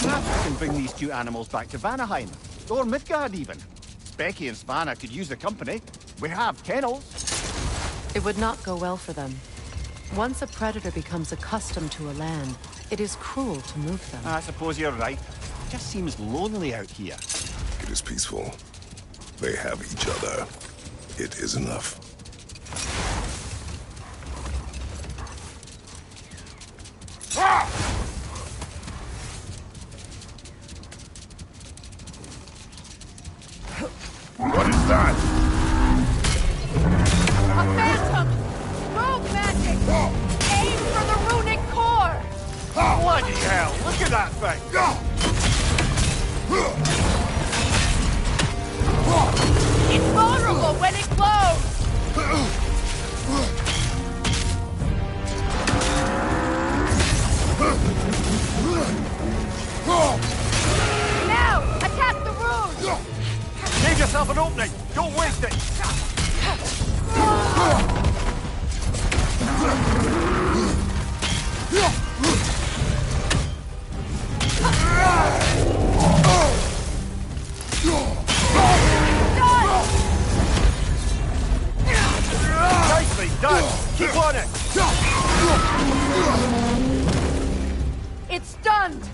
Perhaps we can bring these two animals back to Vanaheim, or Midgard even. Becky and Svanna could use the company. We have kennels. It would not go well for them. Once a predator becomes accustomed to a land, it is cruel to move them. I suppose you're right. It just seems lonely out here. It is peaceful. They have each other. It is enough. What is that? A phantom! Rogue magic! Aim for the runic core! Bloody hell, look at that thing! It's vulnerable when it glows! Now, attack the rune! Save yourself an opening! Don't waste it! Nicely done! Keep on it! It's stunned!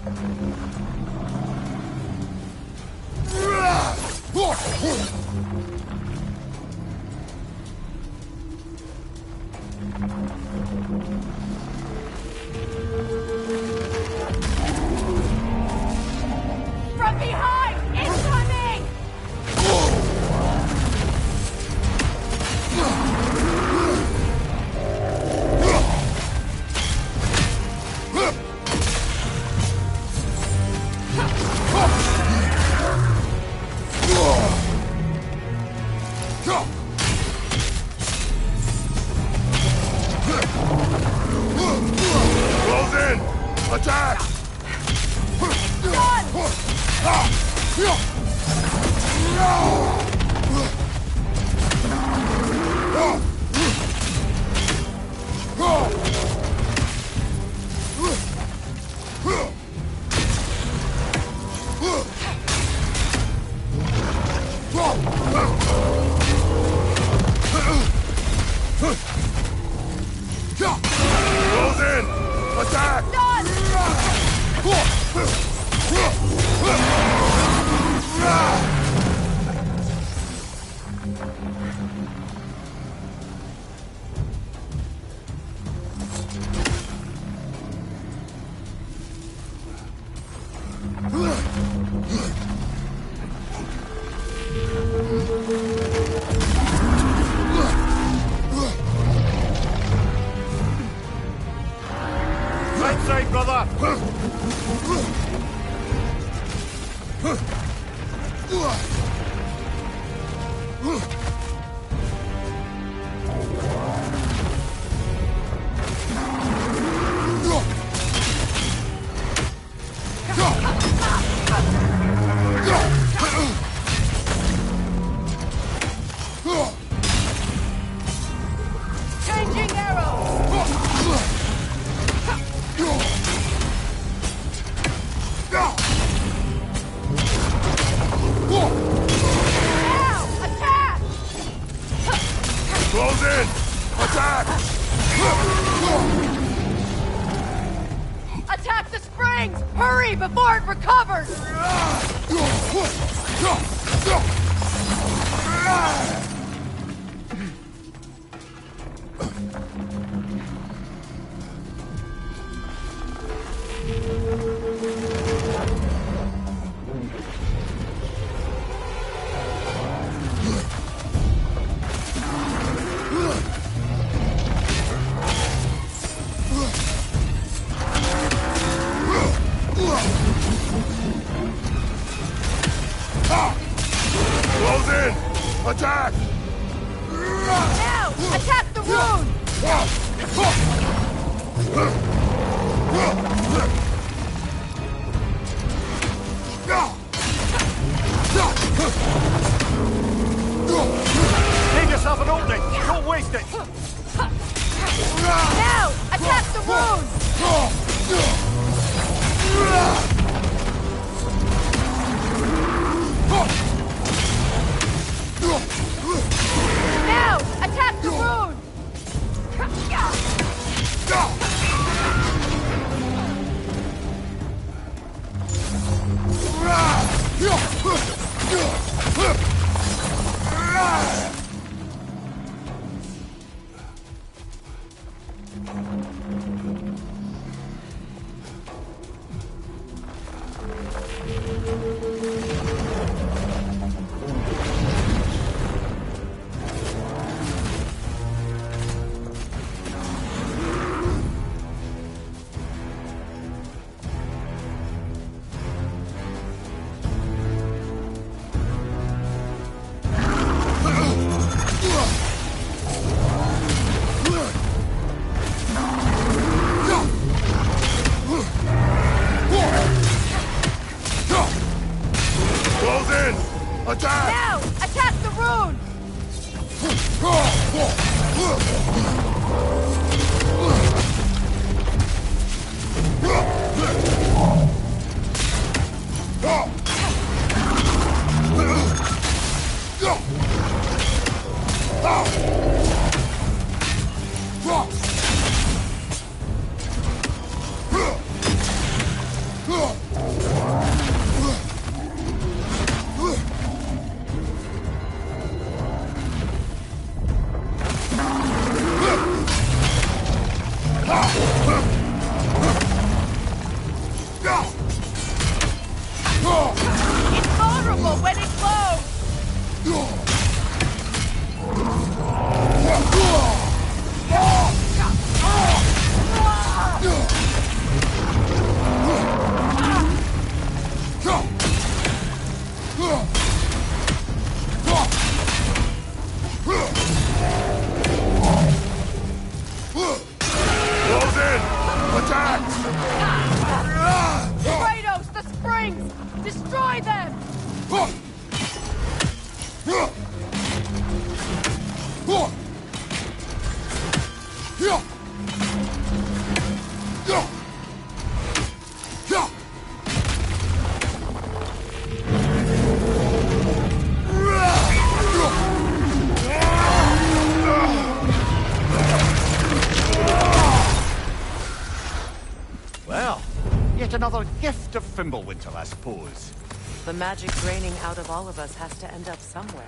From behind! Incoming! Close in! Attack! Close in! Attack! Right side, brother! Changing arrows! Now! Attack! Close in! Attack! Attack the springs! Hurry before it recovers! Close in! Attack! Now! Attack the rune! Save yourself an opening! Don't waste it! Now! Attack the rune! Attack! Now! Attack the rune! It's vulnerable when it glows! Close in! Attack! Kratos, the springs! Destroy them! Well, yet another gift of Fimbulwinter, I suppose. The magic draining out of all of us has to end up somewhere.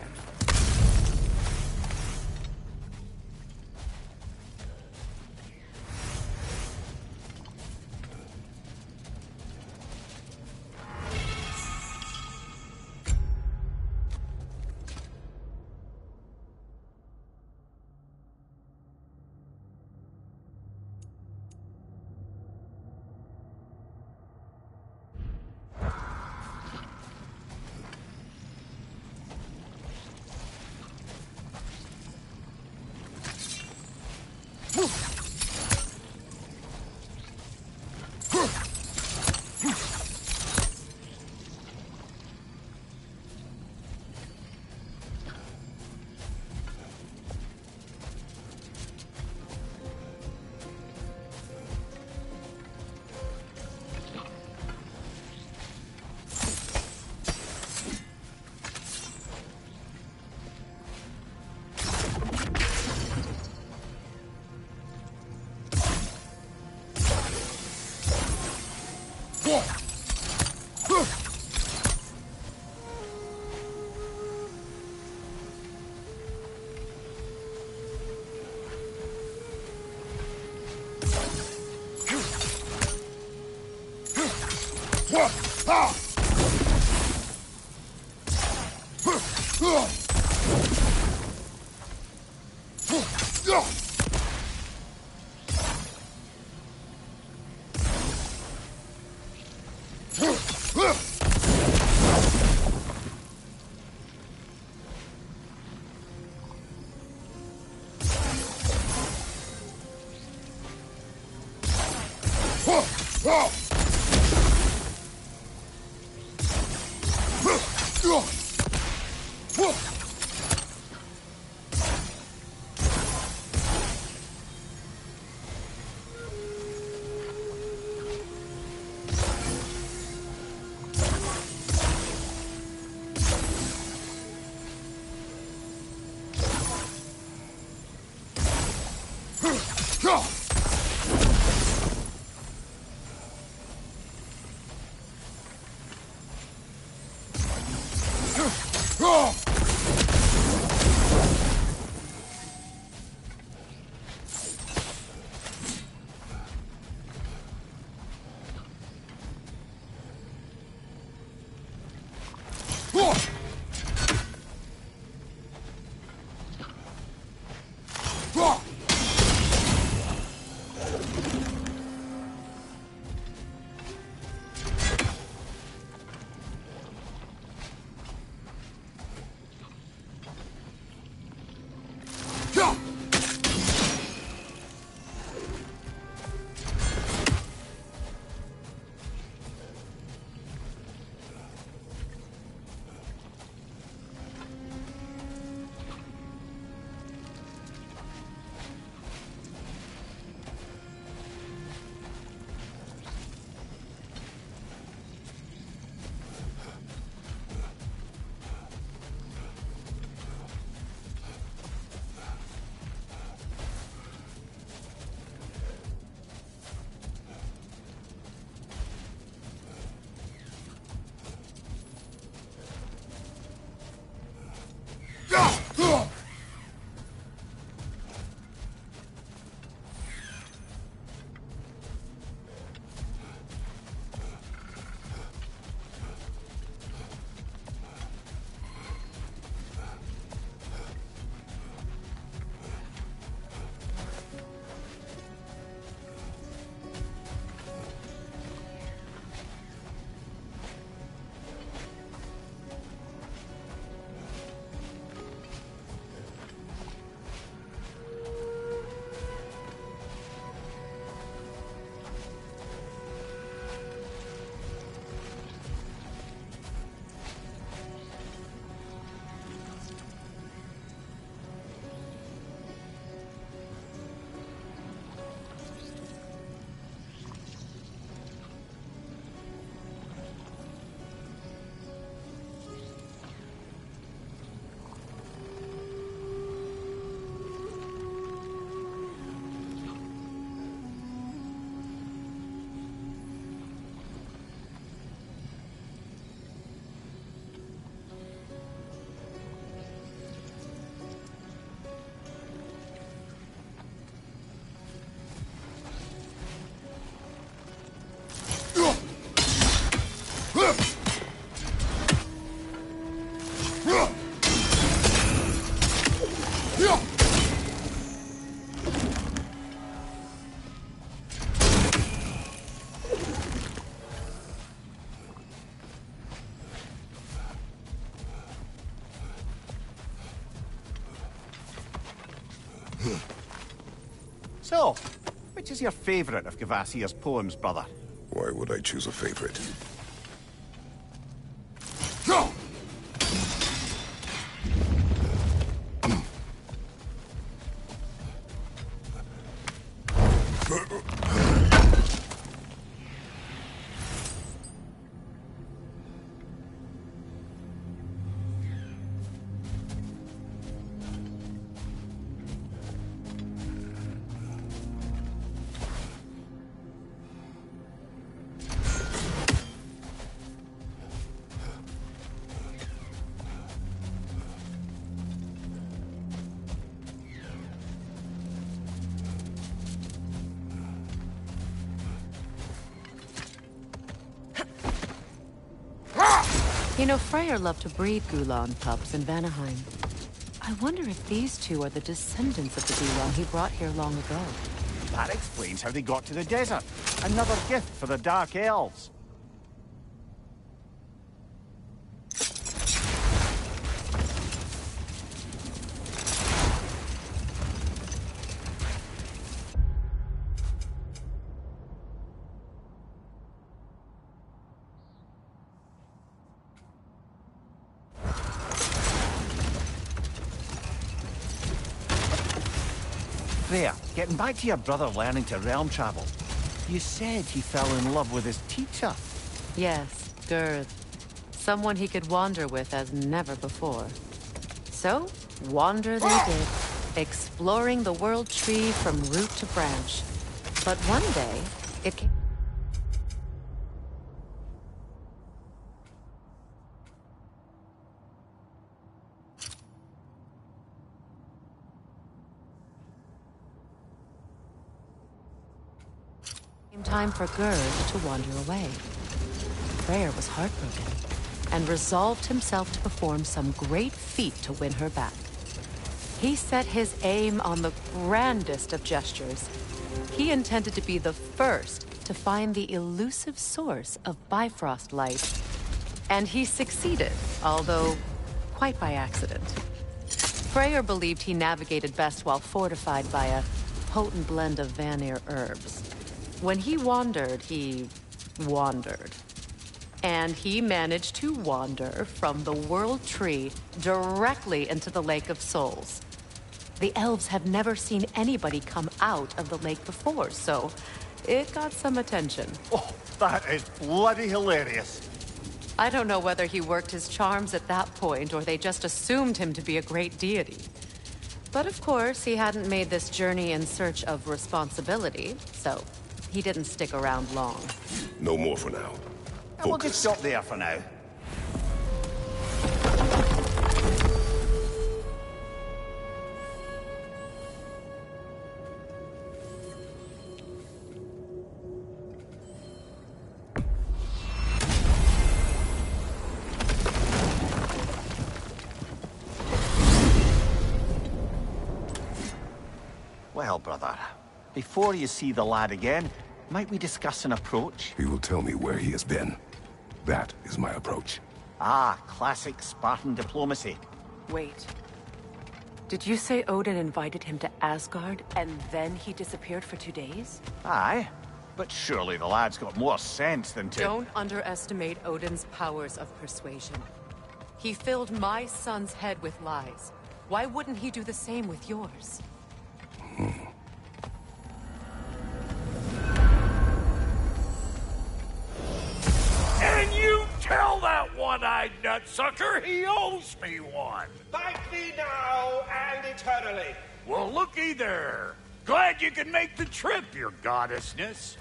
So, which is your favorite of Gavassia's poems, brother? Why would I choose a favorite? You know, Freyr loved to breed Gulan pups in Vanaheim. I wonder if these two are the descendants of the Gulan he brought here long ago. That explains how they got to the desert. Another gift for the Dark Elves. There, getting back to your brother learning to realm travel. You said he fell in love with his teacher. Yes, Gerd. Someone he could wander with as never before. So, wander they did, exploring the world tree from root to branch. But one day, it came time for Gerd to wander away. Freyr was heartbroken and resolved himself to perform some great feat to win her back. He set his aim on the grandest of gestures. He intended to be the first to find the elusive source of Bifrost light. And he succeeded, although quite by accident. Freyr believed he navigated best while fortified by a potent blend of Vanir herbs. When he wandered, he wandered. And he managed to wander from the World Tree directly into the Lake of Souls. The elves have never seen anybody come out of the lake before, so it got some attention. Oh, that is bloody hilarious. I don't know whether he worked his charms at that point or they just assumed him to be a great deity. But of course, he hadn't made this journey in search of responsibility, so he didn't stick around long. No more for now. And we'll just stop there for now. Well, brother, before you see the lad again, might we discuss an approach? He will tell me where he has been. That is my approach. Ah, classic Spartan diplomacy. Wait. Did you say Odin invited him to Asgard, and then he disappeared for 2 days? Aye, but surely the lad's got more sense than to... Don't underestimate Odin's powers of persuasion. He filled my son's head with lies. Why wouldn't he do the same with yours? And you tell that one-eyed nutsucker he owes me one. Thank thee now and eternally. Well, looky there. Glad you could make the trip, your goddessness.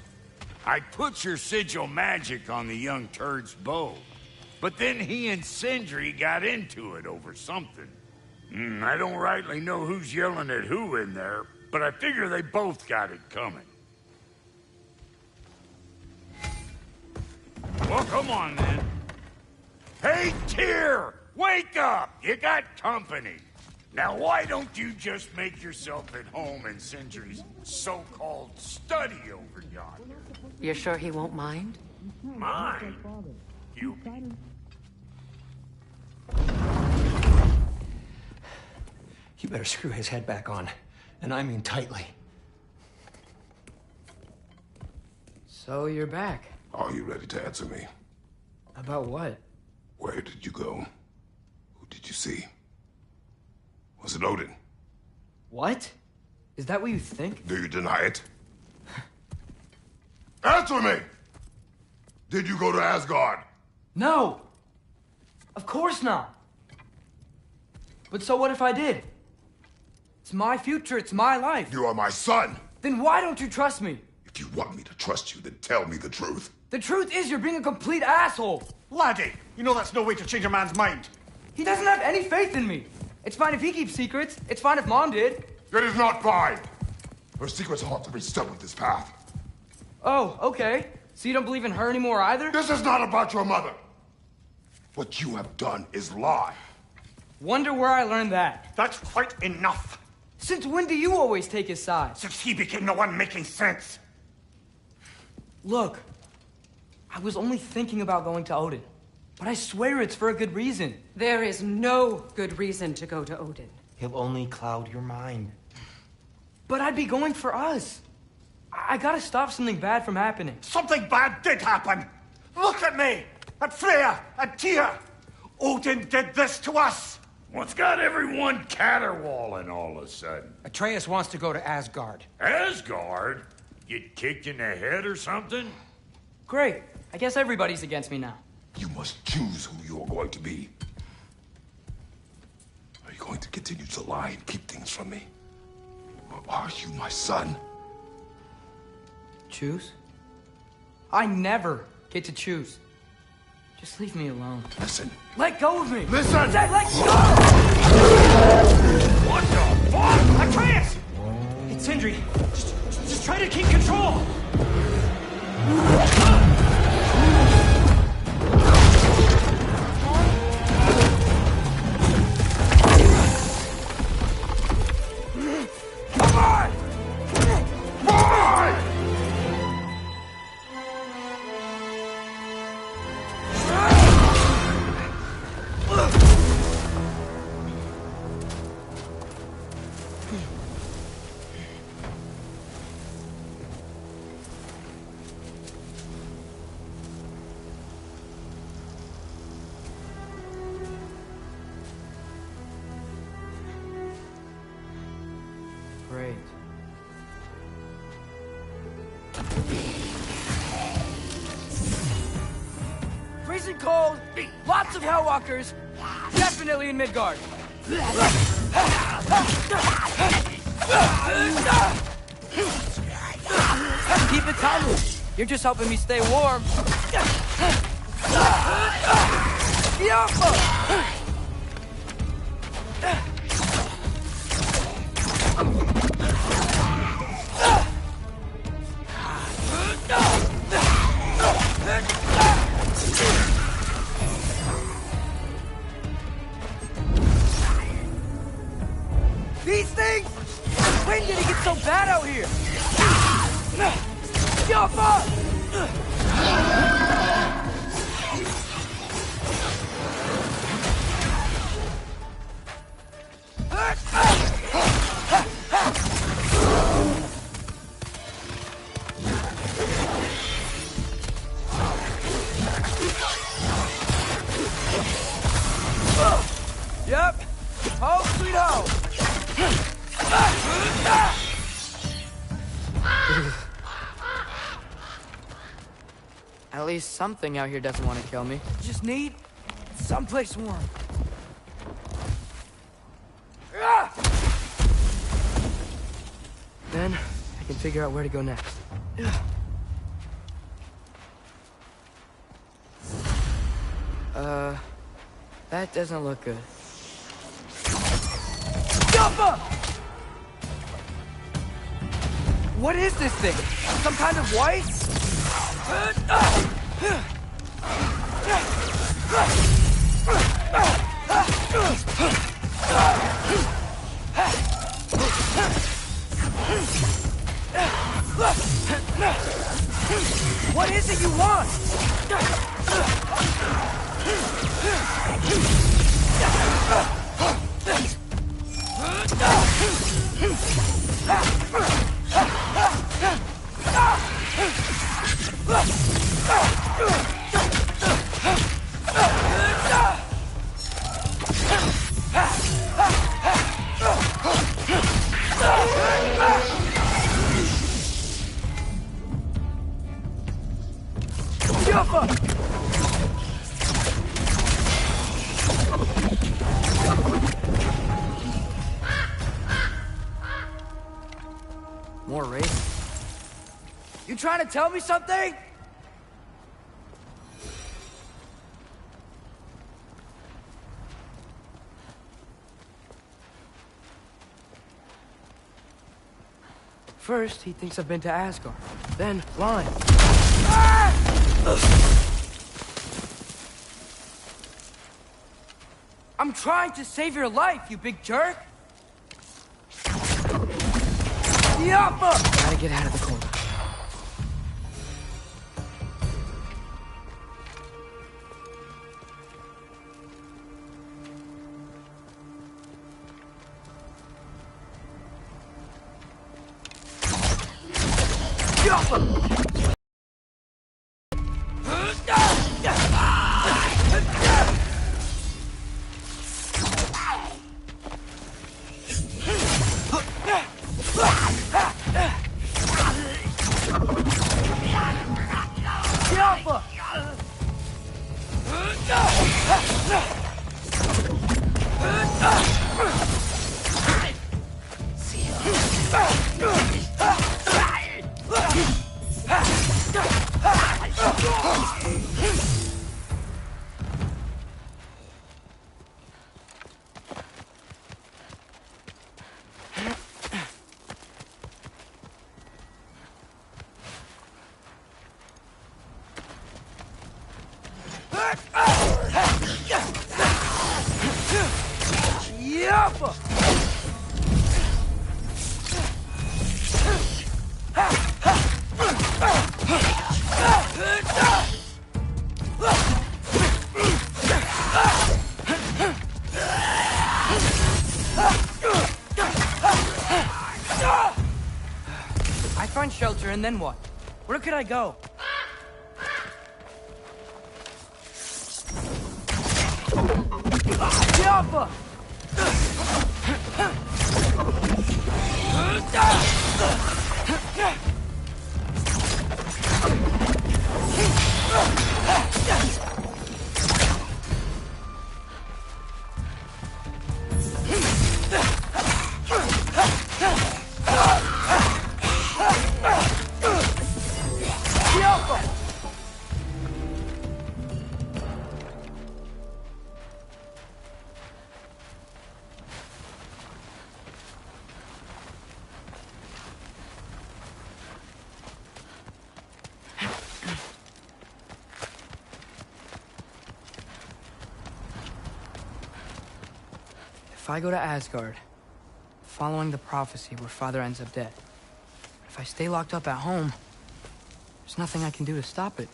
I put your sigil magic on the young turd's bow, but then he and Sindri got into it over something. I don't rightly know who's yelling at who in there, but I figure they both got it coming. Well, come on, then. Hey, Tyr! Wake up! You got company. Now, why don't you just make yourself at home in Sindri's so-called study over yonder? You're sure he won't mind? Mine? You... You better screw his head back on, and I mean tightly. So you're back. Are you ready to answer me? About what? Where did you go? Who did you see? Was it Odin? What? Is that what you think? Do you deny it? Answer me! Did you go to Asgard? No! Of course not! But so what if I did? It's my future, it's my life. You are my son! Then why don't you trust me? If you want me to trust you, then tell me the truth. The truth is you're being a complete asshole! Laddie, you know that's no way to change a man's mind. He doesn't have any faith in me. It's fine if he keeps secrets. It's fine if Mom did. It is not fine! Her secrets ought to be stuck with this path. Oh, okay. So you don't believe in her anymore either? This is not about your mother! What you have done is lie. Wonder where I learned that. That's quite enough. Since when do you always take his side? Since he became the one making sense. Look, I was only thinking about going to Odin. But I swear it's for a good reason. There is no good reason to go to Odin. He'll only cloud your mind. But I'd be going for us. I gotta stop something bad from happening. Something bad did happen. Look at me, at Freya, at Tyr. Odin did this to us. What's got everyone caterwauling all of a sudden? Atreus wants to go to Asgard. Asgard? Get kicked in the head or something? Great. I guess everybody's against me now. You must choose who you are going to be. Are you going to continue to lie and keep things from me? Or are you my son? Choose? I never get to choose. Just leave me alone. Listen. Let go of me! Listen! I said let go! What the fuck? Atreus! It's Sindri. Just try to keep control! Come on! Boy! Great. Freezing cold, lots of Hellwalkers, definitely in Midgard. Keep it coming. You're just helping me stay warm. These things? When did it get so bad least something out here doesn't want to kill me. Just need someplace warm. Then I can figure out where to go next. That doesn't look good. Jumper! What is this thing? Some kind of white? What is it you want? More race? You trying to tell me something? First, he thinks I've been to Asgard. Then, lying. I'm trying to save your life, you big jerk! Yappa! Gotta get out of the corner. I find shelter, and then what? Where could I go? Yappa! If I go to Asgard, following the prophecy where Father ends up dead. If I stay locked up at home, there's nothing I can do to stop it.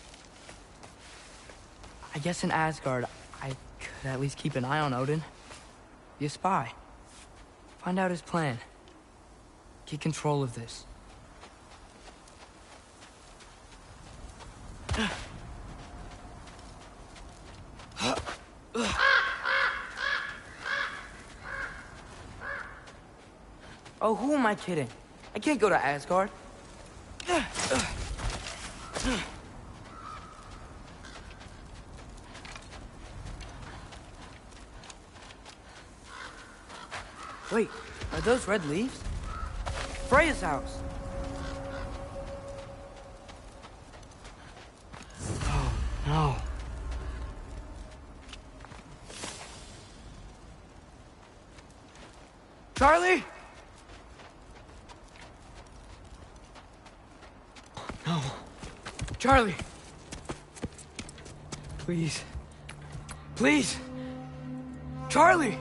I guess in Asgard, I could at least keep an eye on Odin. Be a spy. Find out his plan. Get control of this. Oh, who am I kidding? I can't go to Asgard. Wait, are those red leaves? Freya's house! Oh, no. Charlie? No. Charlie! Please. Please! Charlie!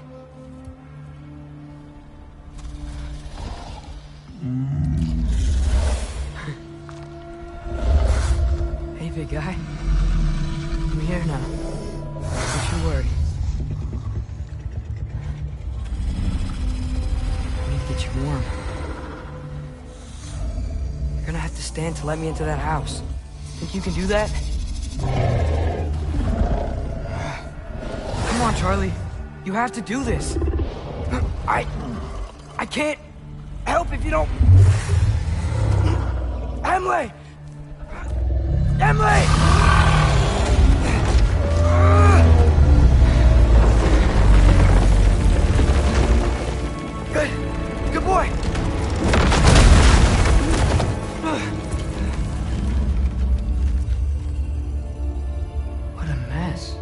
Hey, big guy. I'm here now. Don't you worry. I need to get you warm. You're gonna have to stand to let me into that house. Think you can do that? Come on, Charlie. You have to do this. I can't help if you don't... Emily! Emily! Good boy. What a mess.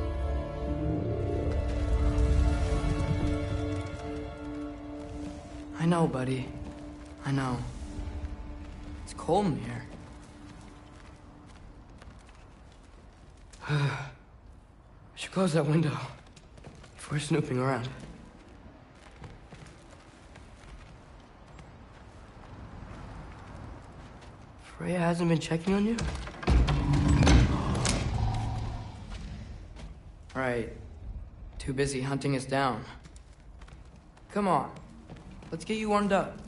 I know, buddy. I know. It's cold in here. I should close that window before snooping around. Freya hasn't been checking on you? Right. Too busy hunting us down. Come on. Let's get you warmed up.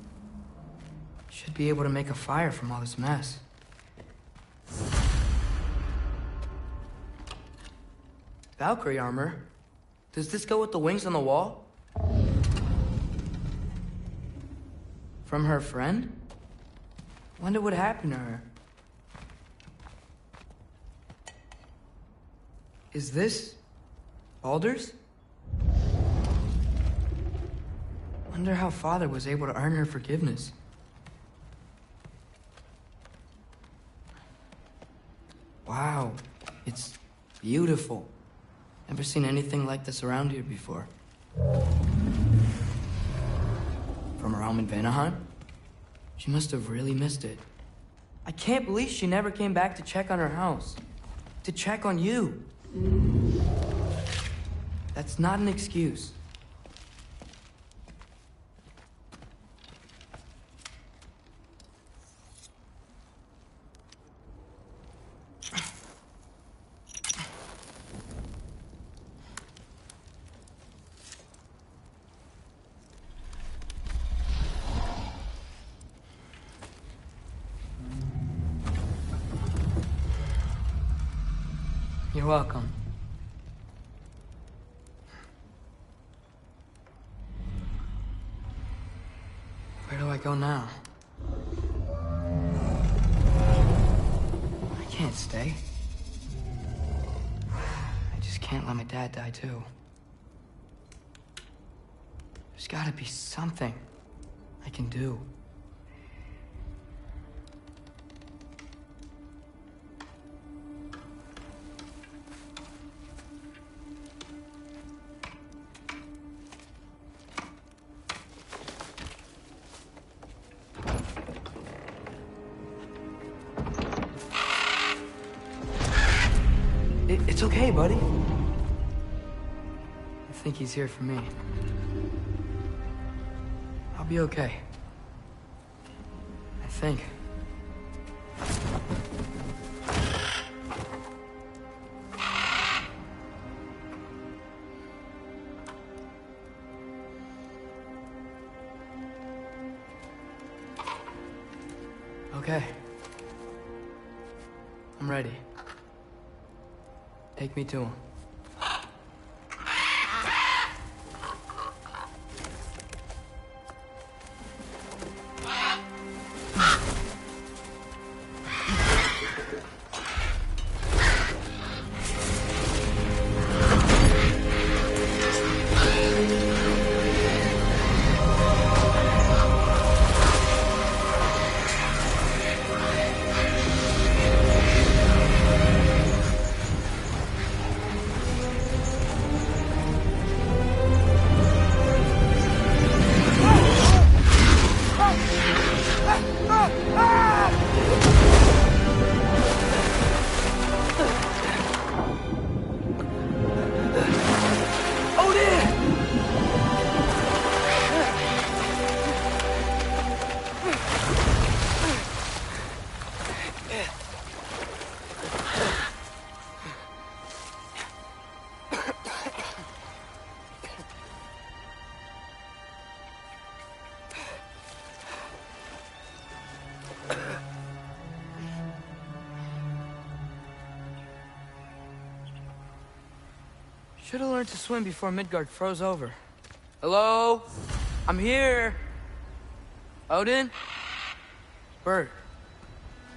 Should be able to make a fire from all this mess. Valkyrie armor? Does this go with the wings on the wall? From her friend? Wonder what happened to her. Is this Baldur's? Wonder how Father was able to earn her forgiveness. Wow, it's beautiful. Never seen anything like this around here before. From her home in Vanaheim? She must have really missed it. I can't believe she never came back to check on her house. To check on you. That's not an excuse. You're welcome. Where do I go now? I can't stay. I just can't let my dad die too. There's gotta be something I can do. It's okay, buddy. I think he's here for me. I'll be okay. I think. Okay. I'm ready. Take me to him. Should have learned to swim before Midgard froze over. Hello? I'm here. Odin? Bert.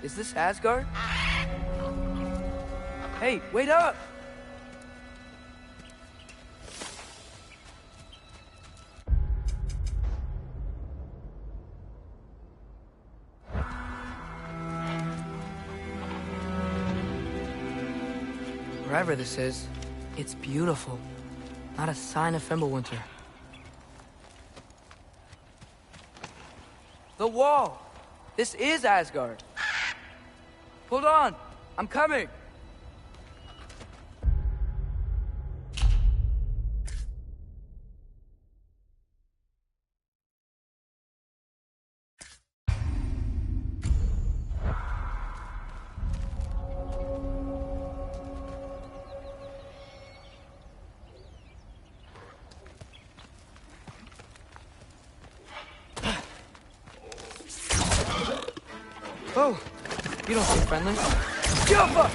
Is this Asgard? Hey, wait up! Wherever this is, it's beautiful. Not a sign of Fimbulwinter. The wall! This is Asgard! Hold on! I'm coming! Oh, you don't seem friendly. Jumpa!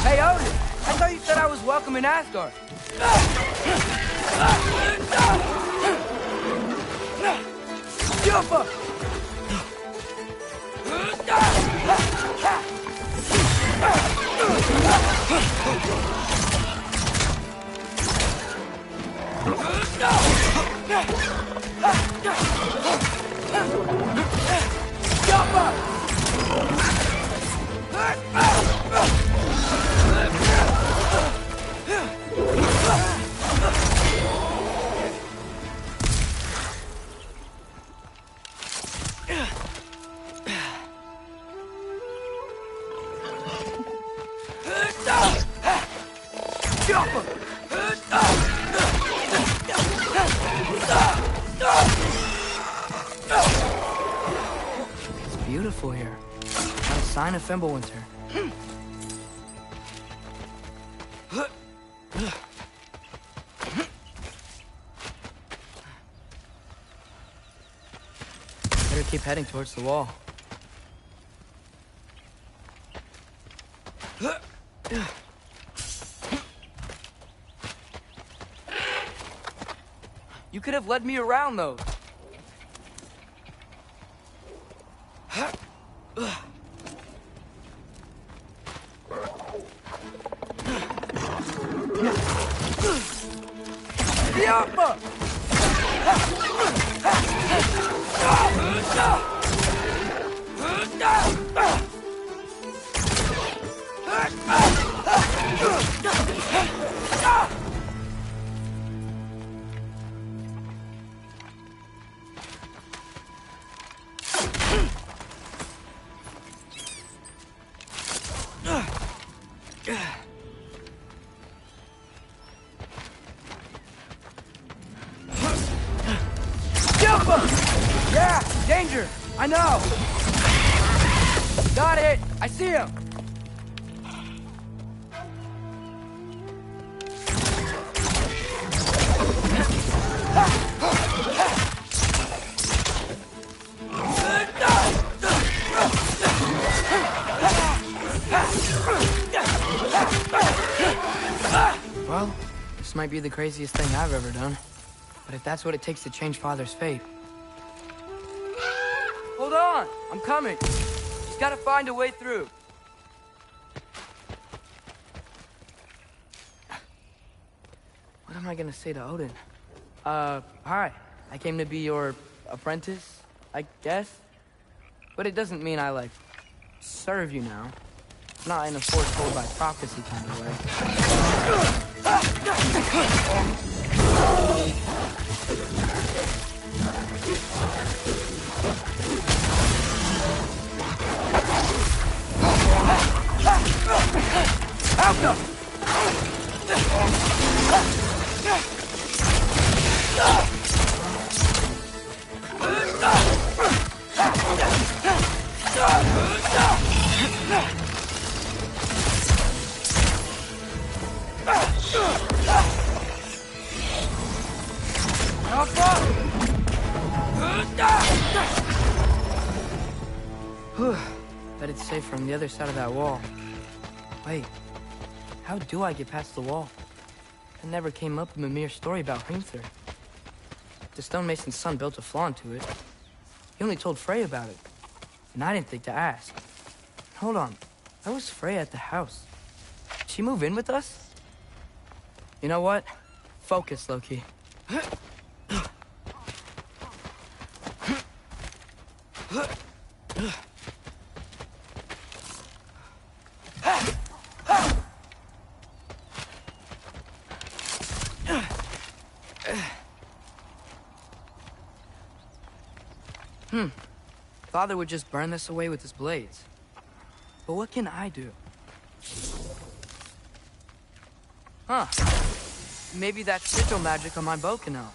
Hey, Odin! I thought you said I was welcome in Asgard. Jumpa! It's beautiful here. Not a sign of Fimbulwinter. Better keep heading towards the wall. You could have led me around, though. Yeah, danger! I know! Got it! I see him! Well, this might be the craziest thing I've ever done. But if that's what it takes to change Father's fate... Hold on! I'm coming! Just gotta find a way through. What am I gonna say to Odin? Hi. I came to be your apprentice, I guess? But it doesn't mean I, like, serve you now. Not in a foretold by prophecy kind of way. but it's safer on the other side of that wall. Wait, how do I get past the wall? It never came up in Mimir's story about Hrimthur. The stonemason's son built a flaw into it. He only told Frey about it, and I didn't think to ask. Hold on, why was Frey at the house? Did she move in with us? You know what? Focus, Loki. Father would just burn this away with his blades. But what can I do? Huh. Maybe that sigil magic on my bow can help.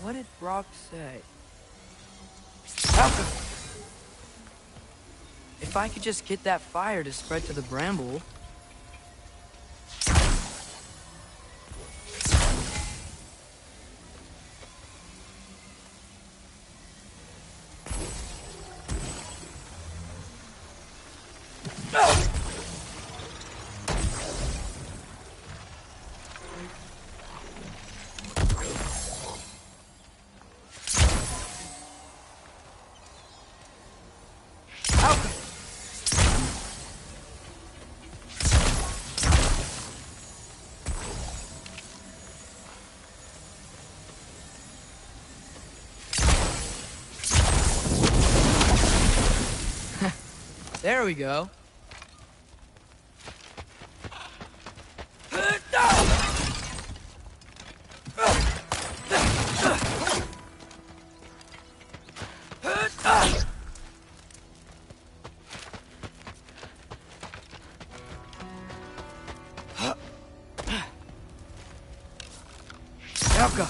What did Brock say? Alka! If I could just get that fire to spread to the bramble... There we go. Alka.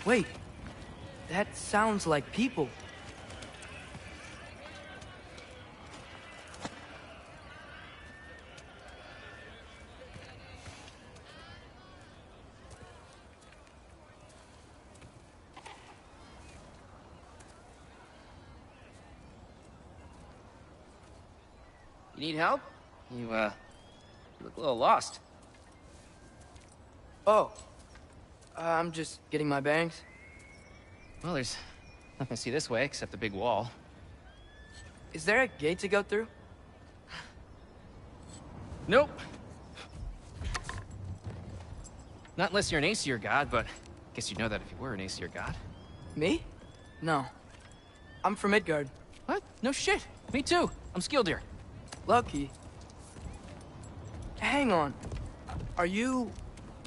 Wait, that sounds like people. You need help? You look a little lost. Oh, I'm just getting my bearings. Well, there's nothing to see this way except the big wall. Is there a gate to go through? Nope. Not unless you're an Aesir god, but I guess you'd know that if you were an Aesir god. Me? No. I'm from Midgard. What? No shit. Me too. I'm skilled here. Lucky. Hang on. Are you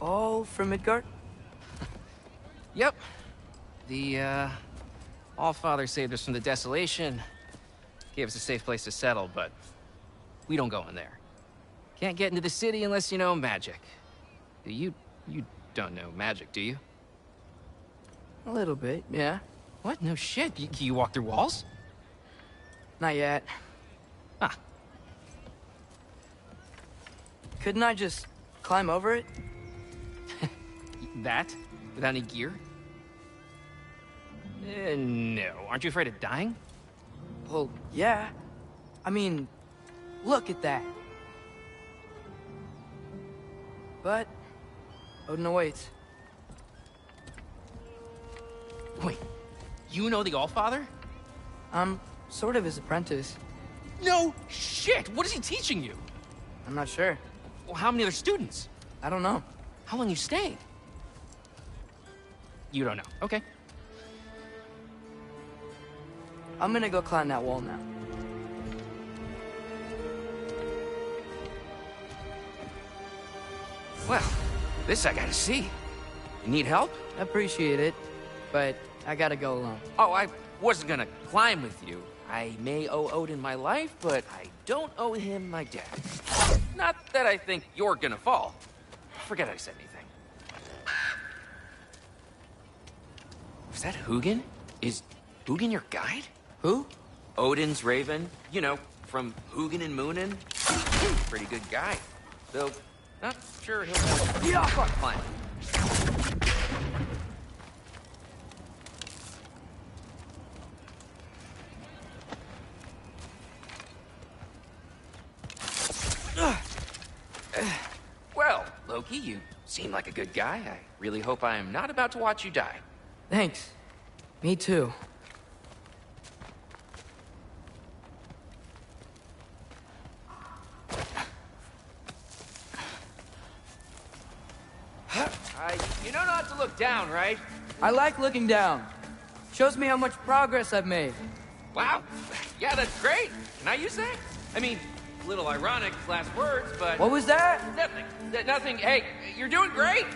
all from Midgard? Yep. The, Allfather saved us from the desolation. Gave us a safe place to settle, but we don't go in there. Can't get into the city unless you know magic. You don't know magic, do you? A little bit, yeah. What? No shit. You walk through walls? Not yet. Ah. Couldn't I just climb over it? That? Without any gear? No. Aren't you afraid of dying? Well, yeah. I mean, look at that. But Odin awaits. Wait, you know the Allfather? I'm sort of his apprentice. No shit! What is he teaching you? I'm not sure. Well, how many other students? I don't know. How long you stayed? You don't know. Okay. I'm gonna go climb that wall now. Well, this I gotta see. You need help? Appreciate it, but I gotta go alone. Oh, I wasn't gonna climb with you. I may owe Odin my life, but I don't owe him my death. Not that I think you're gonna fall. Forget I said anything. Was that Hugin? Is Hugin your guide? Who? Odin's raven. You know, from Hugin and Moonin. Pretty good guy. Though, not sure he'll have Yeah, fun climbing. Well, Loki, you seem like a good guy. I really hope I am not about to watch you die. Thanks. Me too. You know not to look down, right? I like looking down. Shows me how much progress I've made. Wow. Yeah, that's great. Can I use that? I mean, a little ironic, last words, but... What was that? Nothing. Nothing. Hey, you're doing great.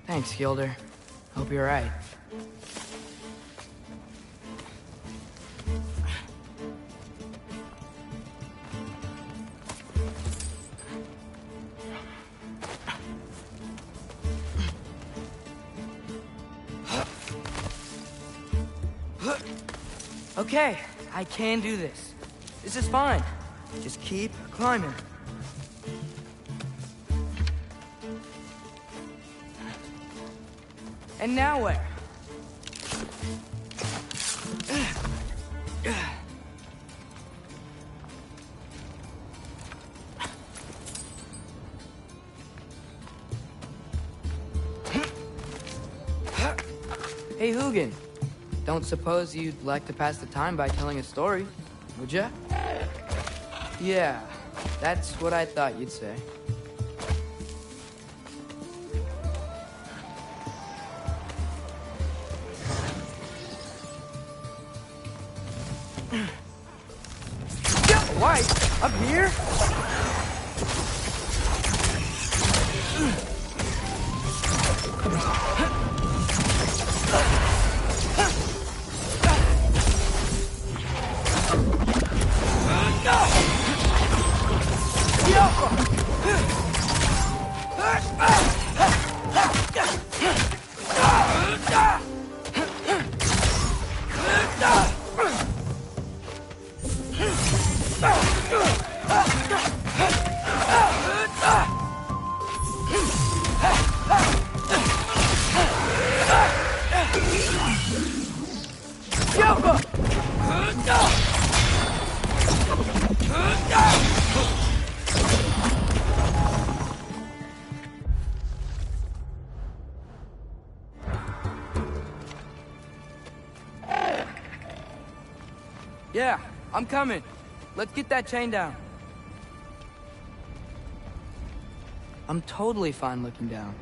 Thanks, Gilder. Hope you're right. Okay, I can do this. This is fine. Just keep climbing. And now where? Hey, Hugin. Don't suppose you'd like to pass the time by telling a story, would ya? Yeah, that's what I thought you'd say. What? Up here? Yeah, I'm coming. Let's get that chain down. I'm totally fine looking down.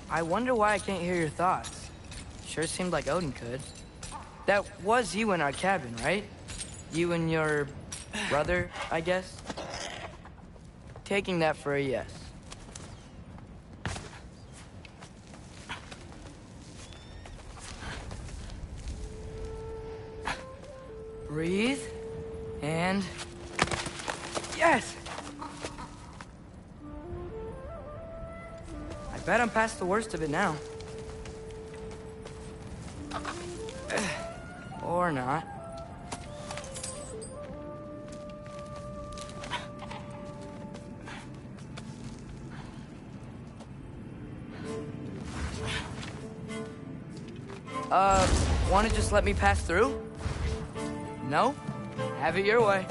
I wonder why I can't hear your thoughts. Sure seemed like Odin could. That was you in our cabin, right? You and your brother, I guess? Taking that for a yes. Breathe, and... yes! I bet I'm past the worst of it now. Or not. Wanna just let me pass through? No? Have it your way.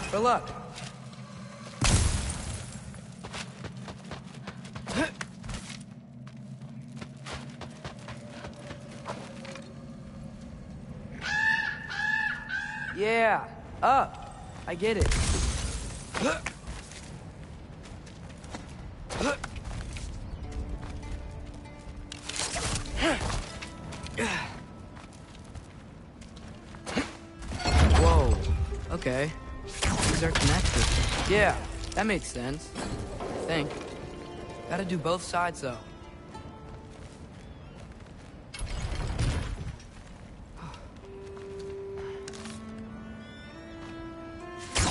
For luck. Yeah, up. I get it. Whoa, okay. These are connected. Yeah, that makes sense. I think. Gotta do both sides, though.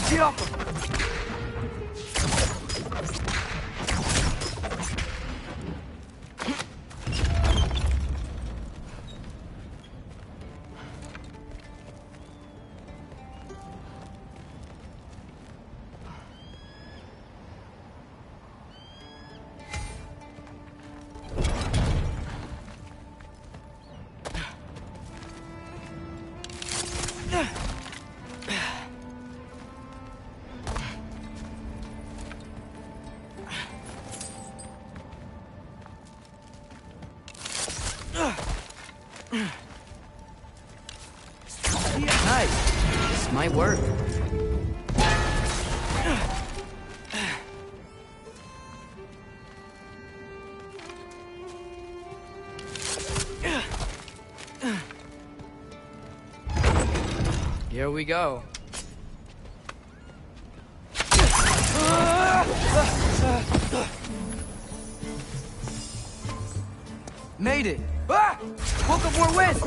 Get off him! Nice. This might work. Here we go. Made it! Ah! Woke up more wisps!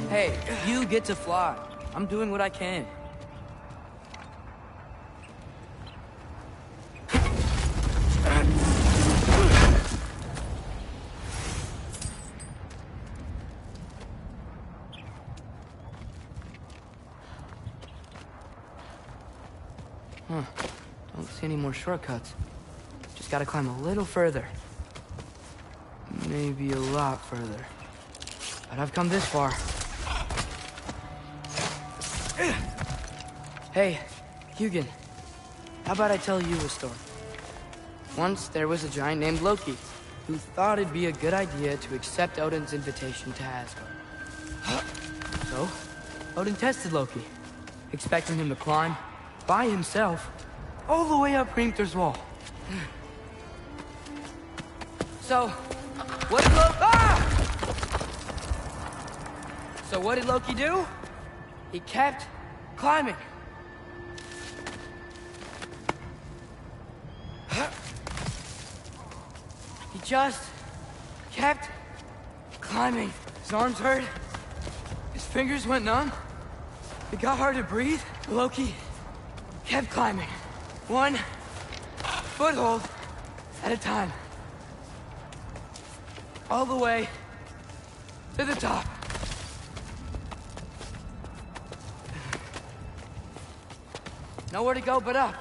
Hey, you get to fly. I'm doing what I can. Don't see any more shortcuts. Just gotta climb a little further. Maybe a lot further. But I've come this far. Hey, Hugin. How about I tell you a story? Once there was a giant named Loki who thought it'd be a good idea to accept Odin's invitation to Asgard. So, Odin tested Loki, expecting him to climb by himself all the way up Hrimthur's wall. So, what did what did Loki do? He kept climbing. He just kept climbing. His arms hurt. His fingers went numb. It got hard to breathe. Loki kept climbing. One foothold at a time. All the way to the top. Nowhere to go but up.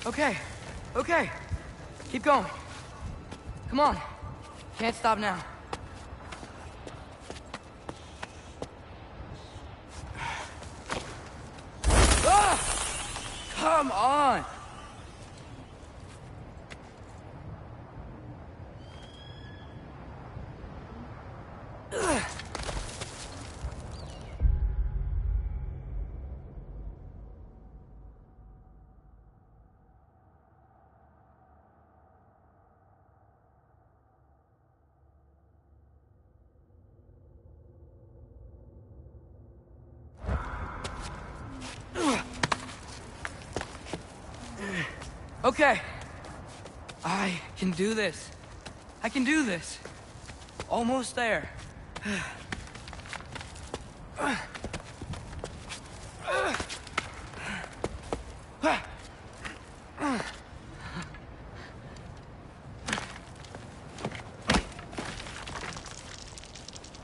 Okay, okay. Keep going. Come on. Can't stop now. Come on! Okay. I can do this. I can do this. Almost there.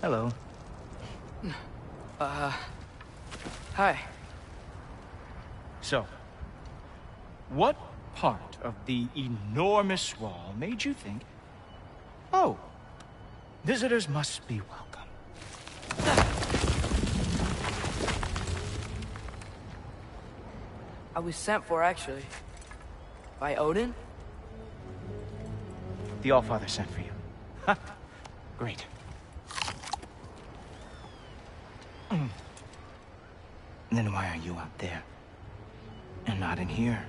Hello. Hi. So, what part of the enormous wall made you think, oh, visitors must be welcome? I was sent for, actually. By Odin? The Allfather sent for you. Ha! Great. Then why are you out there? And not in here?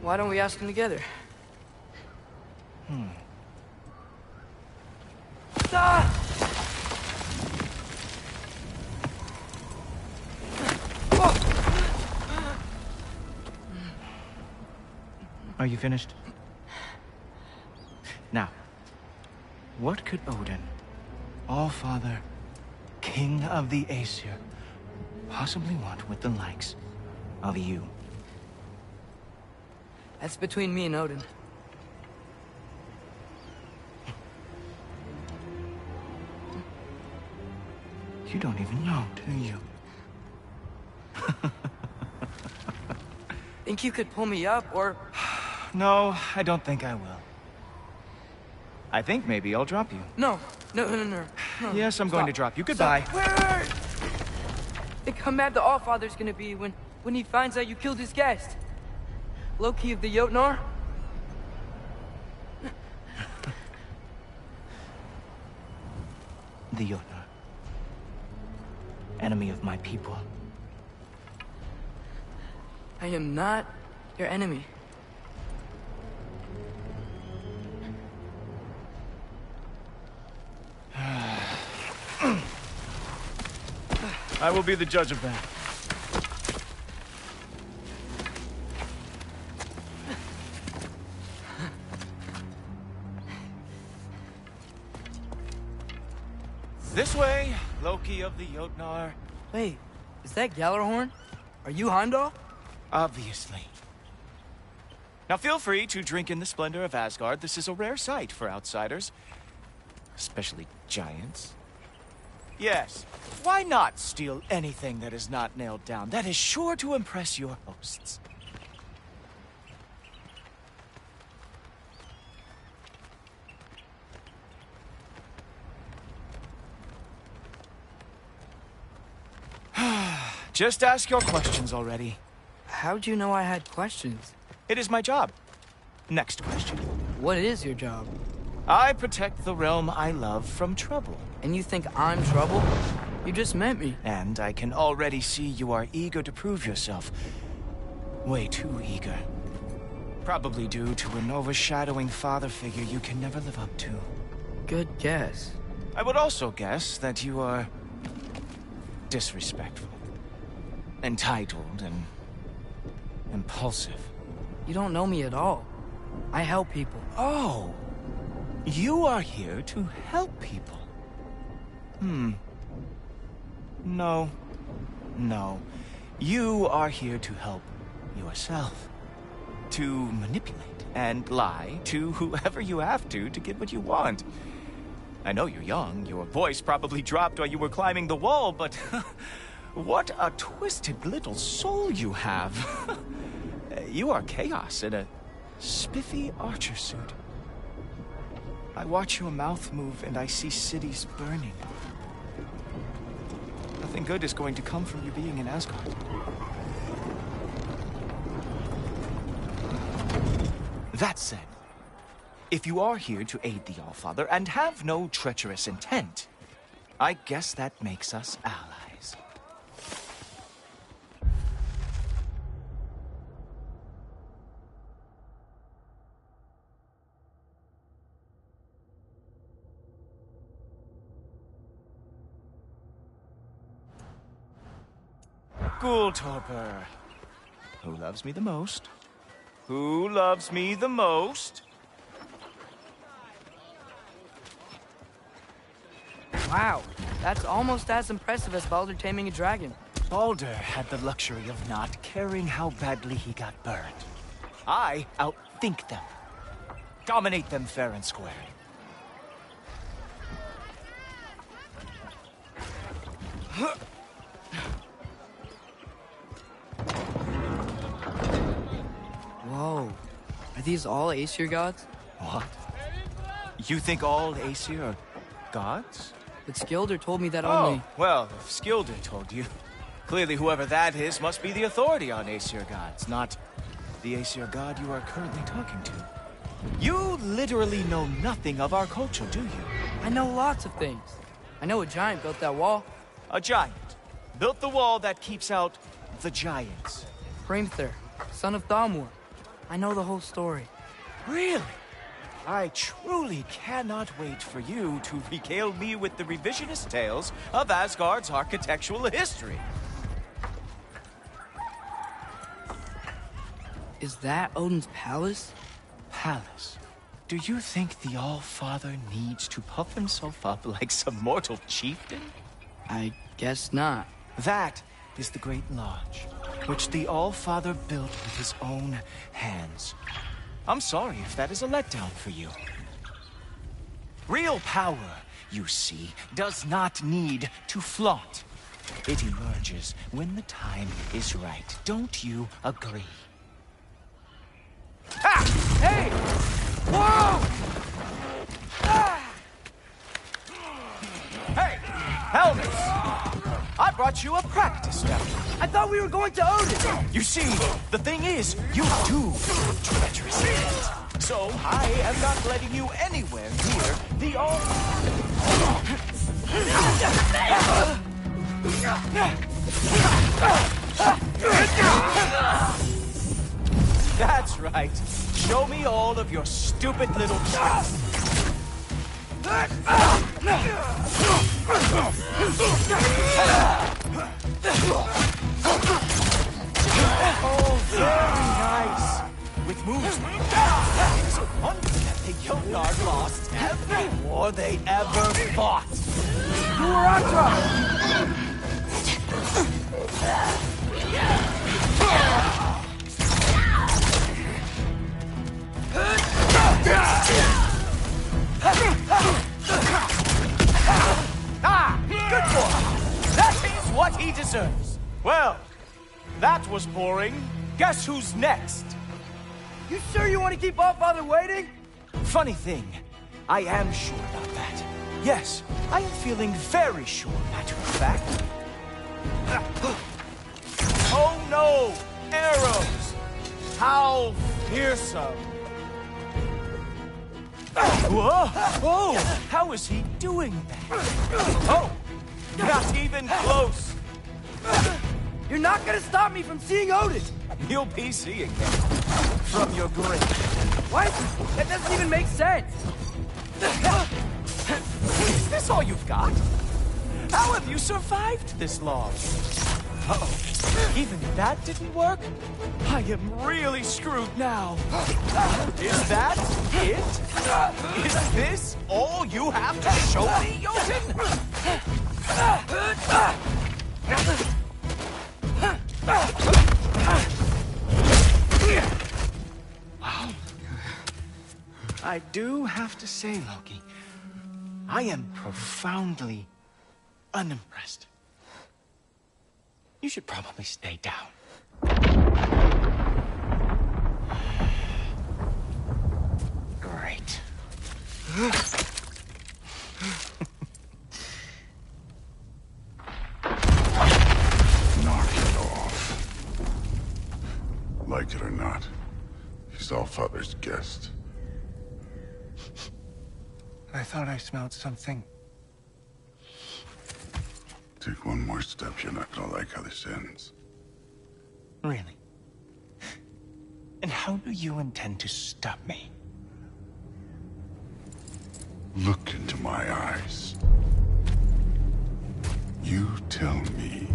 Why don't we ask him together? Ah! Are you finished? Now, what could Odin, Allfather, King of the Aesir, possibly want with the likes of you? That's between me and Odin. You don't even know, do you? Think you could pull me up, or... No, I don't think I will. I think maybe I'll drop you. No. Yes, I'm going to drop you. Goodbye. Wait! Think how mad the Allfather's gonna be when he finds out you killed his guest. Loki of the Jotnar? The Jotnar. Enemy of my people. I am not your enemy. I will be the judge of that. This way, Loki of the Jotnar. Wait, is that Gjallarhorn? Are you Heimdall? Obviously. Now feel free to drink in the splendor of Asgard. This is a rare sight for outsiders. Especially giants. Yes, why not steal anything that is not nailed down? That is sure to impress your hosts. Just ask your questions already. How'd you know I had questions? It is my job. Next question. What is your job? I protect the realm I love from trouble. And you think I'm trouble? You just met me. And I can already see you are eager to prove yourself. Way too eager. Probably due to an overshadowing father figure you can never live up to. Good guess. I would also guess that you are disrespectful, entitled, and impulsive. You don't know me at all. I help people. Oh, you are here to help people. No. You are here to help yourself. To manipulate and lie to whoever you have to get what you want. I know you're young. Your voice probably dropped while you were climbing the wall, but what a twisted little soul you have. You are chaos in a spiffy archer suit. I watch your mouth move and I see cities burning. Nothing good is going to come from you being in Asgard. That said, if you are here to aid the Allfather and have no treacherous intent, I guess that makes us allies. Ghoultorper. Who loves me the most? Who loves me the most? Wow, that's almost as impressive as Baldur taming a dragon. Baldur had the luxury of not caring how badly he got burned. I outthink them. Dominate them fair and square. Whoa. Are these all Aesir gods? What? You think all Aesir are gods? But Skilder told me that Oh, only... well, if Skilder told you, clearly whoever that is must be the authority on Aesir gods, not the Aesir god you are currently talking to. You literally know nothing of our culture, do you? I know lots of things. I know a giant built that wall. A giant built the wall that keeps out the giants. Hrimthur, son of Thamur. I know the whole story. Really? I truly cannot wait for you to regale me with the revisionist tales of Asgard's architectural history. Is that Odin's palace? Palace? Do you think the All-Father needs to puff himself up like some mortal chieftain? I guess not. That is the Great Lodge, which the All-Father built with his own hands. I'm sorry if that is a letdown for you. Real power, you see, does not need to flaunt. It emerges when the time is right. Don't you agree? Ah! Hey! Whoa! Ah! Hey! Helmets! I brought you a practice now. I thought we were going to Odin! You see, the thing is, you do treacherous intent. So, I am not letting you anywhere near the all... That's right. Show me all of your stupid little tricks. Asgard lost every war they ever fought. Ah! Good boy! That is what he deserves. Well, that was boring. Guess who's next? You sure you want to keep Allfather waiting? Funny thing, I am sure about that. Yes, I am feeling very sure, matter of fact. Oh no! Arrows! How fearsome! Whoa! Whoa! How is he doing that? Oh! Not even close! You're not gonna stop me from seeing Odin! You'll be seeing him from your grave. What? That doesn't even make sense! Is this all you've got? How have you survived this long? Uh-oh. Even that didn't work? I am really screwed now. Is that it? Is this all you have to show me, Jotun? Wow. I do have to say, Loki, I am profoundly unimpressed. You should probably stay down. Great. Knock it off. Like it or not, he's Allfather's guest. I thought I smelled something. Take one more step, you're not gonna like how this ends. Really? And how do you intend to stop me? Look into my eyes. You tell me.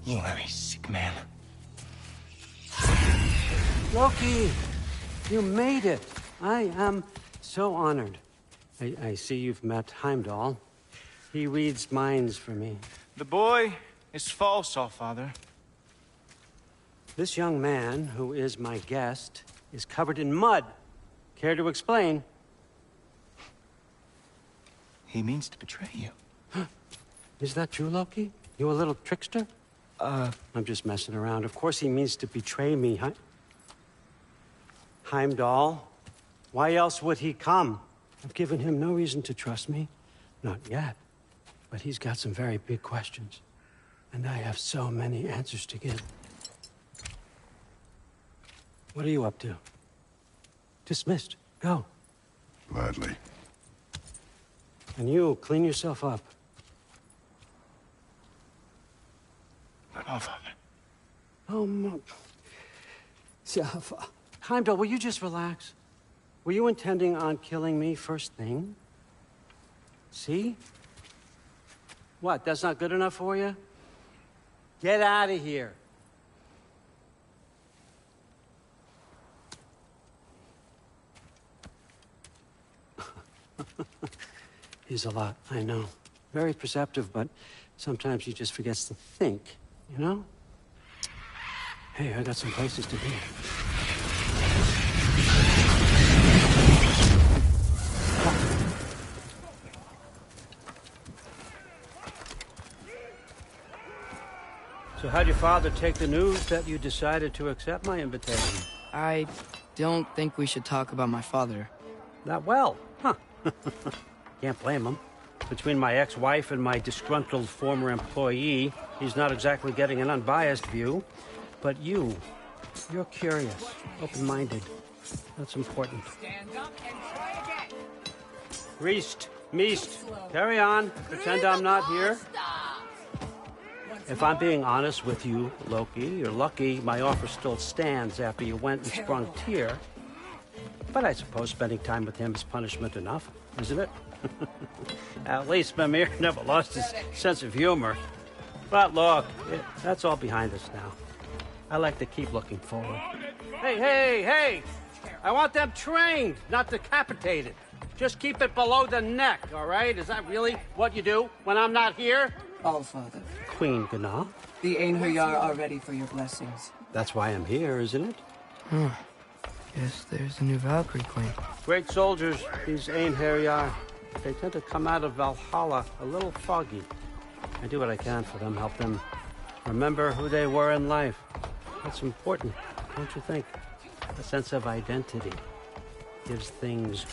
You are a sick man. Loki, you made it. I am so honored. I see you've met Heimdall. He reads minds for me. The boy is false, Allfather. This young man, who is my guest, is covered in mud. Care to explain? He means to betray you. Is that true, Loki? You a little trickster? I'm just messing around. Of course he means to betray me, Heimdall. Why else would he come? I've given him no reason to trust me. Not yet. But he's got some very big questions. And I have so many answers to give. What are you up to? Dismissed. Go. Gladly. And you, clean yourself up. But Allfather. Oh, no. Heimdall, will you just relax? Were you intending on killing me first thing? See? What, that's not good enough for you? Get out of here. He's a lot, I know. Very perceptive, but sometimes he just forgets to think, you know? Hey, I got some places to be. So how'd your father take the news that you decided to accept my invitation? I don't think we should talk about my father. Not well, huh? Can't blame him. Between my ex-wife and my disgruntled former employee, he's not exactly getting an unbiased view. But you're curious, open-minded. That's important. Stand up and try again. Meest, carry on. Pretend I'm not here. If I'm being honest with you, Loki, you're lucky my offer still stands after you went and sprung Tyr. But I suppose spending time with him is punishment enough, isn't it? At least Mimir never lost his sense of humor. But look, that's all behind us now. I like to keep looking forward. Hey! I want them trained, not decapitated. Just keep it below the neck, all right? Is that really what you do when I'm not here? Allfather. Queen Gná. The Einherjar are ready for your blessings. That's why I'm here, isn't it? Guess there's a new Valkyrie Queen. Great soldiers, these Einherjar. They tend to come out of Valhalla a little foggy. I do what I can for them, help them remember who they were in life. That's important, don't you think? A sense of identity gives things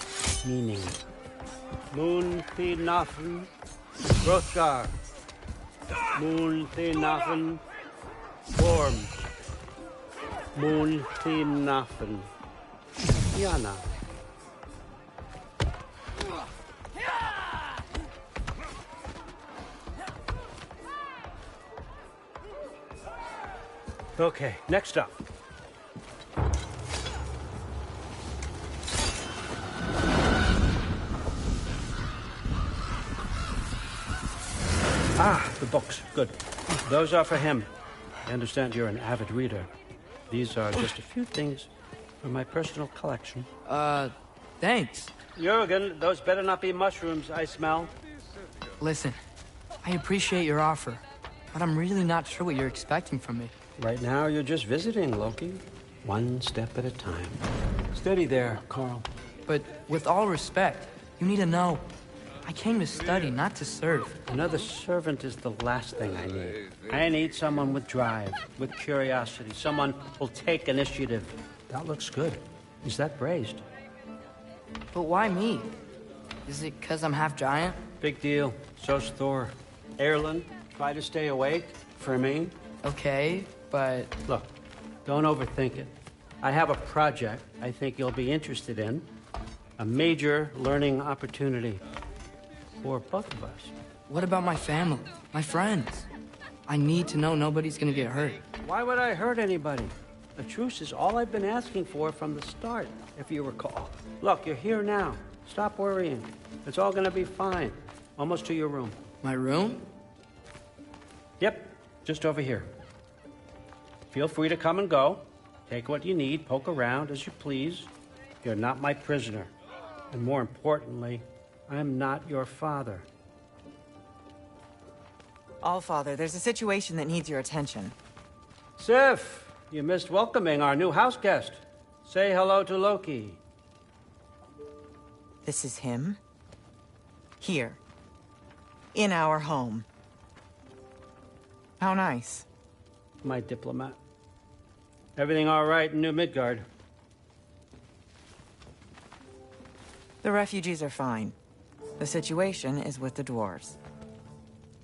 meaning. Moon Thinafen, Hrothgar. Moon Thinafen, Gorm. Moon Thinafen, Yana. Okay, next up. The books. Good. Those are for him. I understand you're an avid reader. These are just a few things from my personal collection. Thanks. Jurgen, those better not be mushrooms I smell. Listen, I appreciate your offer, but I'm really not sure what you're expecting from me. Right now, you're just visiting, Loki. One step at a time. Steady there, Carl. But with all respect, you need to know. I came to study, not to serve. Another servant is the last thing I need. I need someone with drive, with curiosity, someone who'll take initiative. That looks good. Is that braised? But why me? Is it because I'm half giant? Big deal. So's Thor. Erlen, try to stay awake for me. Okay, but... Look, don't overthink it. I have a project I think you'll be interested in. A major learning opportunity. For both of us. What about my family? My friends? I need to know nobody's gonna get hurt. Why would I hurt anybody? A truce is all I've been asking for from the start, if you recall. Look, you're here now. Stop worrying. It's all gonna be fine. Almost to your room. My room? Yep, just over here. Feel free to come and go. Take what you need, poke around as you please. You're not my prisoner. And more importantly, I'm not your father. Allfather, there's a situation that needs your attention. Sif, you missed welcoming our new house guest. Say hello to Loki. This is him? Here. In our home. How nice. My diplomat. Everything all right in New Midgard? The refugees are fine. The situation is with the dwarves.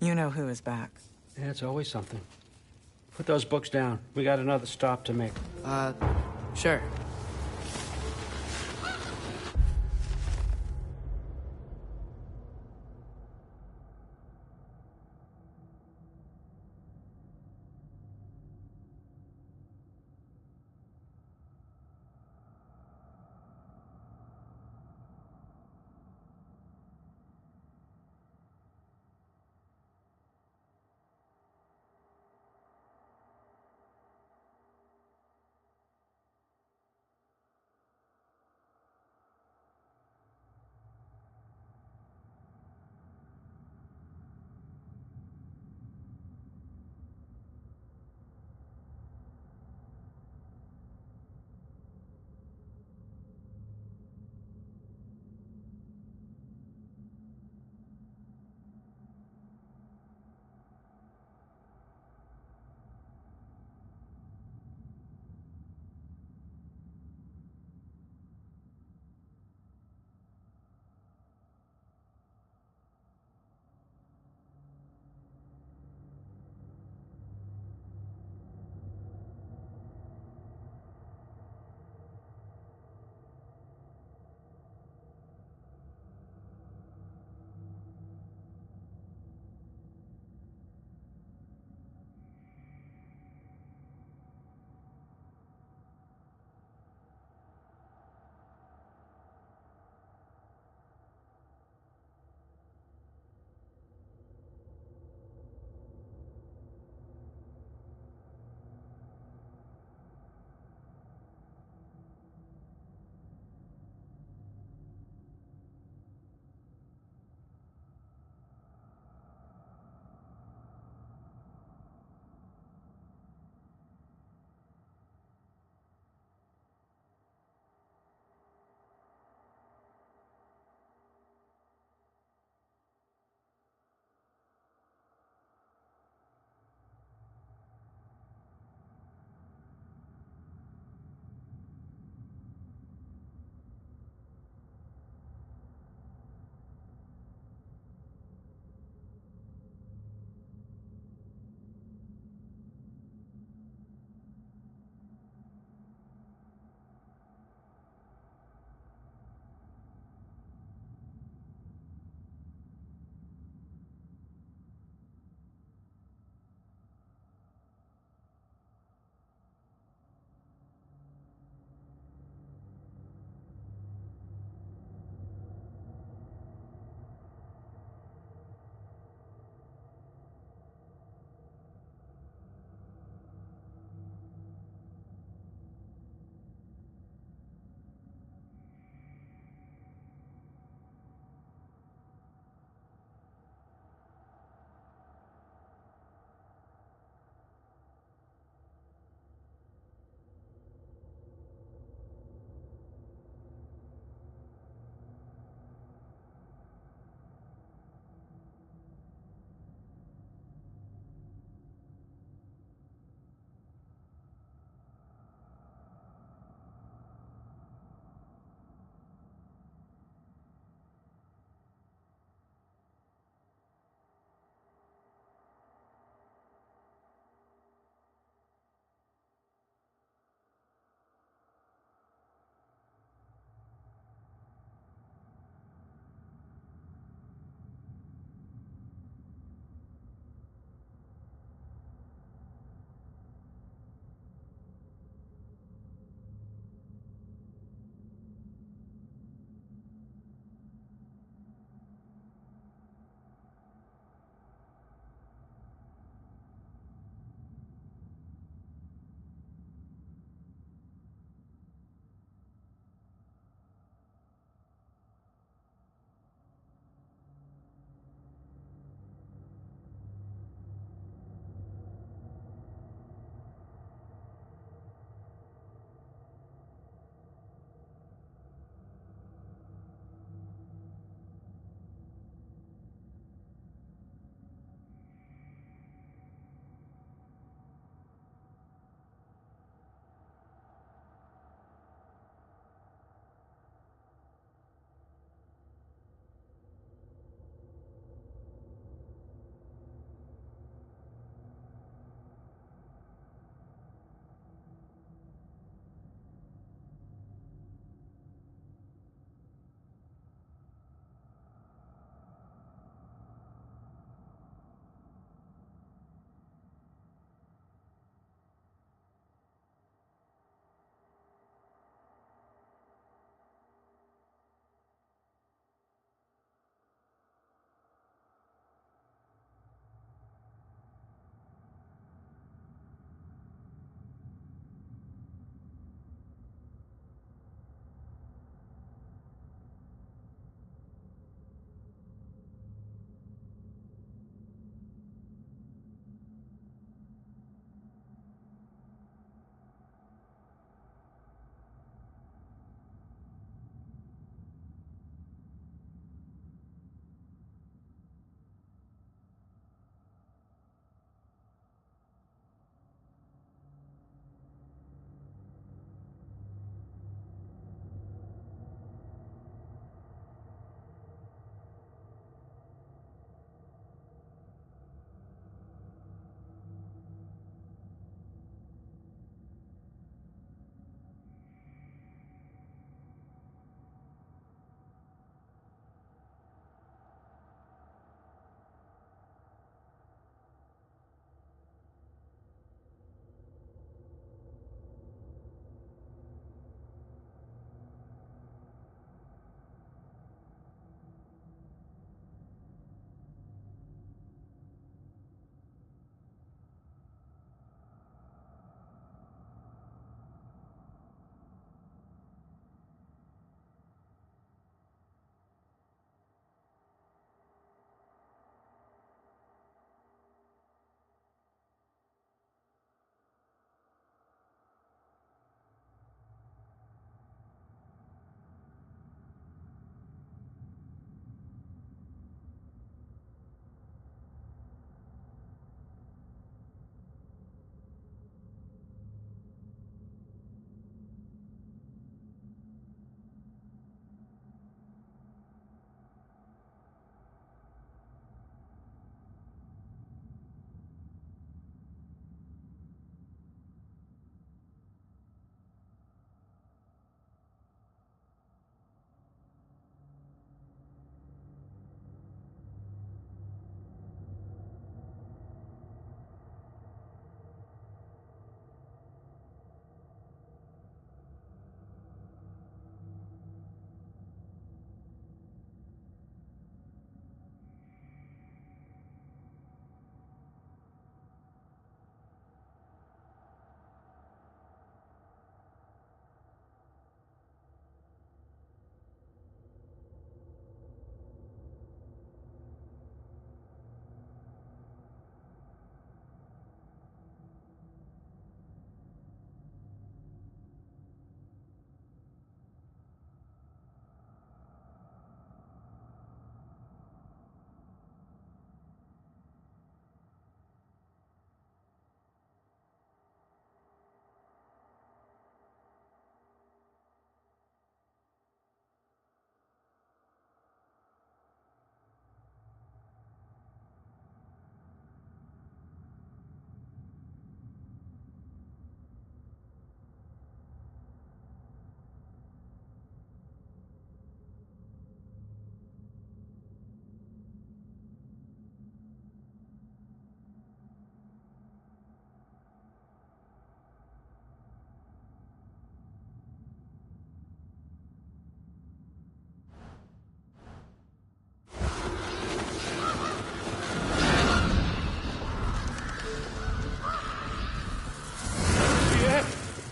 You know who is back. Yeah, it's always something. Put those books down. We got another stop to make. Sure.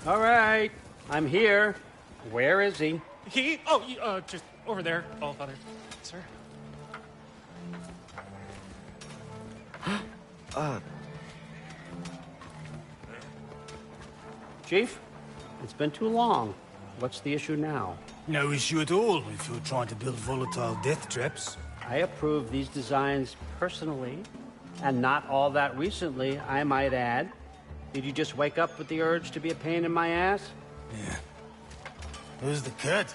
All right, I'm here. Where is he? Just over there, Allfather. Sir? Chief, it's been too long. What's the issue now? No issue at all if you're trying to build volatile death traps. I approve these designs personally, and not all that recently, I might add. Did you just wake up with the urge to be a pain in my ass? Yeah. Who's the kid?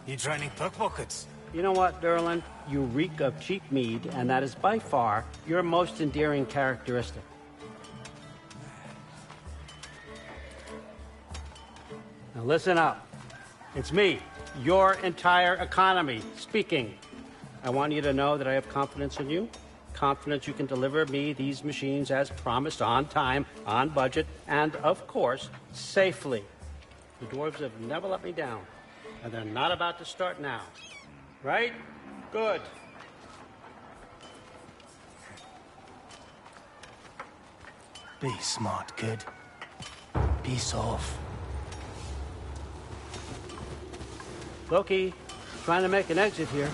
You training pickpockets? You know what, Derlin? You reek of cheap mead, and that is by far your most endearing characteristic. Now listen up. It's me, your entire economy, speaking. I want you to know that I have confidence in you. Confidence you can deliver me these machines as promised, on time, on budget, and, of course, safely. The dwarves have never let me down, and they're not about to start now. Right? Good. Be smart, kid. Peace off. Loki, trying to make an exit here.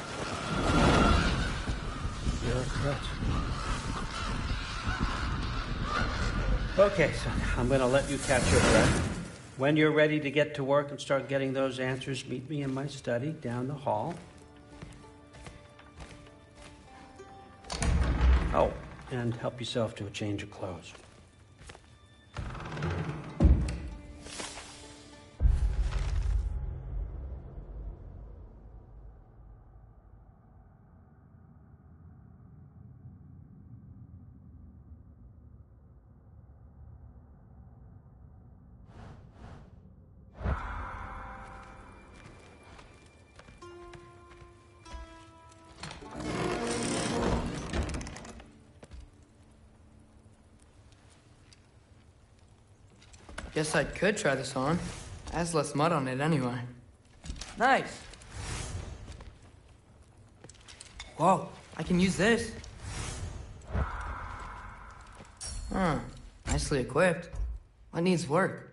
You're a threat. Okay, son, I'm going to let you catch your breath. When you're ready to get to work and start getting those answers, meet me in my study down the hall. Oh, and help yourself to a change of clothes. Guess I could try this on. Has less mud on it anyway. Nice. Whoa, I can use this. Huh, nicely equipped. What needs work?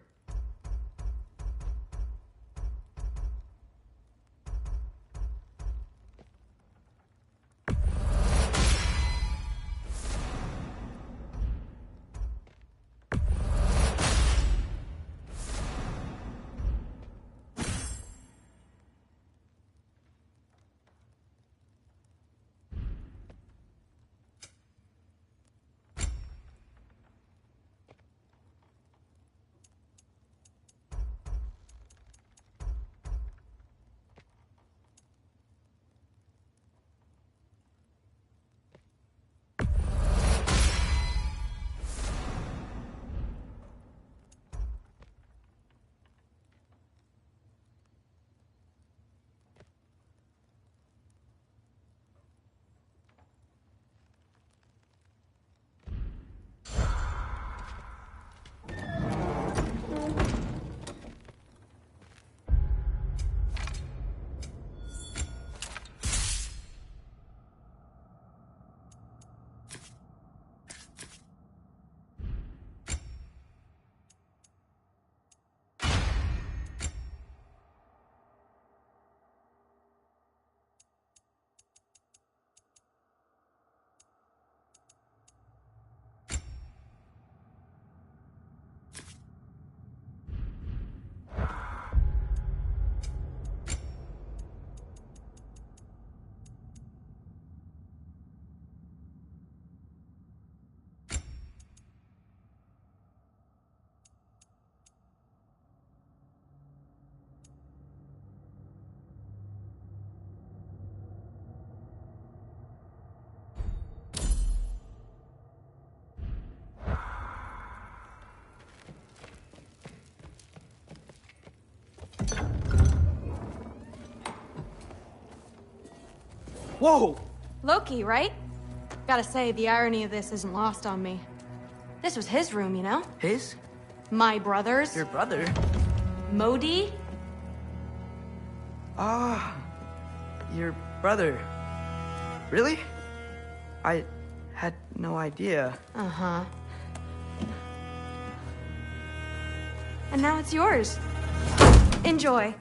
Whoa! Loki, right? Gotta say, the irony of this isn't lost on me. This was his room, you know? His? My brother's. Your brother? Modi? Ah, your brother. Really? I had no idea. Uh-huh. And now it's yours. Enjoy.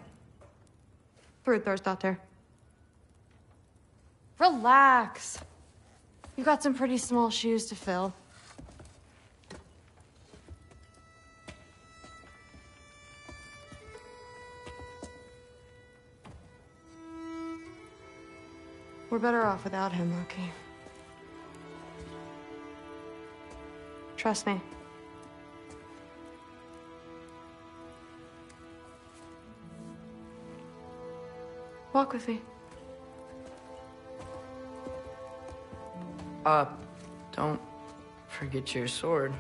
Brudthorstdotter. Relax. You've got some pretty small shoes to fill. We're better off without him, Loki. Trust me. Walk with me. Don't forget your sword.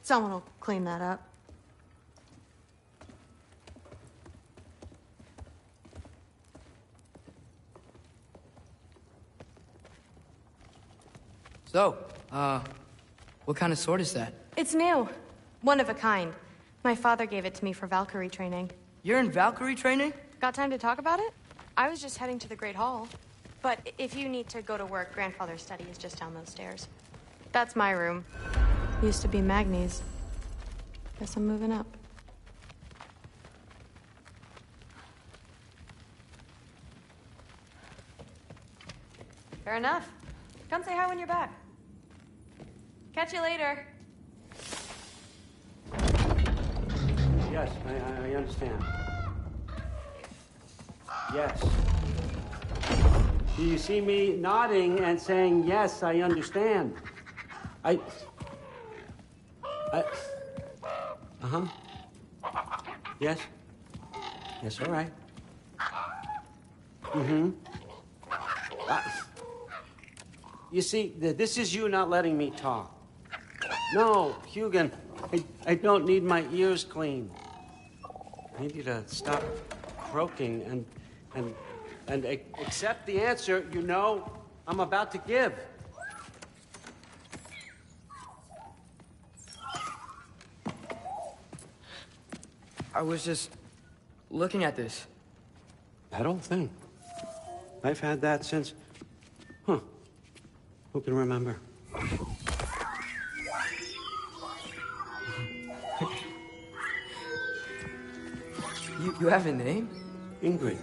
Someone will clean that up. So, what kind of sword is that? It's new. One of a kind. My father gave it to me for Valkyrie training. You're in Valkyrie training? Got time to talk about it? I was just heading to the Great Hall. But if you need to go to work, Grandfather's study is just down those stairs. That's my room. Used to be Magni's. Guess I'm moving up. Fair enough. Come say hi when you're back. Catch you later. Yes, I understand. Yes. Do you see me nodding and saying, yes, I understand? Uh-huh. Yes? Yes, all right. Mm-hmm. You see, this is you not letting me talk. No, Hugin, I don't need my ears cleaned. I need you to stop croaking and accept the answer you know I'm about to give. I was just looking at this. That old thing. I've had that since... Huh. Who can remember? You have a name? Ingrid.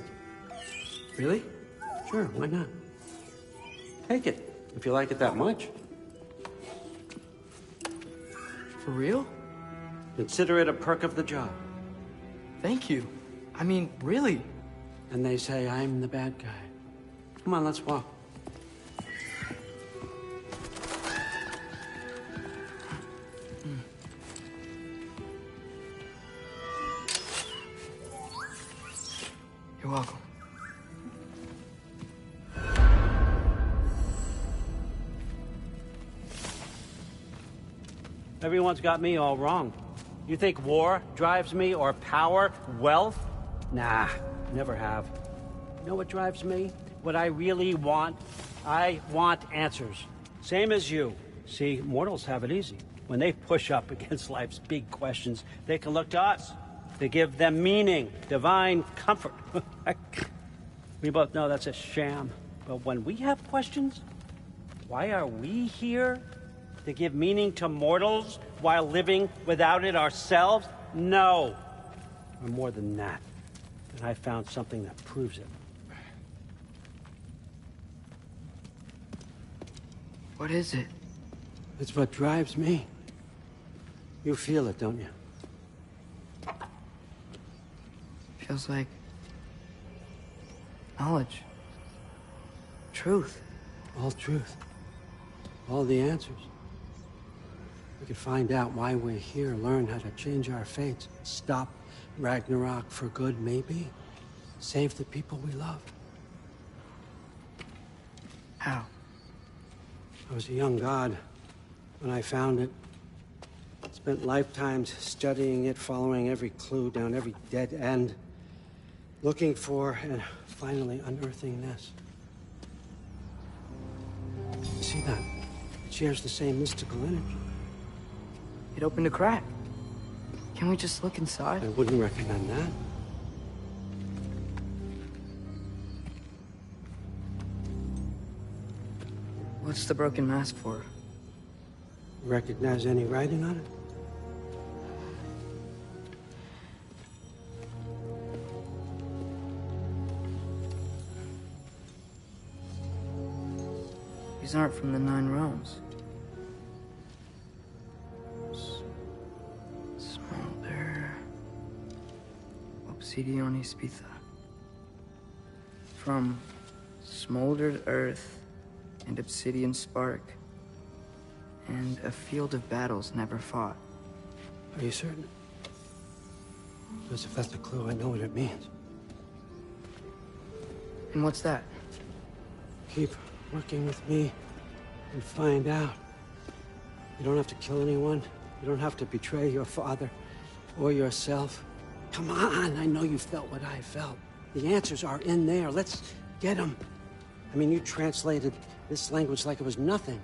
Really? Sure, why not? Take it, if you like it that much. For real? Consider it a perk of the job. Thank you. I mean, really. And they say I'm the bad guy. Come on, let's walk. You're welcome. Everyone's got me all wrong. You think war drives me, or power, wealth? Nah, never have. You know what drives me? What I really want? I want answers. Same as you. See, mortals have it easy. When they push up against life's big questions, they can look to us. To give them meaning, divine comfort. We both know that's a sham. But when we have questions, why are we here? To give meaning to mortals while living without it ourselves? No. We're more than that. And I found something that proves it. What is it? It's what drives me. You feel it, don't you? Feels like knowledge. Truth. All truth. All the answers. We could find out why we're here, learn how to change our fates, stop Ragnarok for good, maybe. Save the people we love. How? I was a young god when I found it. Spent lifetimes studying it, following every clue down every dead end. Looking for and finally unearthing this. You see that? It shares the same mystical energy. It opened a crack. Can we just look inside? I wouldn't recommend that. What's the broken mask for? Recognize any writing on it? These aren't from the Nine Realms. Smolder... Obsidion Spitha. From smoldered earth and obsidian spark, and a field of battles never fought. Are you certain? Because if that's a clue, I know what it means. And what's that? Keep working with me and find out. You don't have to kill anyone. You don't have to betray your father or yourself. Come on, I know you felt what I felt. The answers are in there. Let's get them. I mean, you translated this language like it was nothing.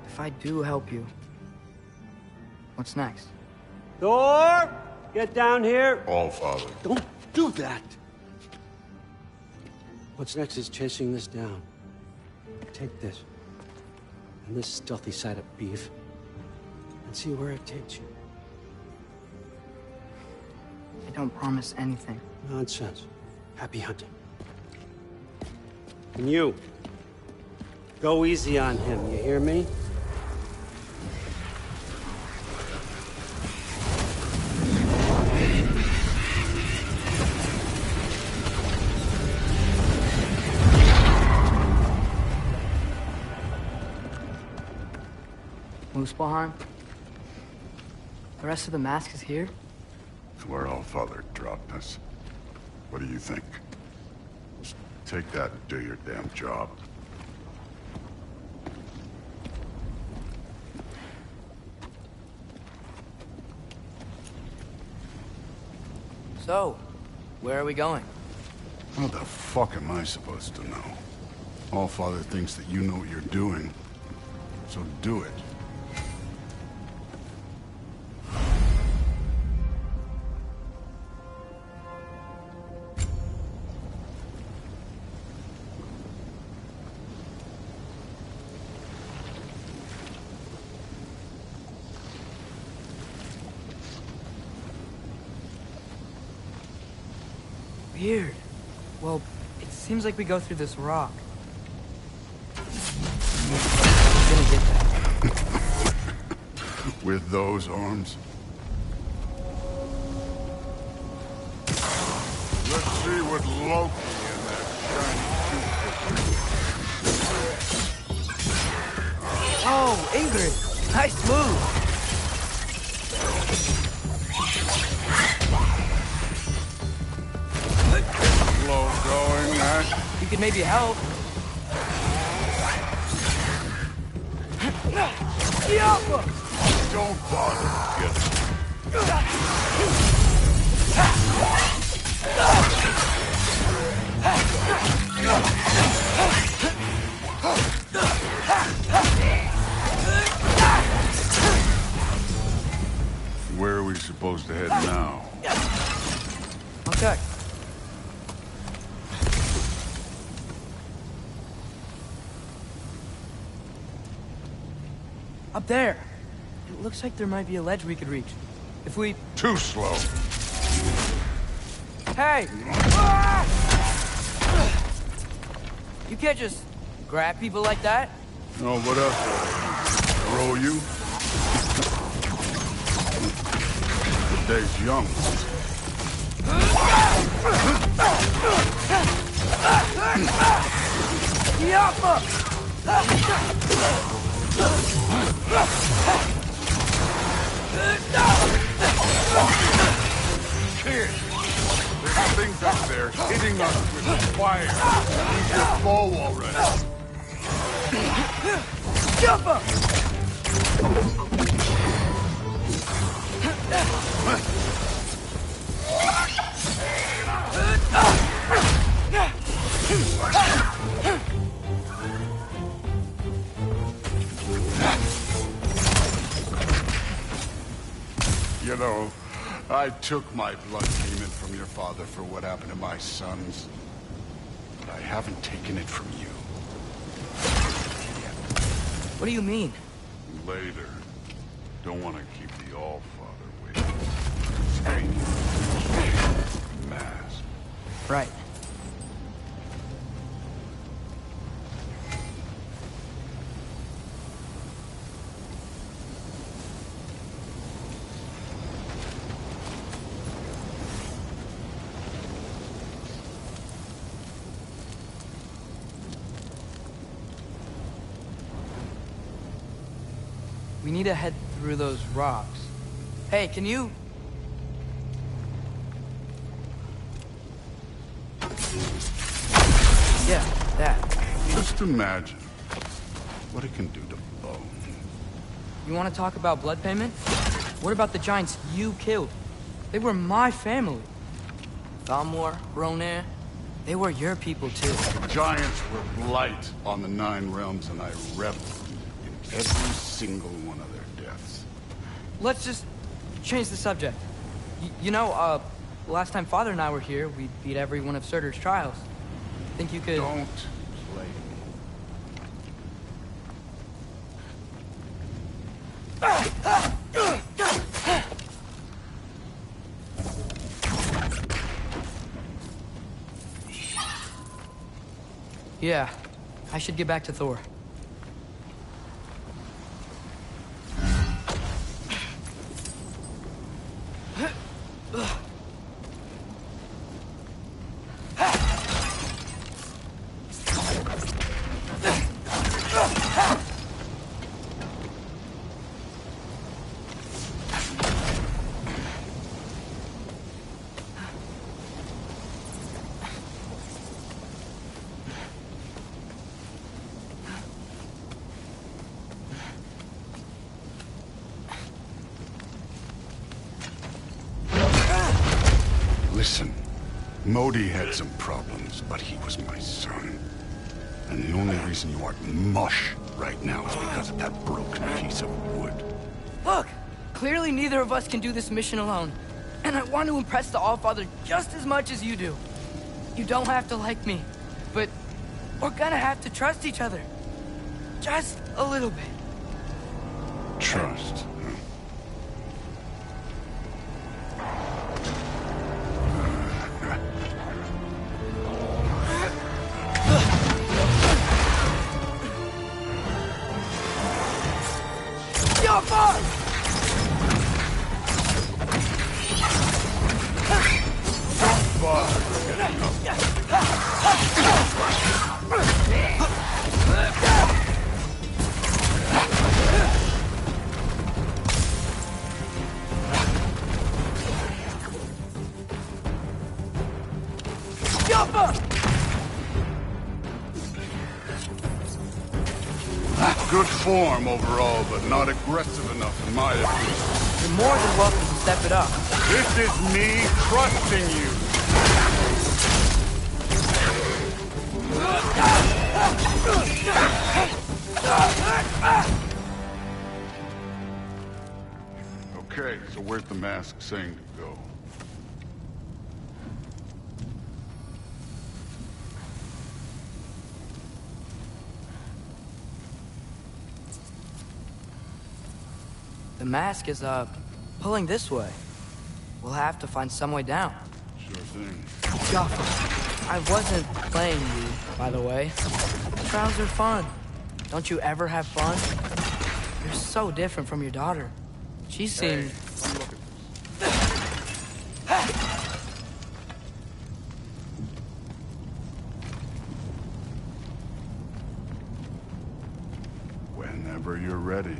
If I do help you, what's next? Thor! Get down here! Allfather. Don't do that! What's next is chasing this down. Take this, and this stealthy side of beef, and see where it takes you. I don't promise anything. Nonsense. Happy hunting. And you, go easy on him, you hear me? Muspelheim? The rest of the mask is here? It's where Allfather dropped us. What do you think? Just take that and do your damn job. So, where are we going? How the fuck am I supposed to know? Allfather thinks that you know what you're doing, so do it. Weird. Well, it seems like we go through this rock. I'm gonna get that. With those arms? Let's see what Loki and that shiny tooth. Oh, Ingrid! Nice move! Slow going, huh? You could maybe help. Don't bother. Get Where are we supposed to head now? Okay. Up there. It looks like there might be a ledge we could reach. If we... Too slow. Hey! You can't just grab people like that. Oh, what else? Throw you? The day's young. Kid, there's things up there hitting us with fire. Use your bow already. Jump up! You know, I took my blood payment from your father for what happened to my sons. but I haven't taken it from you. What do you mean? Later. Don't want to keep the Allfather waiting. Mask. Right. We need to head through those rocks. Hey, can you... Yeah, that. Just imagine what it can do to bone. You want to talk about blood payment? What about the giants you killed? They were my family. Thalmor, Ronair, they were your people too. The giants were blight on the Nine Realms, and I reveled in every single one of their deaths. Let's just change the subject. You know, last time Father and I were here, we beat every one of Surtur's trials. Think you could... Don't play Yeah, I should get back to Thor. Listen, Modi had some problems, but he was my son. And the only reason you aren't mush right now is because of that broken piece of wood. Look! Clearly neither of us can do this mission alone. And I want to impress the Allfather just as much as you do. You don't have to like me, but we're gonna have to trust each other. Just a little bit. Trust. Good form overall, but not aggressive enough in my opinion. You're more than welcome to step it up. This is me trusting you. Okay, so where's the mask saying to go? The mask is, pulling this way. We'll have to find some way down. Sure thing. Joffrey, I wasn't playing you, by the way. Trials are fun. Don't you ever have fun? You're so different from your daughter. She seemed... Whenever you're ready.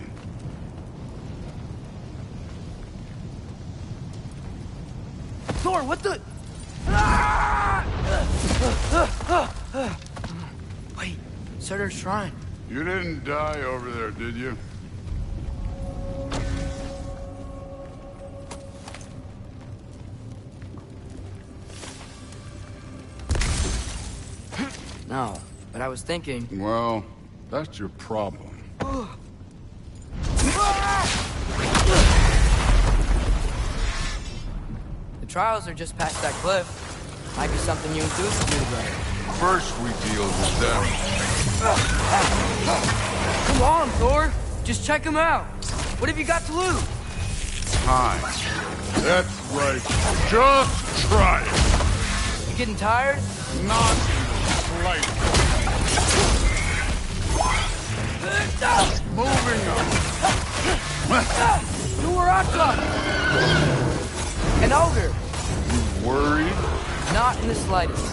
Thor, what the... Wait, Surtur's shrine. You didn't die over there, did you? No, but I was thinking... Well, that's your problem. The trials are just past that cliff. Might be something you and Zeus can do together. First we deal with them. Come on, Thor. Just check him out. What have you got to lose? Time. That's right. Just try it. You getting tired? Not slightly. Moving on. Nuarata! An ogre. You worried? Not in the slightest.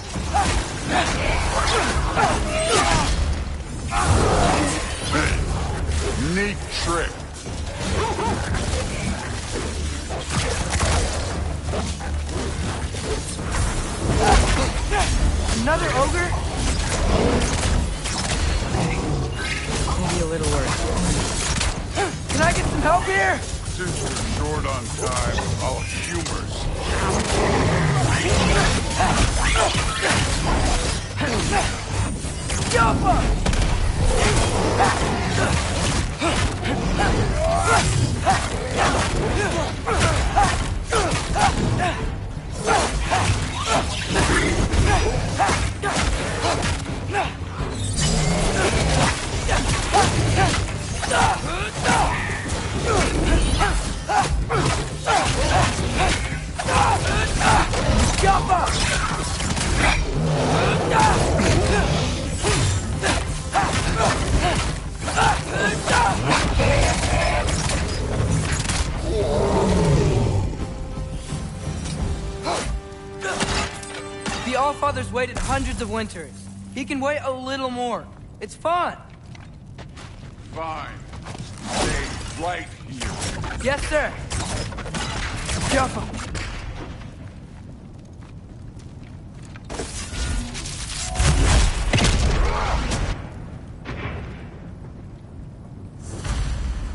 Neat trick. Another ogre? Maybe a little worse. Can I get some help here? Since we're short on time, I'll humor The Allfather's waited hundreds of winters. He can wait a little more. It's fun. Fine. Stay right here. Yes, sir. Jump.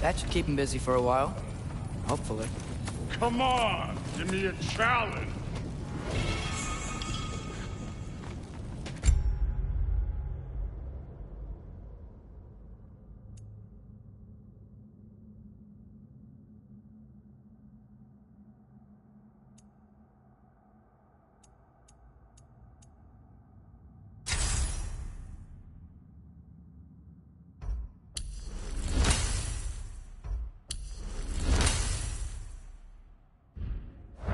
That should keep him busy for a while. Hopefully. Come on, give me a challenge.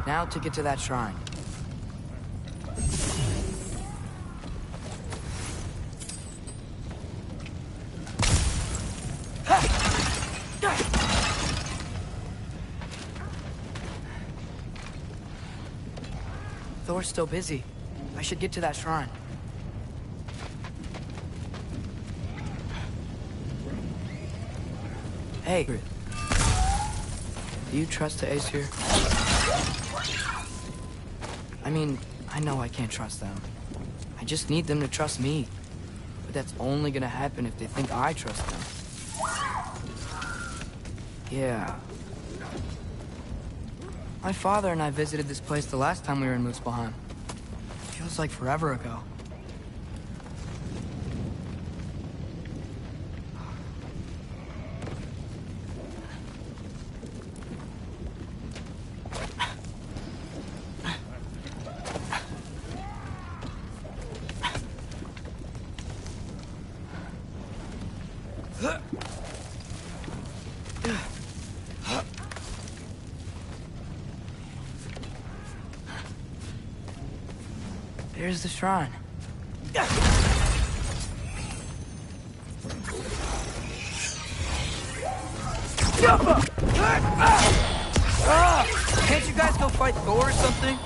Now to get to that shrine. Thor's still busy. I should get to that shrine. Hey. Do you trust the Aesir? I mean, I know I can't trust them. I just need them to trust me. But that's only gonna happen if they think I trust them. Yeah. My father and I visited this place the last time we were in Muspelheim. Feels like forever ago. There's the shrine. Can't you guys go fight Thor or something?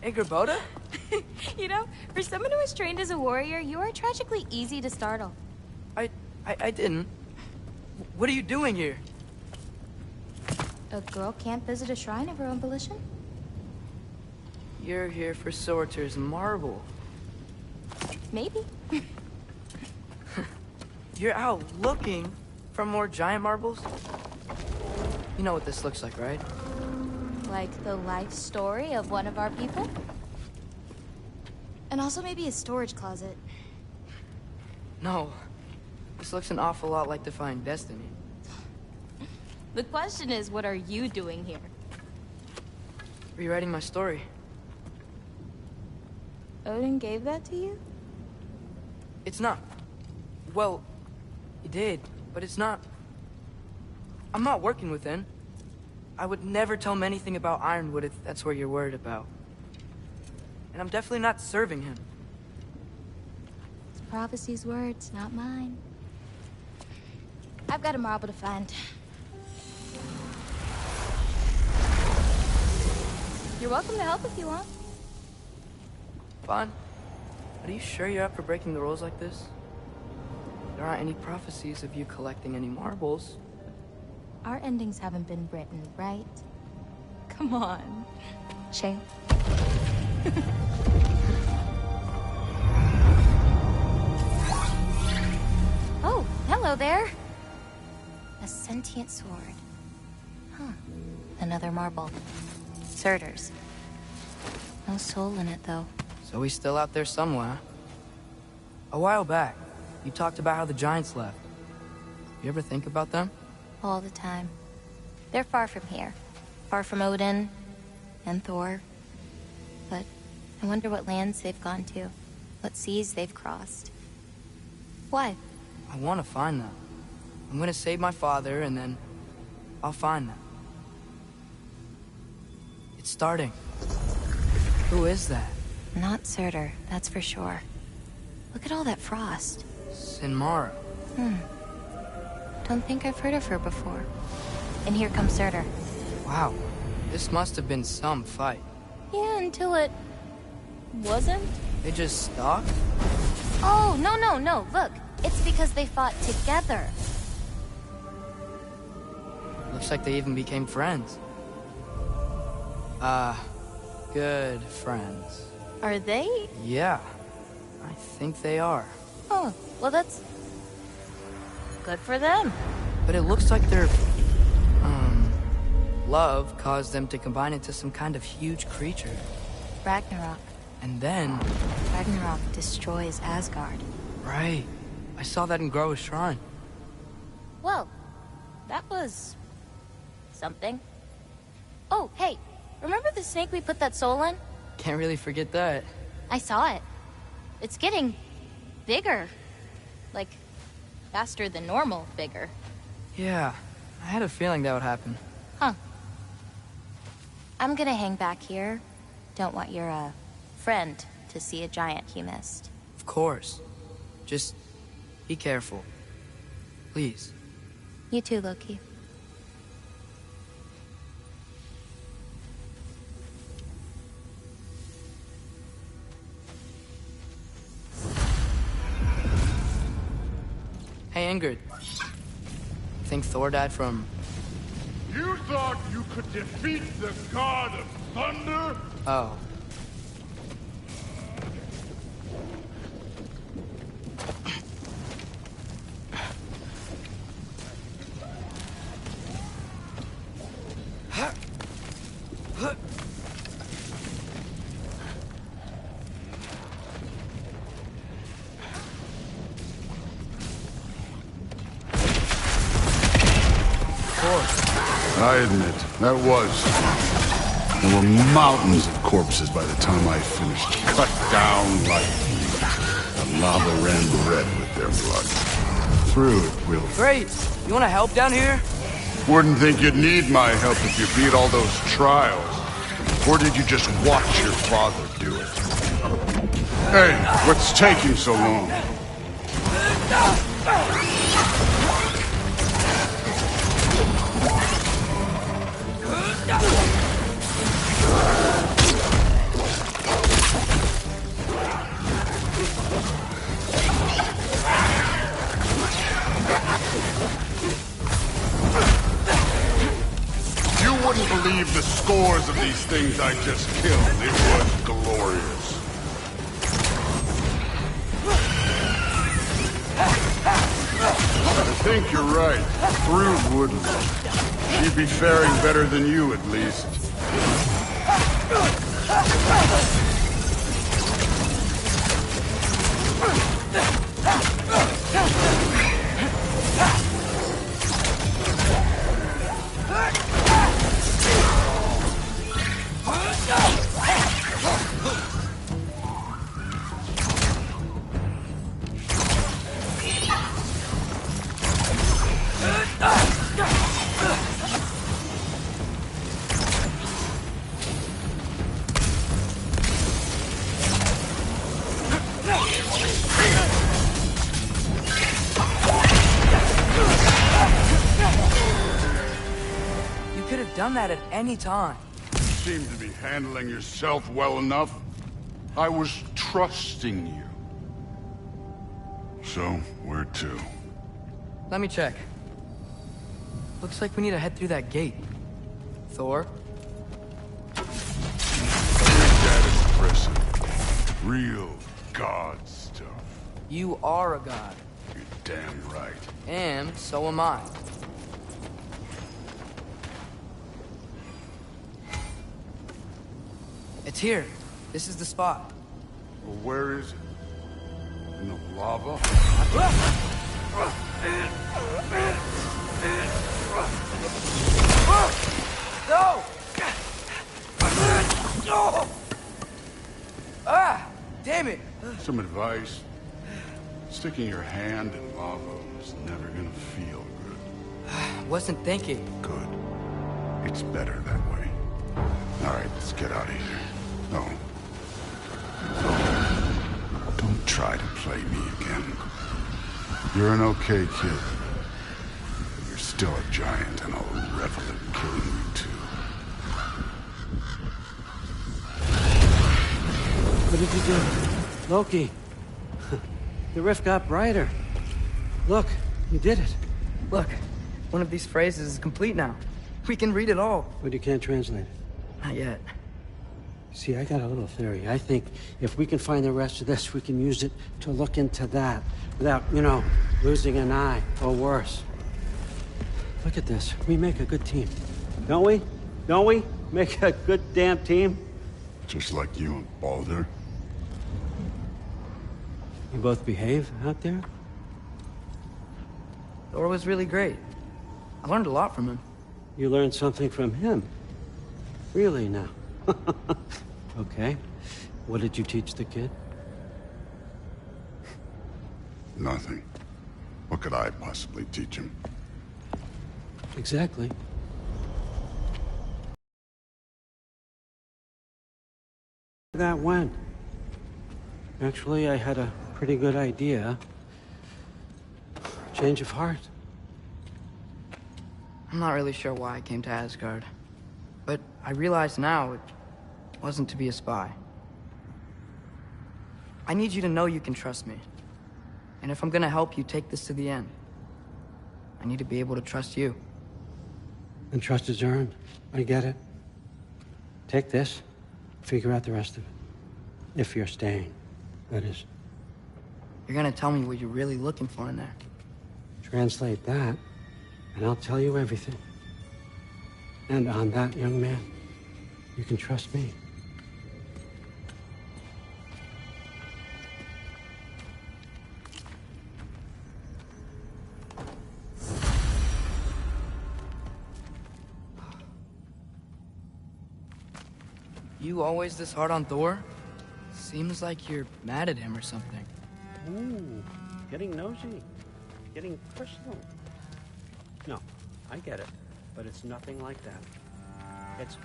Hey, Gerboda? You know, for someone who was trained as a warrior, you are tragically easy to startle. I didn't. What are you doing here? A girl can't visit a shrine of her own volition? You're here for Sorter's marble. Maybe. You're out looking for more giant marbles? You know what this looks like, right? Like the life story of one of our people? And also maybe a storage closet. No. This looks an awful lot like Defying Destiny. The question is, what are you doing here? Rewriting my story. Odin gave that to you? It's not... Well, he did, but it's not... I'm not working with him. I would never tell him anything about Ironwood if that's what you're worried about. And I'm definitely not serving him. It's prophecy's words, not mine. I've got a marble to find. You're welcome to help if you want. Fine. But are you sure you're up for breaking the rules like this? There aren't any prophecies of you collecting any marbles. Our endings haven't been written, right? Come on. Shane. Oh, hello there. A sentient sword. Huh. Another marble. Surtur's. No soul in it, though. So he's still out there somewhere. A while back, you talked about how the Giants left. You ever think about them? All the time. They're far from here. Far from Odin and Thor. But I wonder what lands they've gone to. What seas they've crossed. Why? I want to find them. I'm gonna save my father, and then I'll find them. It's starting. Who is that? Not Surtur, that's for sure. Look at all that frost. Sinmara. Don't think I've heard of her before. And here comes Surtur. Wow. This must have been some fight. Yeah, until it... wasn't? They just stalked? Oh, no. Look. It's because they fought together. Looks like they even became friends. Good friends. Are they? Yeah. I think they are. Oh, well that's... good for them. But it looks like their... love caused them to combine into some kind of huge creature. Ragnarok. And then... Ragnarok destroys Asgard. Right. I saw that in Groa's shrine. Well, that was... something. Oh, hey, remember the snake we put that soul in? Can't really forget that. I saw it. It's getting... bigger. Like, faster than normal bigger. Yeah, I had a feeling that would happen. Huh. I'm gonna hang back here. Don't want your, friend to see a giant he missed. Of course. Just be careful. Please. You too, Loki. Hey, Ingrid. Think Thor died from... You thought you could defeat the god of thunder? Oh. I admit, that was fun. There were mountains of corpses by the time I finished. Cut down like meat. The lava ran red with their blood. Through it, Will. Great! You wanna help down here? Wouldn't think you'd need my help if you beat all those trials. Or did you just watch your father do it? Hey, what's taking so long? believe the scores of these things I just killed. It was glorious. I think you're right. Thrud wouldn't. She'd be faring better than you, at least. Done that at any time. You seem to be handling yourself well enough. I was trusting you. So, where to? Let me check. Looks like we need to head through that gate. Thor? That is impressive. Real god stuff. You are a god. You're damn right. And so am I. It's here. This is the spot. Well, where is it? In the lava? No! Ah! Damn it! Some advice. Sticking your hand in lava is never gonna feel good. Wasn't thinking. Good. It's better that way. All right, let's get out of here. No. Don't try to play me again. You're an okay kid. But you're still a giant, and I'll revel in killing you too. What did you do? Loki. The rift got brighter. Look, you did it. Look, one of these phrases is complete now. We can read it all. But you can't translate it. Not yet. See, I got a little theory. I think if we can find the rest of this, we can use it to look into that without, you know, losing an eye or worse. Look at this. We make a good team. Don't we? Don't we? Make a good damn team? Just like you and Baldur. You both behave out there? Thor was really great. I learned a lot from him. You learned something from him? Really now? Okay. What did you teach the kid? Nothing. What could I possibly teach him? Exactly. That went. Actually, I had a pretty good idea. Change of heart. I'm not really sure why I came to Asgard. But I realize now it wasn't to be a spy. I need you to know you can trust me. And if I'm gonna help you take this to the end, I need to be able to trust you. And trust is earned. I get it. Take this, figure out the rest of it. If you're staying, that is. You're gonna tell me what you're really looking for in there. Translate that, and I'll tell you everything. And on that, young man, you can trust me. You always this hard on Thor? Seems like you're mad at him or something. Ooh, getting nosy. Getting personal. No, I get it. But it's nothing like that. It's...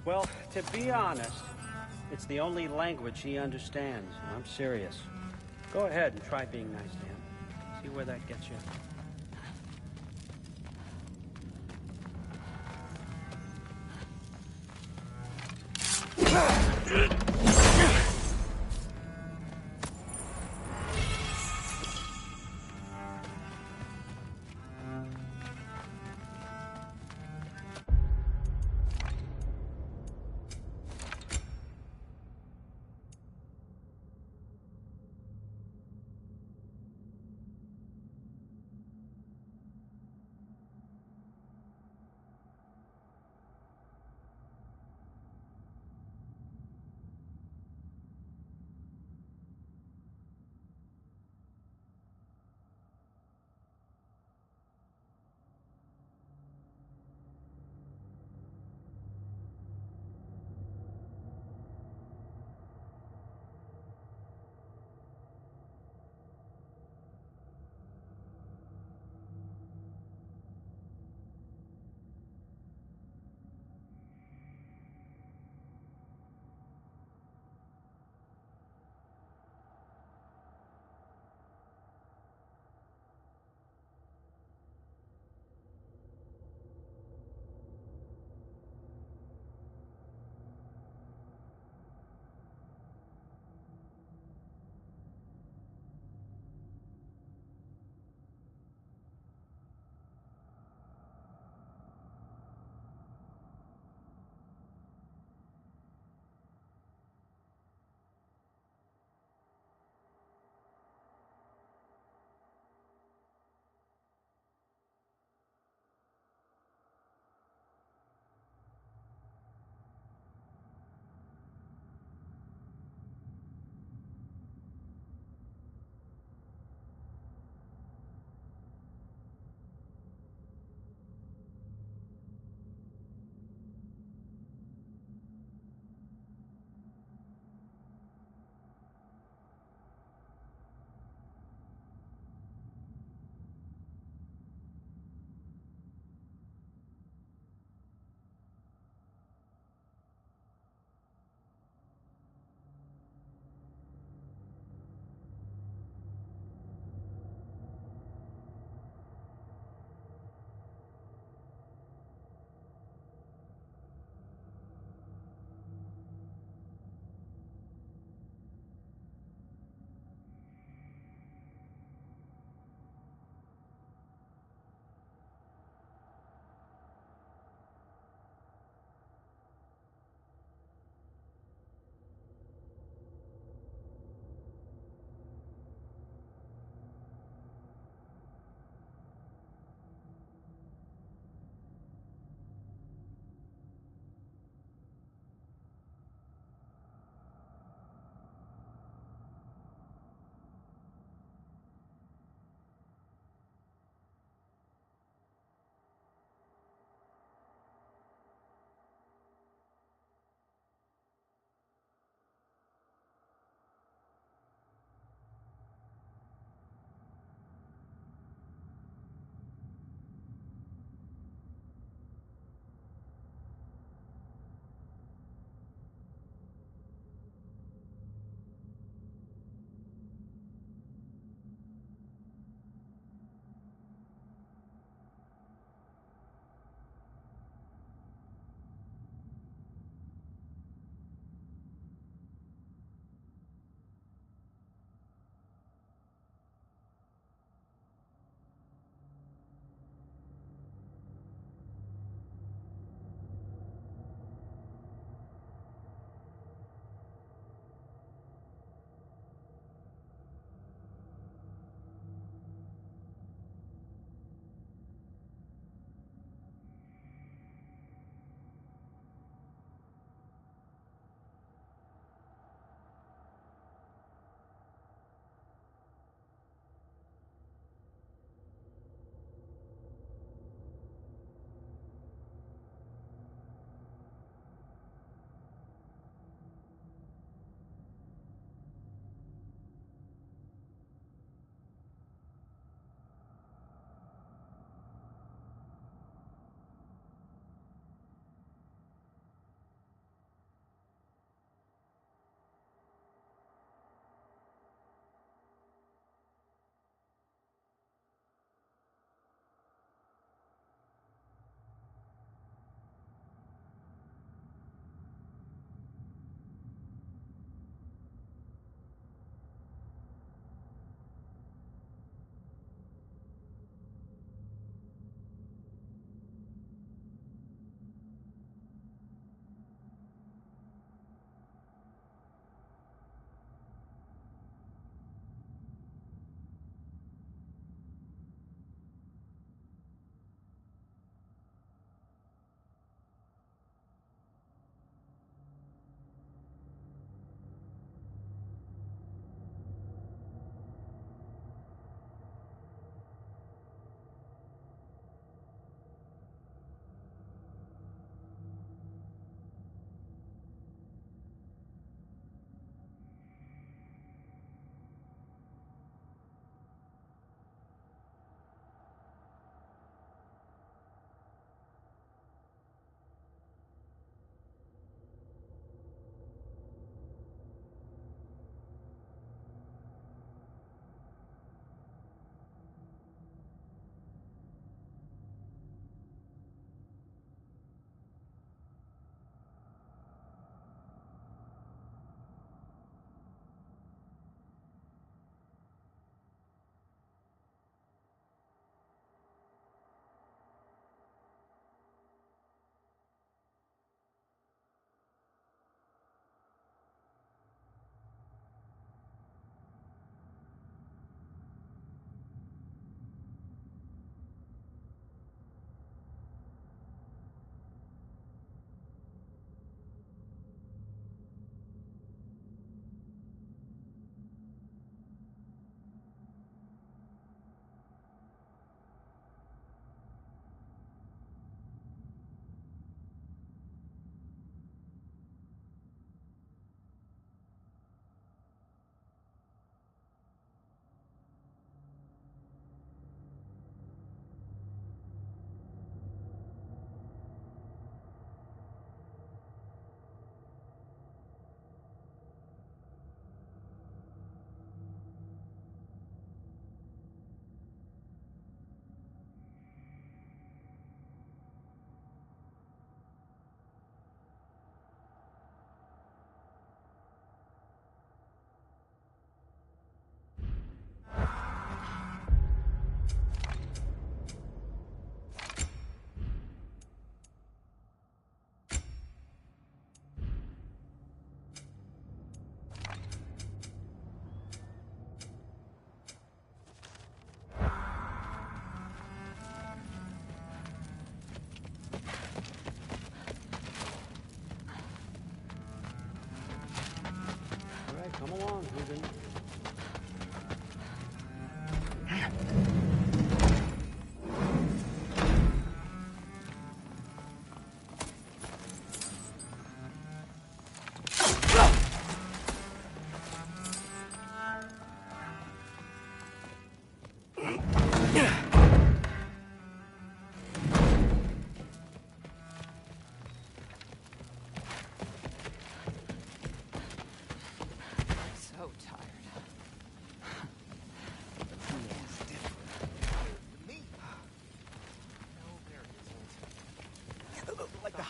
Well, to be honest, it's the only language he understands. And I'm serious. Go ahead and try being nice to him. See where that gets you.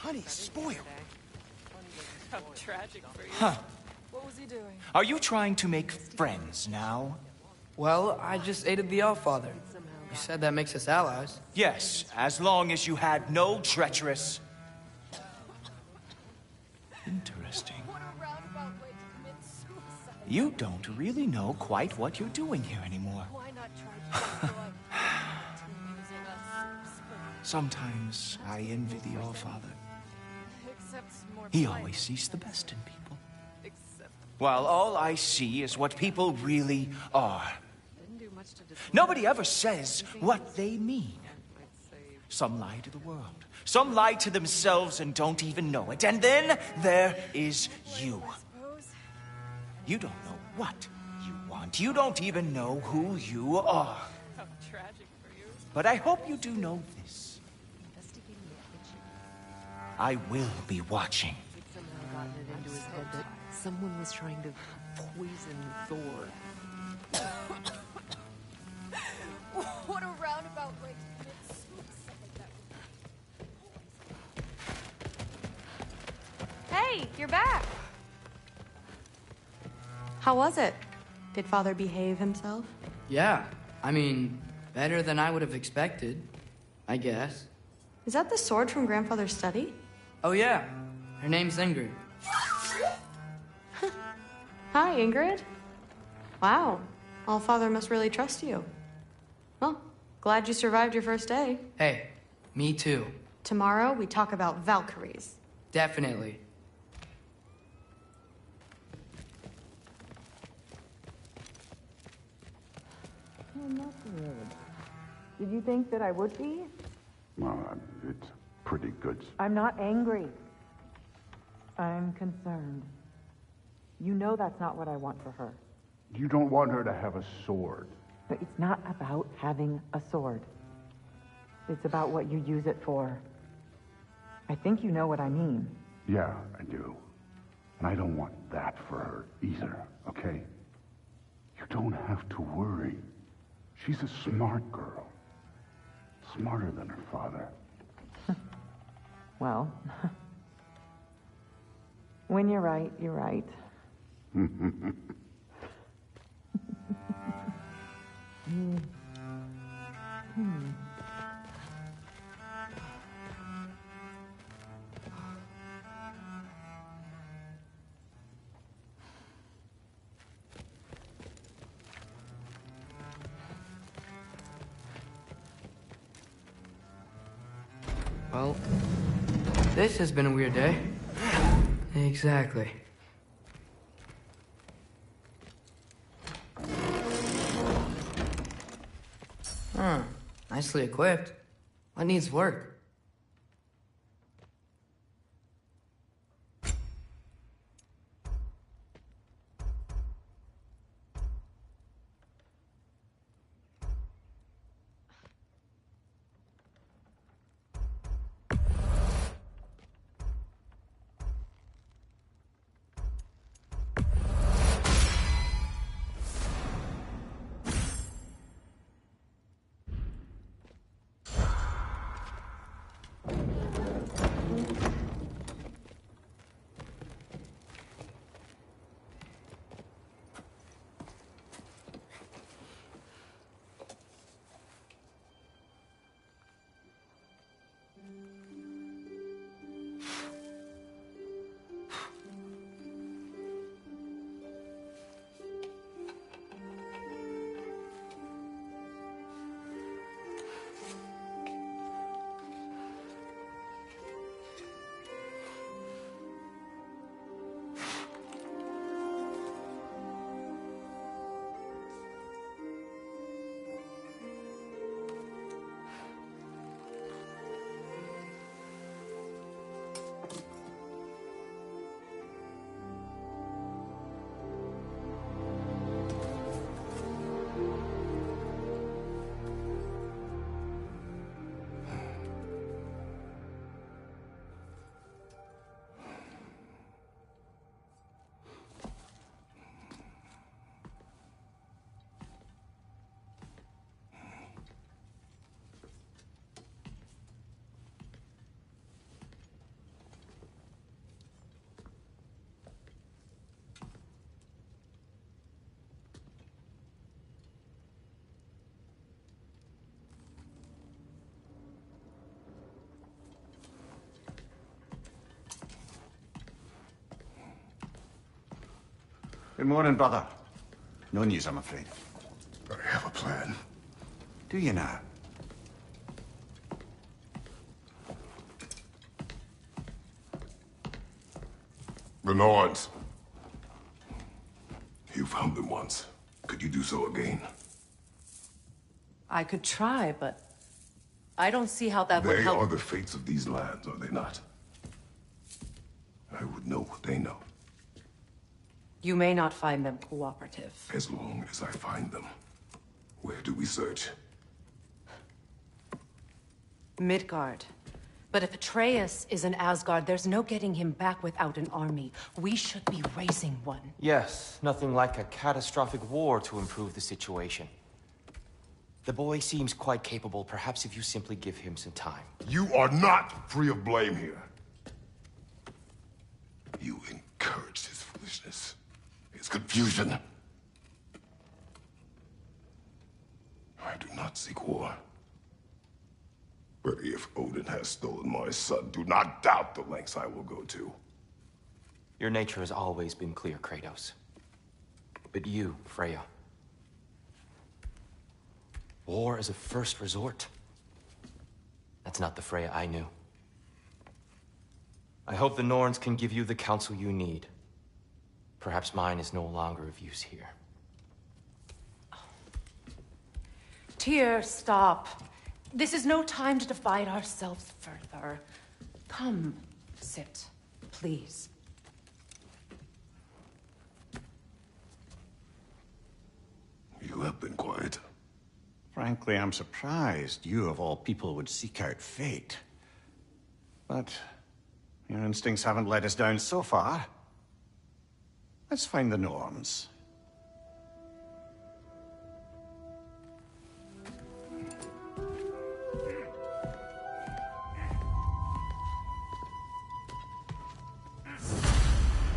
honey's spoiled. How tragic for you. Huh. What was he doing? Are you trying to make friends now? Well, I just aided the Allfather. You said that makes us allies. Yes, as long as you had no treacherous... Interesting. You don't really know quite what you're doing here anymore. Sometimes I envy the Allfather. He always sees the best in people. While all I see is what people really are. Nobody ever says what they mean. Some lie to the world. Some lie to themselves and don't even know it. And then there is you. You don't know what you want. You don't even know who you are. How tragic for you. But I hope you do know this. I will be watching. Somehow gotten it into his head that someone was trying to poison Thor. What a roundabout way to commit suicide. Hey, you're back. How was it? Did Father behave himself? Yeah, I mean, better than I would have expected, I guess. Is that the sword from Grandfather's study? Oh yeah, her name's Ingrid. Hi, Ingrid. Wow, Allfather must really trust you. Well, glad you survived your first day. Hey, me too. Tomorrow, we talk about Valkyries. Definitely. Did you think that I would be? Well, it's pretty good. I'm not angry. I'm concerned. You know that's not what I want for her. You don't want her to have a sword. But it's not about having a sword. It's about what you use it for. I think you know what I mean. Yeah, I do. And I don't want that for her either, okay? You don't have to worry. She's a smart girl. Smarter than her father. Well, when you're right, you're right. Well, this has been a weird day. Exactly. Huh. Nicely equipped. What needs work? Good morning, brother. No news, I'm afraid. I have a plan. Do you now? The Nords. You found them once. Could you do so again? I could try, but I don't see how that would help. They are the fates of these lands, are they not? I would know what they know. You may not find them cooperative. As long as I find them. Where do we search? Midgard. But if Atreus is in Asgard, there's no getting him back without an army. We should be raising one. Yes, nothing like a catastrophic war to improve the situation. The boy seems quite capable. Perhaps if you simply give him some time. You are not free of blame here. You encouraged his foolishness, his confusion. I do not seek war. But if Odin has stolen my son, do not doubt the lengths I will go to. Your nature has always been clear, Kratos. But you, Freya. War is a first resort. That's not the Freya I knew. I hope the Norns can give you the counsel you need. Perhaps mine is no longer of use here. Tyr, stop. This is no time to divide ourselves further. Come, sit, please. You have been quiet. Frankly, I'm surprised you, of all people, would seek out fate. But your instincts haven't let us down so far. Let's find the Norns.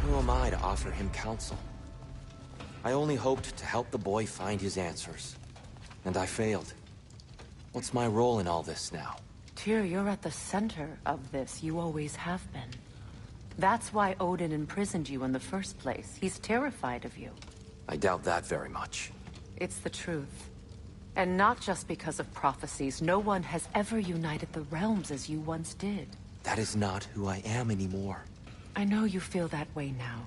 Who am I to offer him counsel? I only hoped to help the boy find his answers. And I failed. What's my role in all this now? Tyr, you're at the center of this. You always have been. That's why Odin imprisoned you in the first place. He's terrified of you. I doubt that very much. It's the truth. And not just because of prophecies. No one has ever united the realms as you once did. That is not who I am anymore. I know you feel that way now.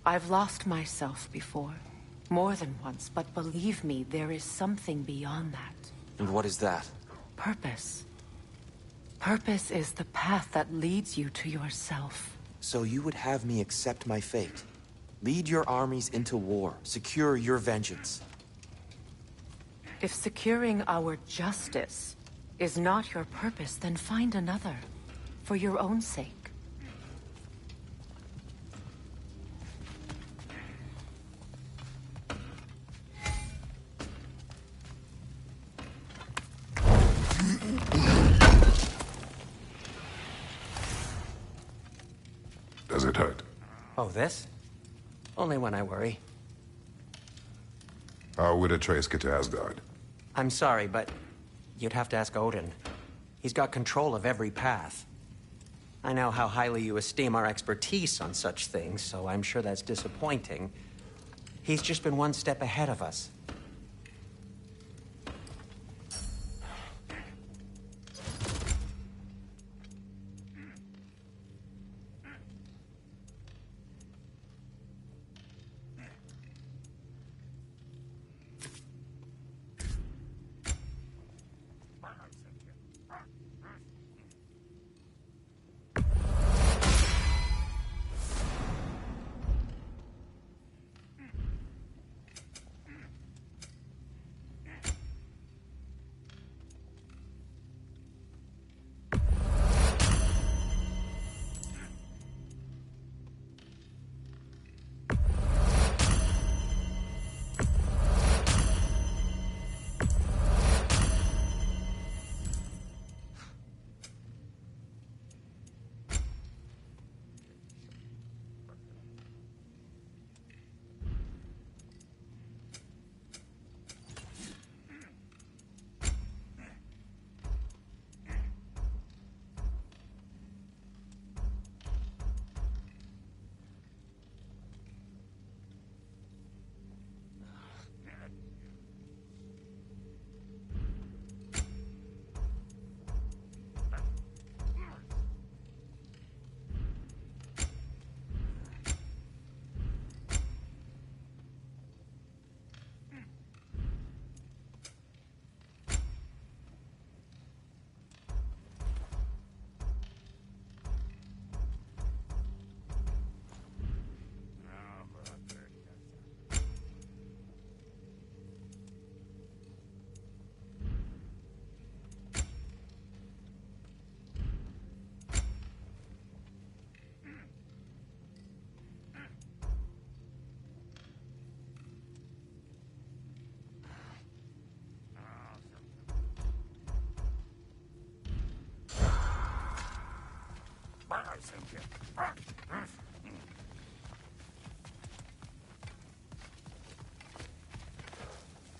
I've lost myself before. More than once, but believe me, there is something beyond that. And what is that? Purpose. Purpose is the path that leads you to yourself. So you would have me accept my fate? Lead your armies into war, secure your vengeance. If securing our justice is not your purpose, then find another. For your own sake. Does it hurt? Oh, this? Only when I worry. How would Atreus get to Asgard? I'm sorry, but you'd have to ask Odin. He's got control of every path. I know how highly you esteem our expertise on such things, so I'm sure that's disappointing. He's just been one step ahead of us.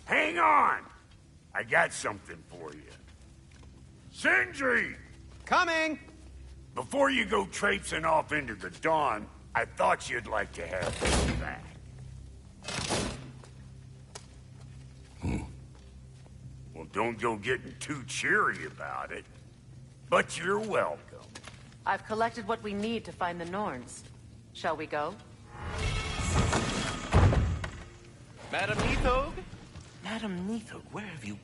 Hang on! I got something for you. Sindri! Coming! Before you go traipsing off into the dawn, I thought you'd like to have this back. Well, don't go getting too cheery about it. But you're welcome. I've collected what we need to find the Norns. Shall we go? Madam Nithog? Madam Nithog, where have you...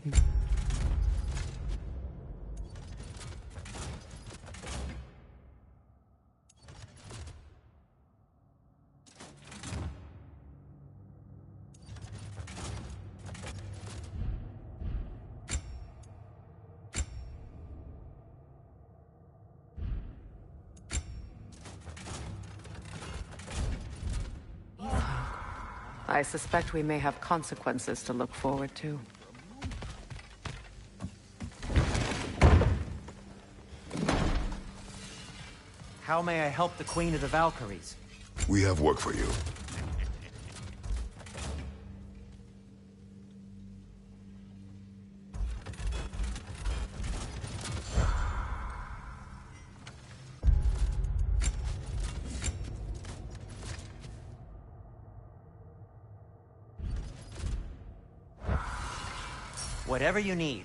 I suspect we may have consequences to look forward to. How may I help the Queen of the Valkyries? We have work for you. Whatever you need.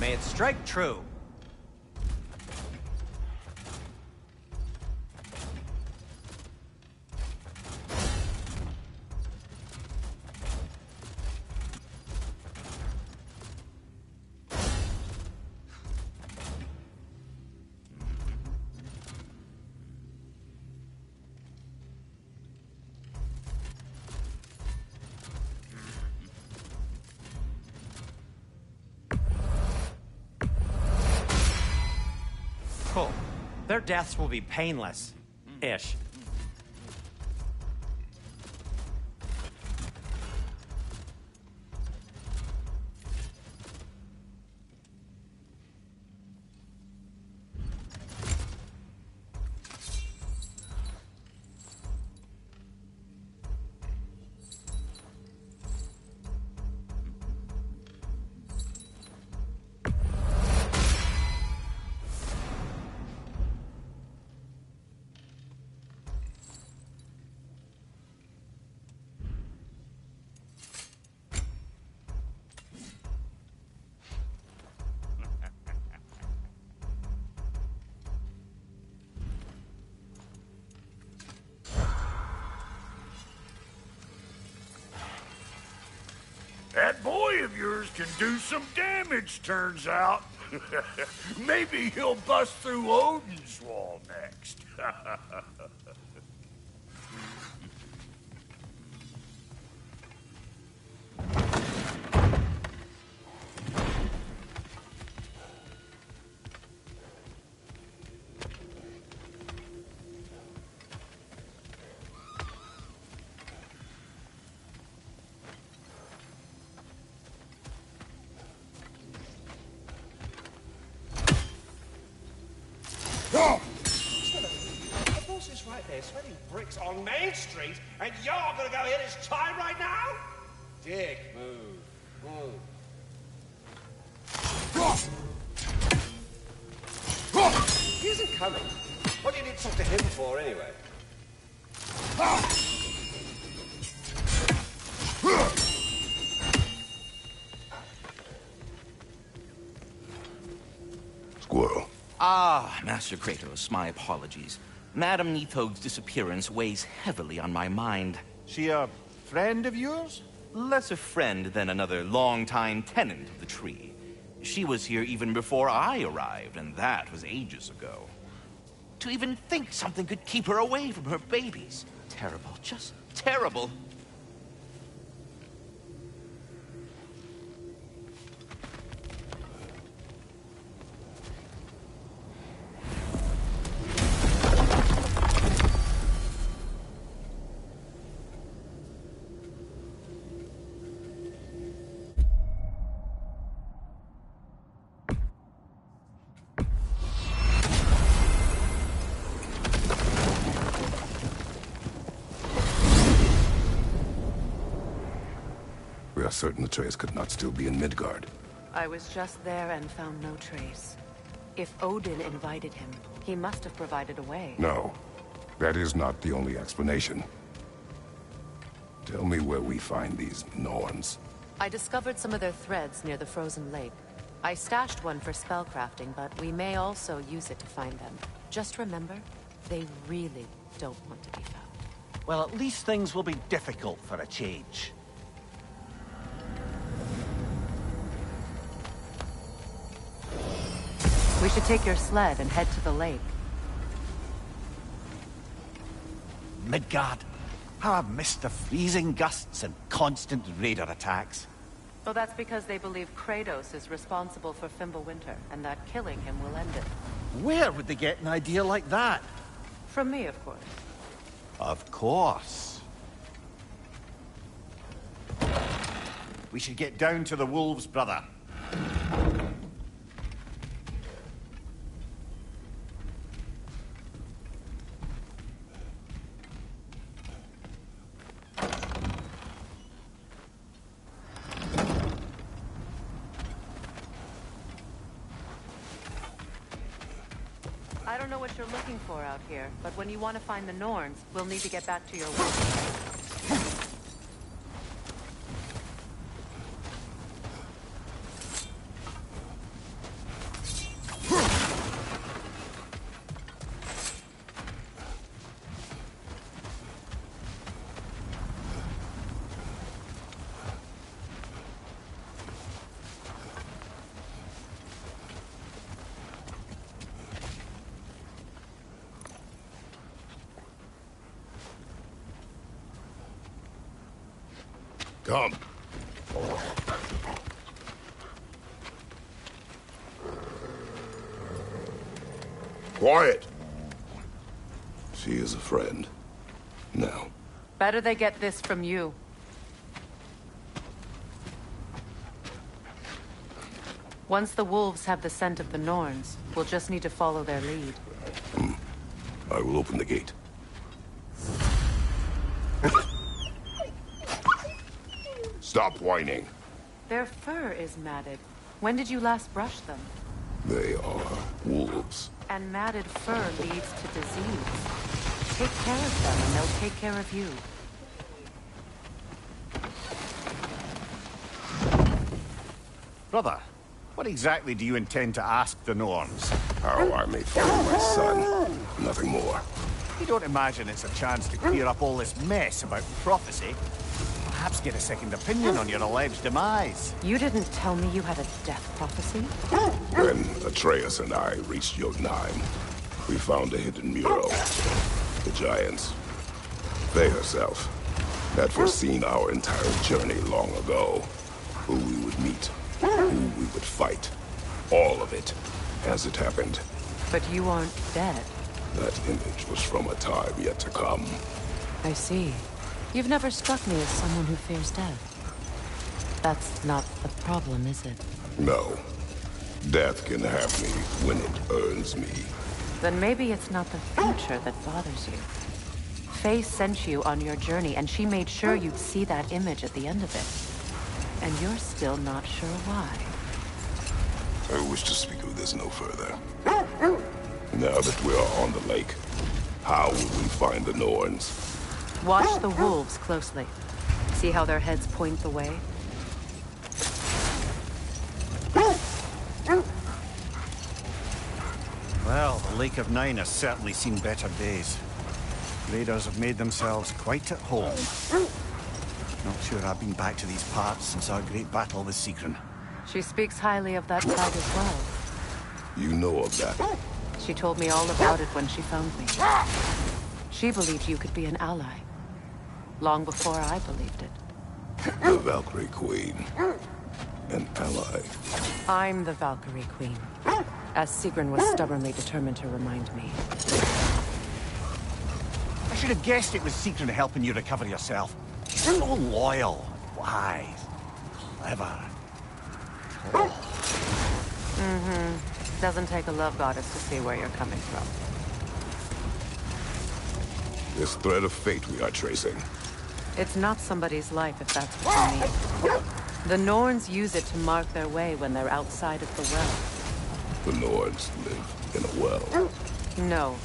May it strike true. Cool. Their deaths will be painless-ish. That boy of yours can do some damage, turns out. Maybe he'll bust through Odin's wall next. The boss is right there, sweating bricks on Main Street, and you're gonna go hit his time right now? Dick, move. He isn't coming. What do you need to talk to him for, anyway? Squirrel. Ah, Master Kratos, my apologies. Madam Nithog's disappearance weighs heavily on my mind. She a friend of yours? Less a friend than another longtime tenant of the tree. She was here even before I arrived, and that was ages ago. To even think something could keep her away from her babies. Terrible, just terrible. We are certain Atreus could not still be in Midgard. I was just there and found no trace. If Odin invited him, he must have provided a way. No, that is not the only explanation. Tell me where we find these Norns. I discovered some of their threads near the frozen lake. I stashed one for spellcrafting, but we may also use it to find them. Just remember, they really don't want to be found. Well, at least things will be difficult for a change. We should take your sled and head to the lake. Midgard. How I've missed the freezing gusts and constant raider attacks. Well, that's because they believe Kratos is responsible for Fimbulwinter, and that killing him will end it. Where would they get an idea like that? From me, of course. Of course. We should get down to the wolves, brother. I don't know what you're looking for out here, but when you want to find the Norns, we'll need to get back to your work. Come. Quiet. She is a friend. Now. Better they get this from you. Once the wolves have the scent of the Norns, we'll just need to follow their lead. I will open the gate. Stop whining. Their fur is matted. When did you last brush them? They are wolves. And matted fur leads to disease. Take care of them and they'll take care of you. Brother, what exactly do you intend to ask the Norns? How I may find my son. Nothing more. You don't imagine it's a chance to clear up all this mess about prophecy? Perhaps get a second opinion on your alleged demise. You didn't tell me you had a death prophecy? When Atreus and I reached Jotunheim, we found a hidden mural. The Giants. They herself had foreseen our entire journey long ago. Who we would meet, who we would fight. All of it, as it happened. But you aren't dead. That image was from a time yet to come. I see. You've never struck me as someone who fears death. That's not the problem, is it? No. Death can have me when it earns me. Then maybe it's not the future that bothers you. Faye sent you on your journey, and she made sure you'd see that image at the end of it. And you're still not sure why. I wish to speak of this no further. Now that we are on the lake, how will we find the Norns? Watch the wolves closely. See how their heads point the way? Well, the Lake of Nine has certainly seen better days. Raiders have made themselves quite at home. Not sure I've been back to these parts since our great battle with Sigrun. She speaks highly of that tribe as well. You know of that? She told me all about it when she found me. She believed you could be an ally. Long before I believed it. The Valkyrie Queen. An ally. I'm the Valkyrie Queen. As Sigrun was stubbornly determined to remind me. I should have guessed it was Sigrun helping you recover yourself. You're so loyal, wise, clever. Doesn't take a love goddess to see where you're coming from. This thread of fate we are tracing. It's not somebody's life, if that's what you mean. The Norns use it to mark their way when they're outside of the well. The Norns live in a well. No.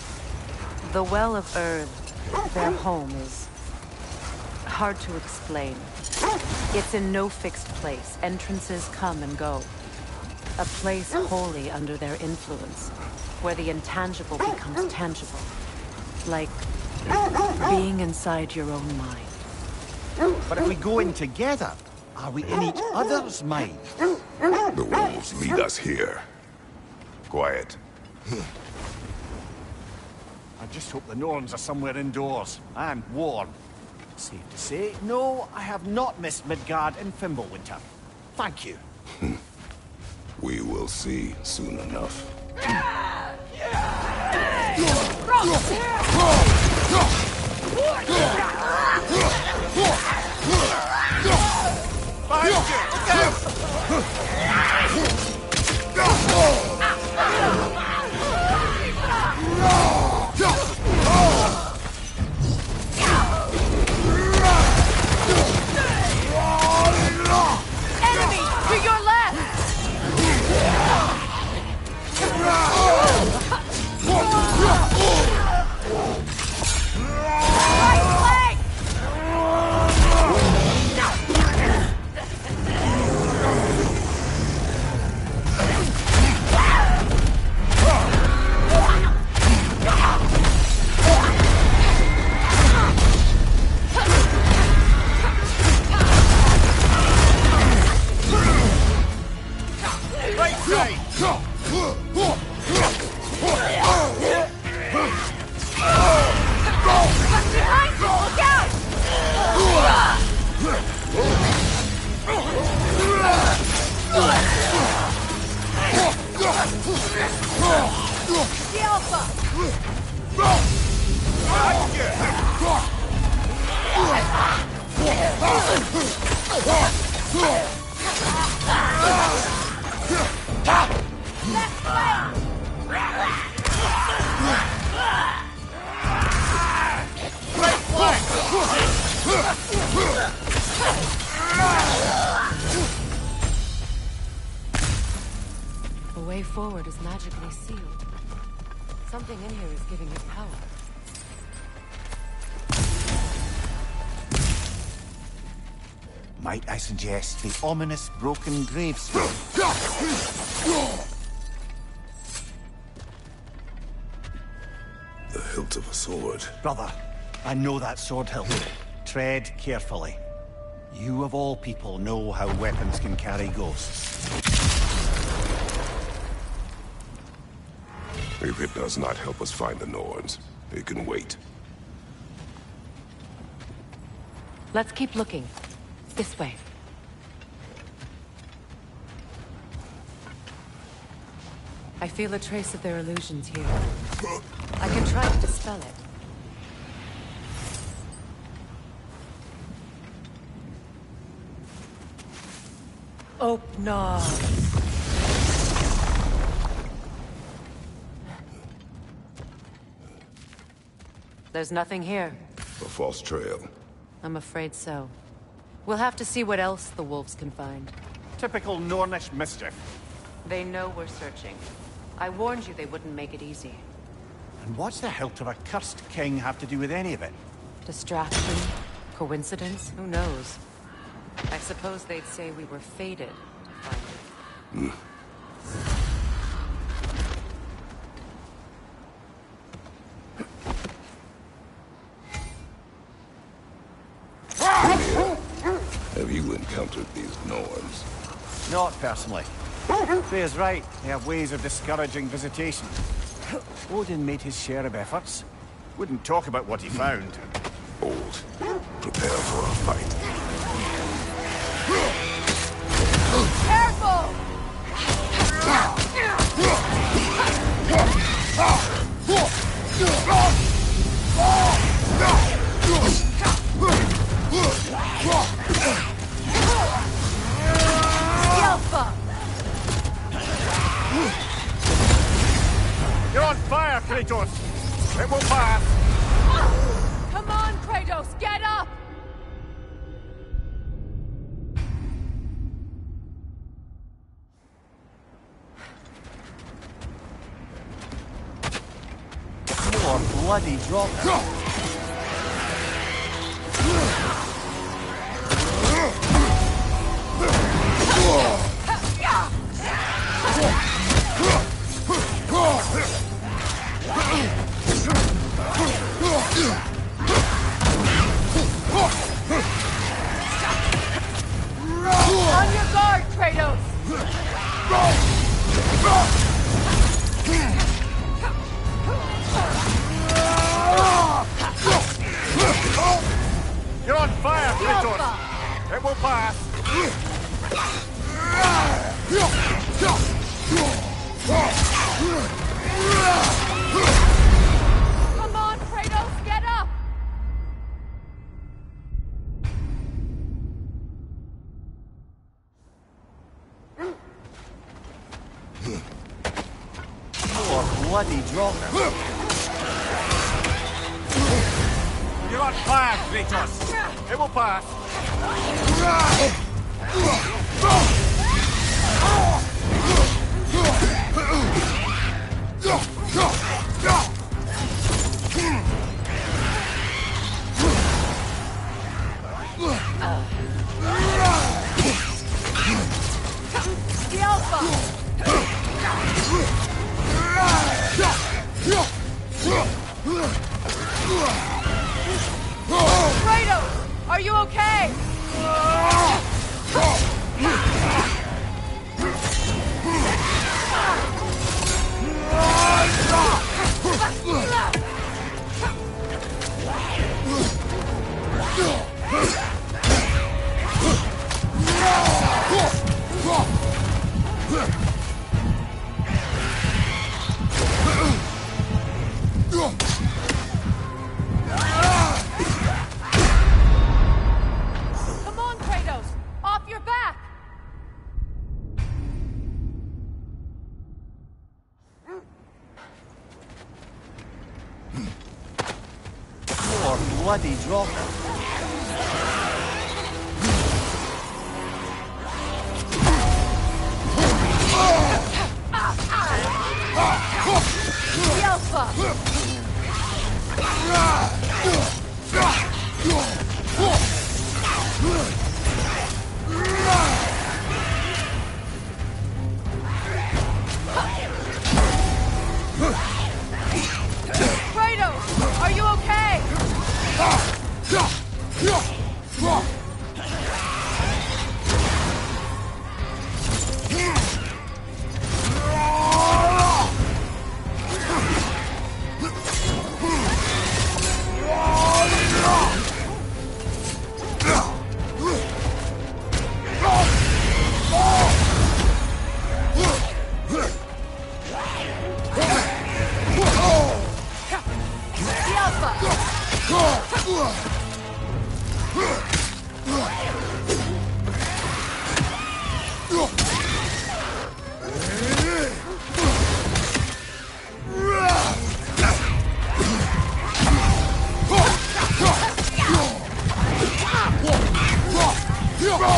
The Well of Earth, their home, is hard to explain. It's in no fixed place. Entrances come and go. A place wholly under their influence, where the intangible becomes tangible. Like being inside your own mind. But if we go in together, are we in each other's mind? The wolves lead us here. Quiet. I just hope the Norns are somewhere indoors and warm. Safe to say, no, I have not missed Midgard in Fimbulwinter. Thank you. We will see soon enough. Enemy! To your left! Right leg! Behind you! Look out! The Alpha! The way forward is magically sealed. Something in here is giving it power. Might I suggest the ominous broken gravestone? The hilt of a sword. Brother, I know that sword hilt. Tread carefully. You of all people know how weapons can carry ghosts. If it does not help us find the Norns, it can wait. Let's keep looking. This way. I feel a trace of their illusions here. I can try to dispel it. Oh, no. There's nothing here. A false trail. I'm afraid so. We'll have to see what else the wolves can find. Typical Nornish mischief. They know we're searching. I warned you they wouldn't make it easy. And what's the hilt of a cursed king have to do with any of it? Distraction? Coincidence? Who knows? I suppose they'd say we were fated to find it. Have you encountered these Norns? Not personally. Freya's right. They have ways of discouraging visitation. Odin made his share of efforts. Wouldn't talk about what he found. Old. Prepare for a fight. Careful! You're on fire, Kratos! It will pass! Come on, Kratos, get up! bloody drop. On your guard, Kratos! You're on fire, Kratos! It will pass! Come on, Kratos, get up! Oh, bloody drop. You're on fire, Kratos! It will pass! The Alpha! Kratos! Are you okay? Come on, Kratos! Off your back! More bloody drop. The Alpha! Kratos! Are you okay? The Alpha!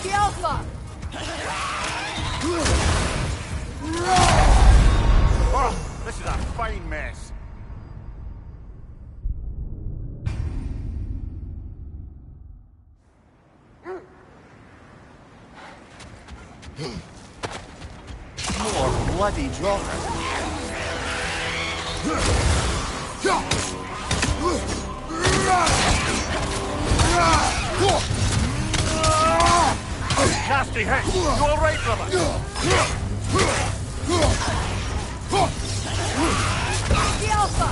The Alpha! Oh, this is a fine mess. More bloody drop. Nasty hit. You all right, brother? The Alpha!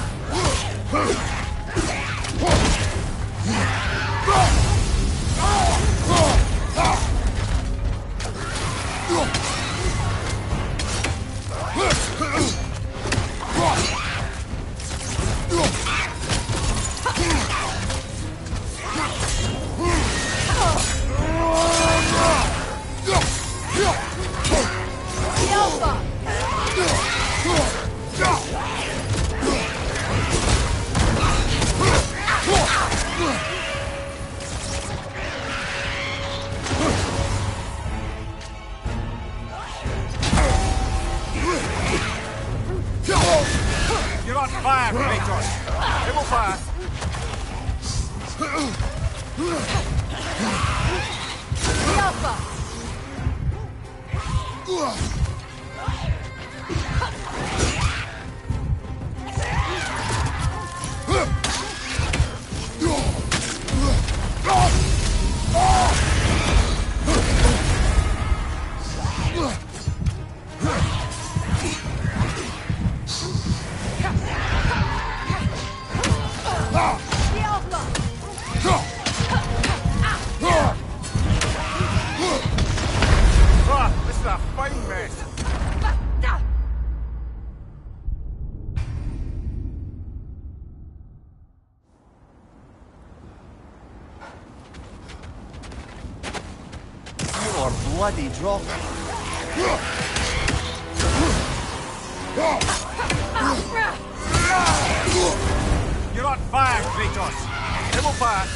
The Alpha! You're on fire, Kratos! It will fire! The Alpha! This is a fine mess! You're bloody drunk. You're on fire, Kratos! It will fire!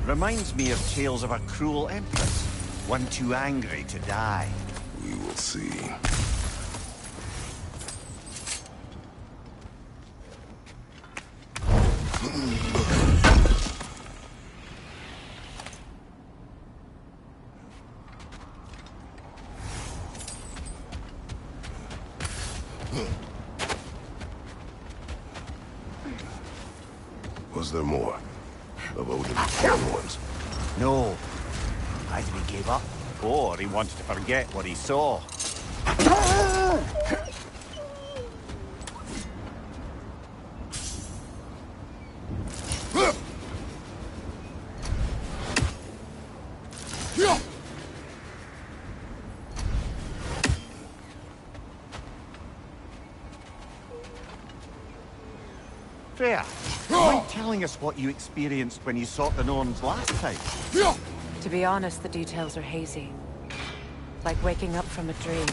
Reminds me of tales of a cruel empress, one too angry to die. We will see. Was there more? Of Odin's fallen ones? No. Either he gave up, or he wanted to forget what he saw. Freya, do you mind telling us what you experienced when you sought the Norns last time? To be honest, the details are hazy. Like waking up from a dream.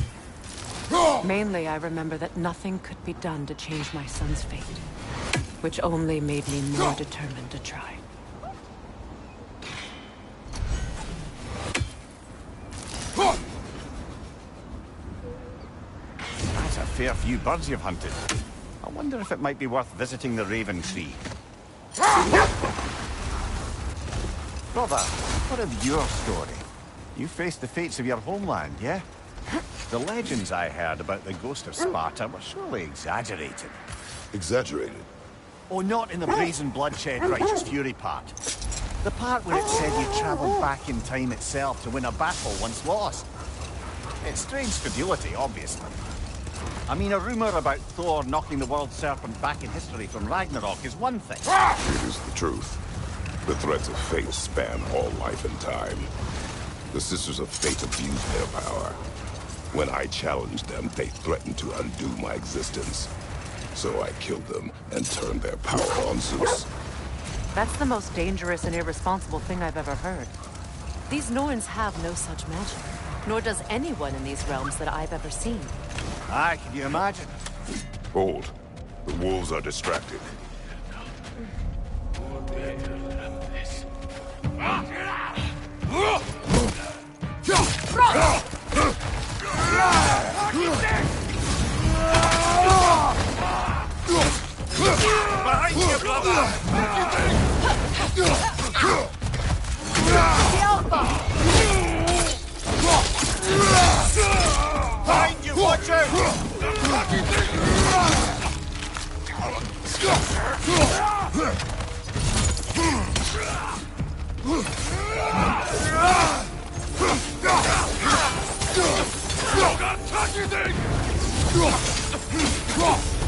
Mainly, I remember that nothing could be done to change my son's fate. Which only made me more determined to try. That's a fair few birds you've hunted. I wonder if it might be worth visiting the Raven Tree. Brother, what of your story? You faced the fates of your homeland, yeah? The legends I heard about the ghost of Sparta were surely exaggerated. Exaggerated? Oh, not in the brazen bloodshed righteous fury part. The part where it said you travelled back in time itself to win a battle once lost. It's strange credulity, obviously. I mean, a rumour about Thor knocking the world serpent back in history from Ragnarok is one thing. It is the truth. The threads of fate span all life and time. The Sisters of Fate abuse their power. When I challenged them, they threatened to undo my existence. So I killed them and turned their power on Zeus. That's the most dangerous and irresponsible thing I've ever heard. These Norns have no such magic, nor does anyone in these realms that I've ever seen. Aye, can you imagine? Hold. The wolves are distracted. Behind you, brother! Behind you, watch out! Don't touch anything!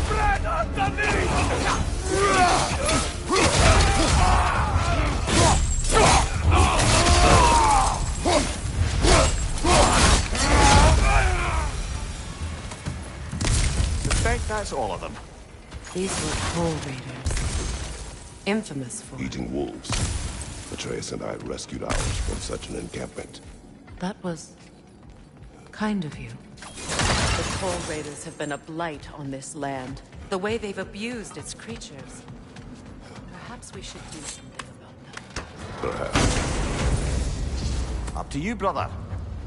Spread underneath! Suspect that's all of them. These were Toll Raiders. Infamous for... Eating wolves. Atreus and I rescued ours from such an encampment. That was... kind of you. The Toll Raiders have been a blight on this land. The way they've abused its creatures. Perhaps we should do something about that. Perhaps. Up to you, brother.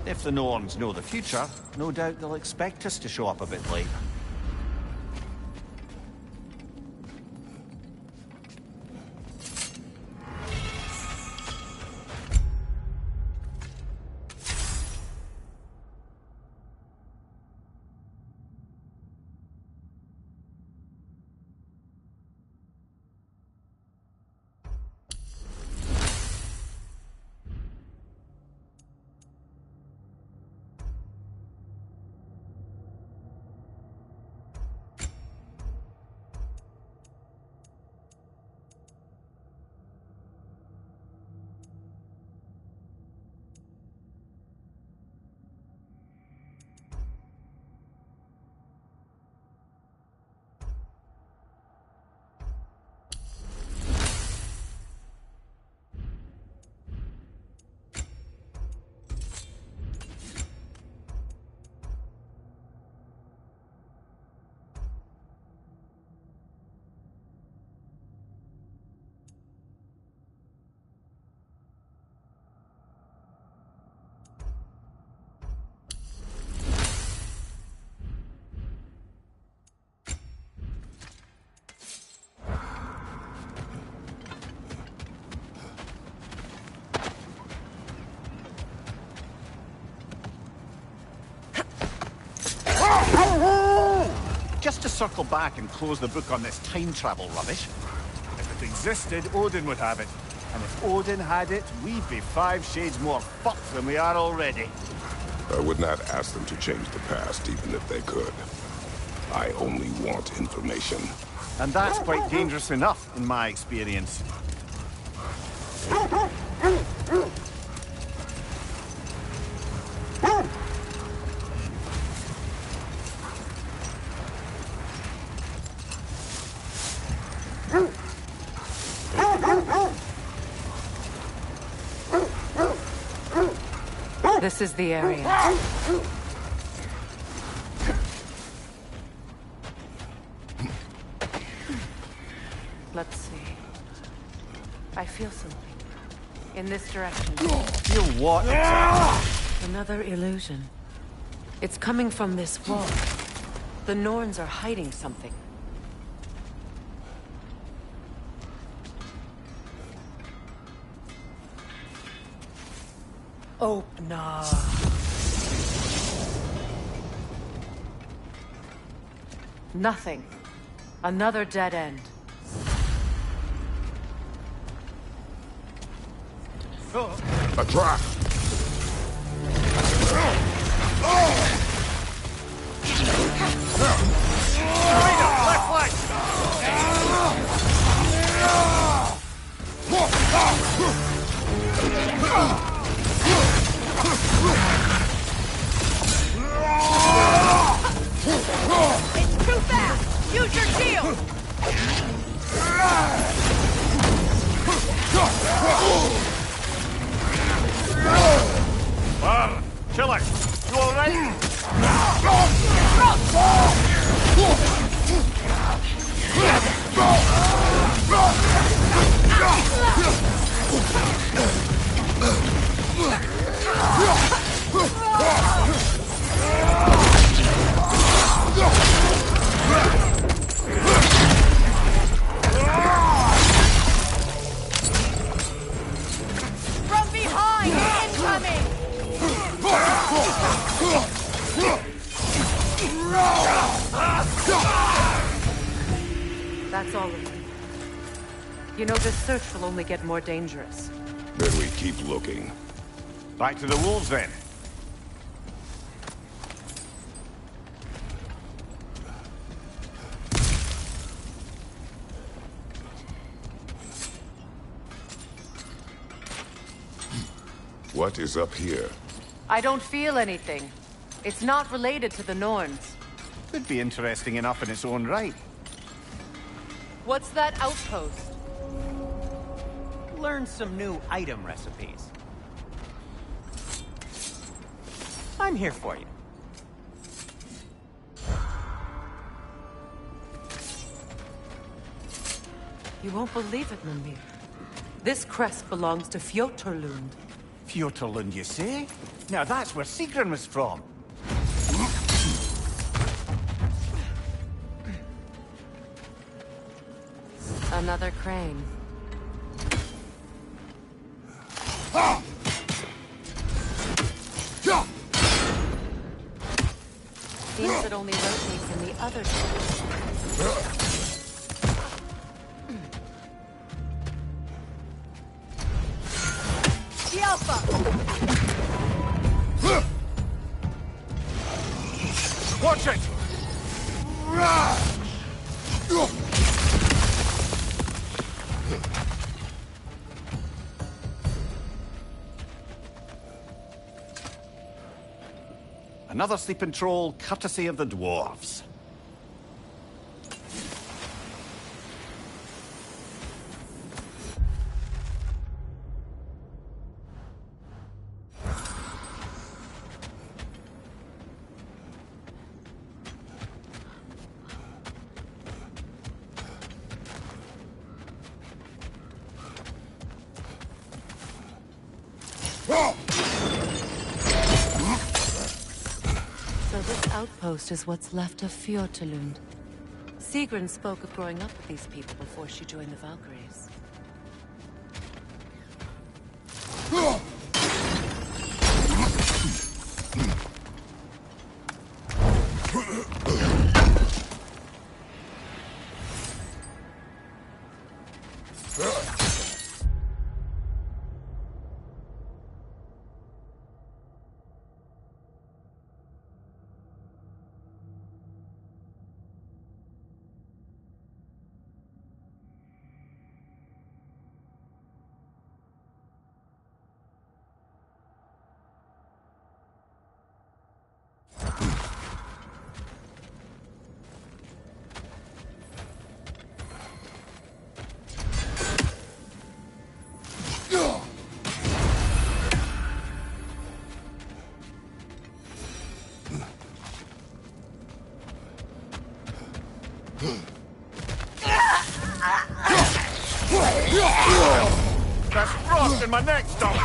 If the Norns know the future, no doubt they'll expect us to show up a bit late. Just to circle back and close the book on this time travel rubbish. If it existed, Odin would have it. And if Odin had it, we'd be 5 shades more fucked than we are already. I would not ask them to change the past, even if they could. I only want information. And that's quite dangerous enough, in my experience. This is the area. Let's see. I feel something. In this direction. Feel what exactly? Another illusion. It's coming from this wall. The Norns are hiding something. Oh, no. Nothing. Another dead end. A trap! Left leg! It's too fast! Use your shield! Killer, you alright? From behind! Incoming! That's all of them. You know, this search will only get more dangerous. Then we keep looking. Back to the wolves, then. What is up here? I don't feel anything. It's not related to the Norns. Could be interesting enough in its own right. What's that outpost? Learn some new item recipes. I'm here for you. You won't believe it, Mimir. This crest belongs to Fjotorlund. Fjotorlund, you say? Now that's where Sigrun was from. Another crane. Seems it only rotates in the other direction. The Alpha! Watch it! Another sleeping troll, courtesy of the dwarves. So this outpost is what's left of Fjotorlund. Sigrun spoke of growing up with these people before she joined the Valkyries. That's frost in my neck, Stomp!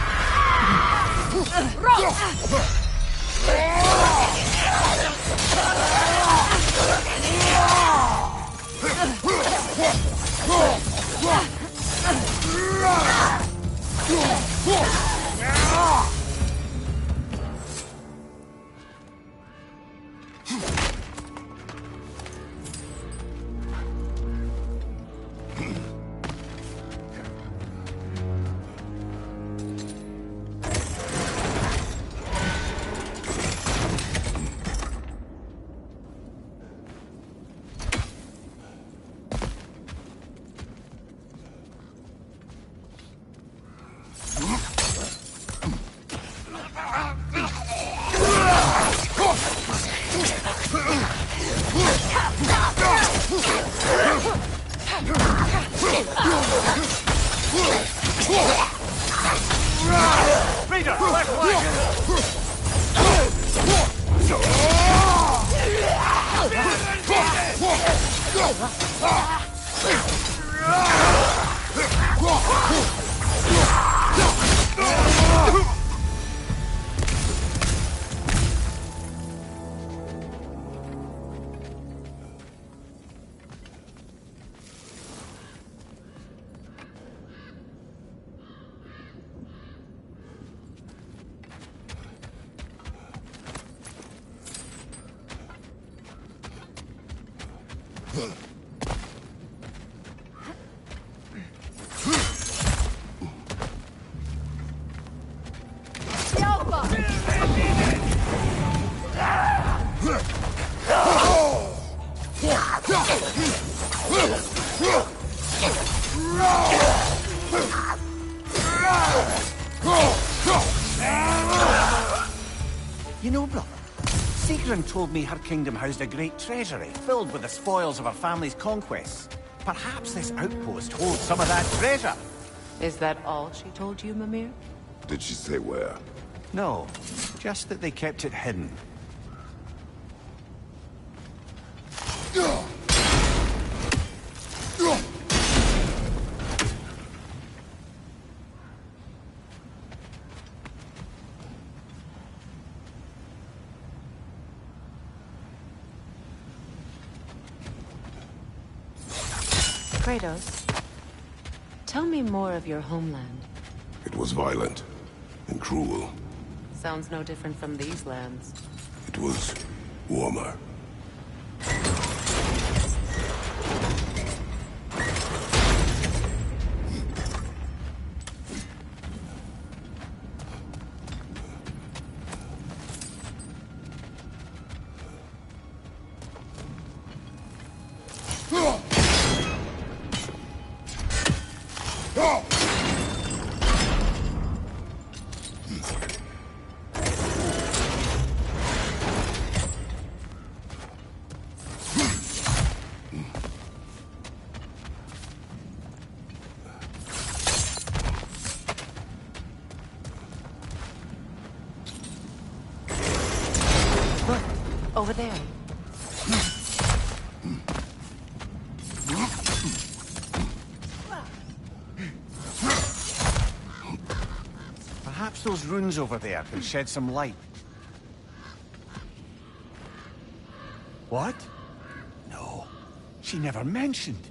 Raider, left flank! You know, brother, Sigrun told me her kingdom housed a great treasury filled with the spoils of her family's conquests. Perhaps this outpost holds some of that treasure. Is that all she told you, Mimir? Did she say where? No, just that they kept it hidden. Kratos, tell me more of your homeland. It was violent and cruel. Sounds no different from these lands. It was warmer. Over there. Perhaps those runes over there can shed some light. What? No, she never mentioned.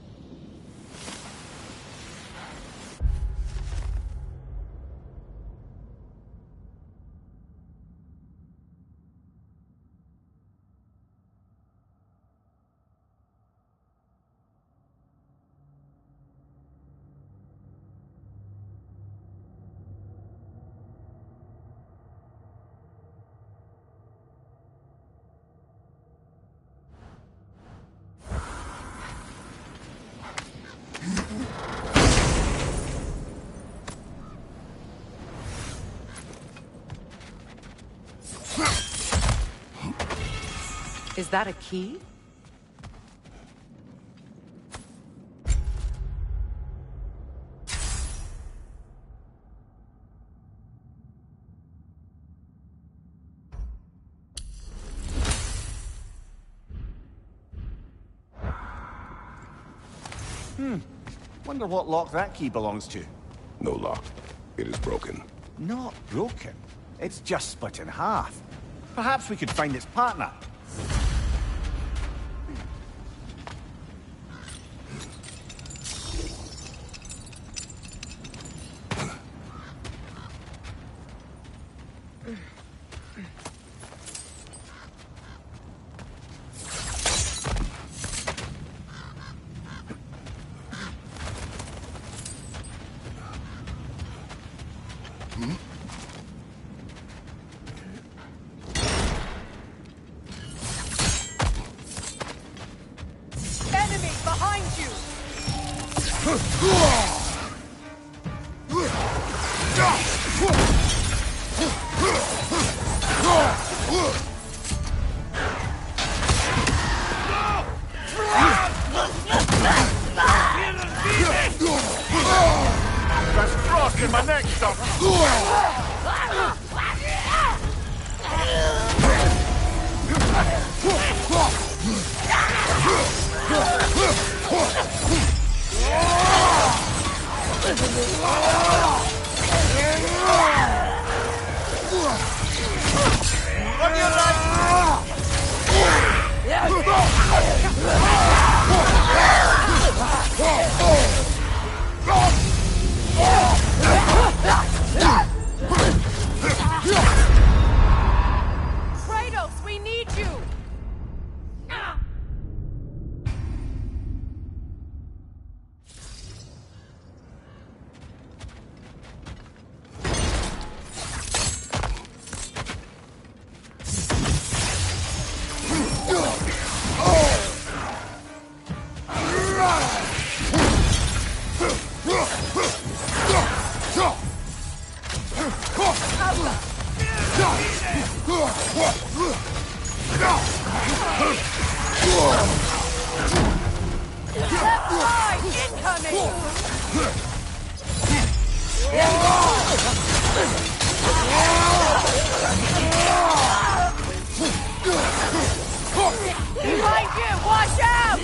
Is that a key? Wonder what lock that key belongs to. No lock. It is broken. Not broken. It's just split in half. Perhaps we could find its partner. Enemy behind you! busting my neck, stop. On your right! Kratos, we need you! Behind you! Watch out!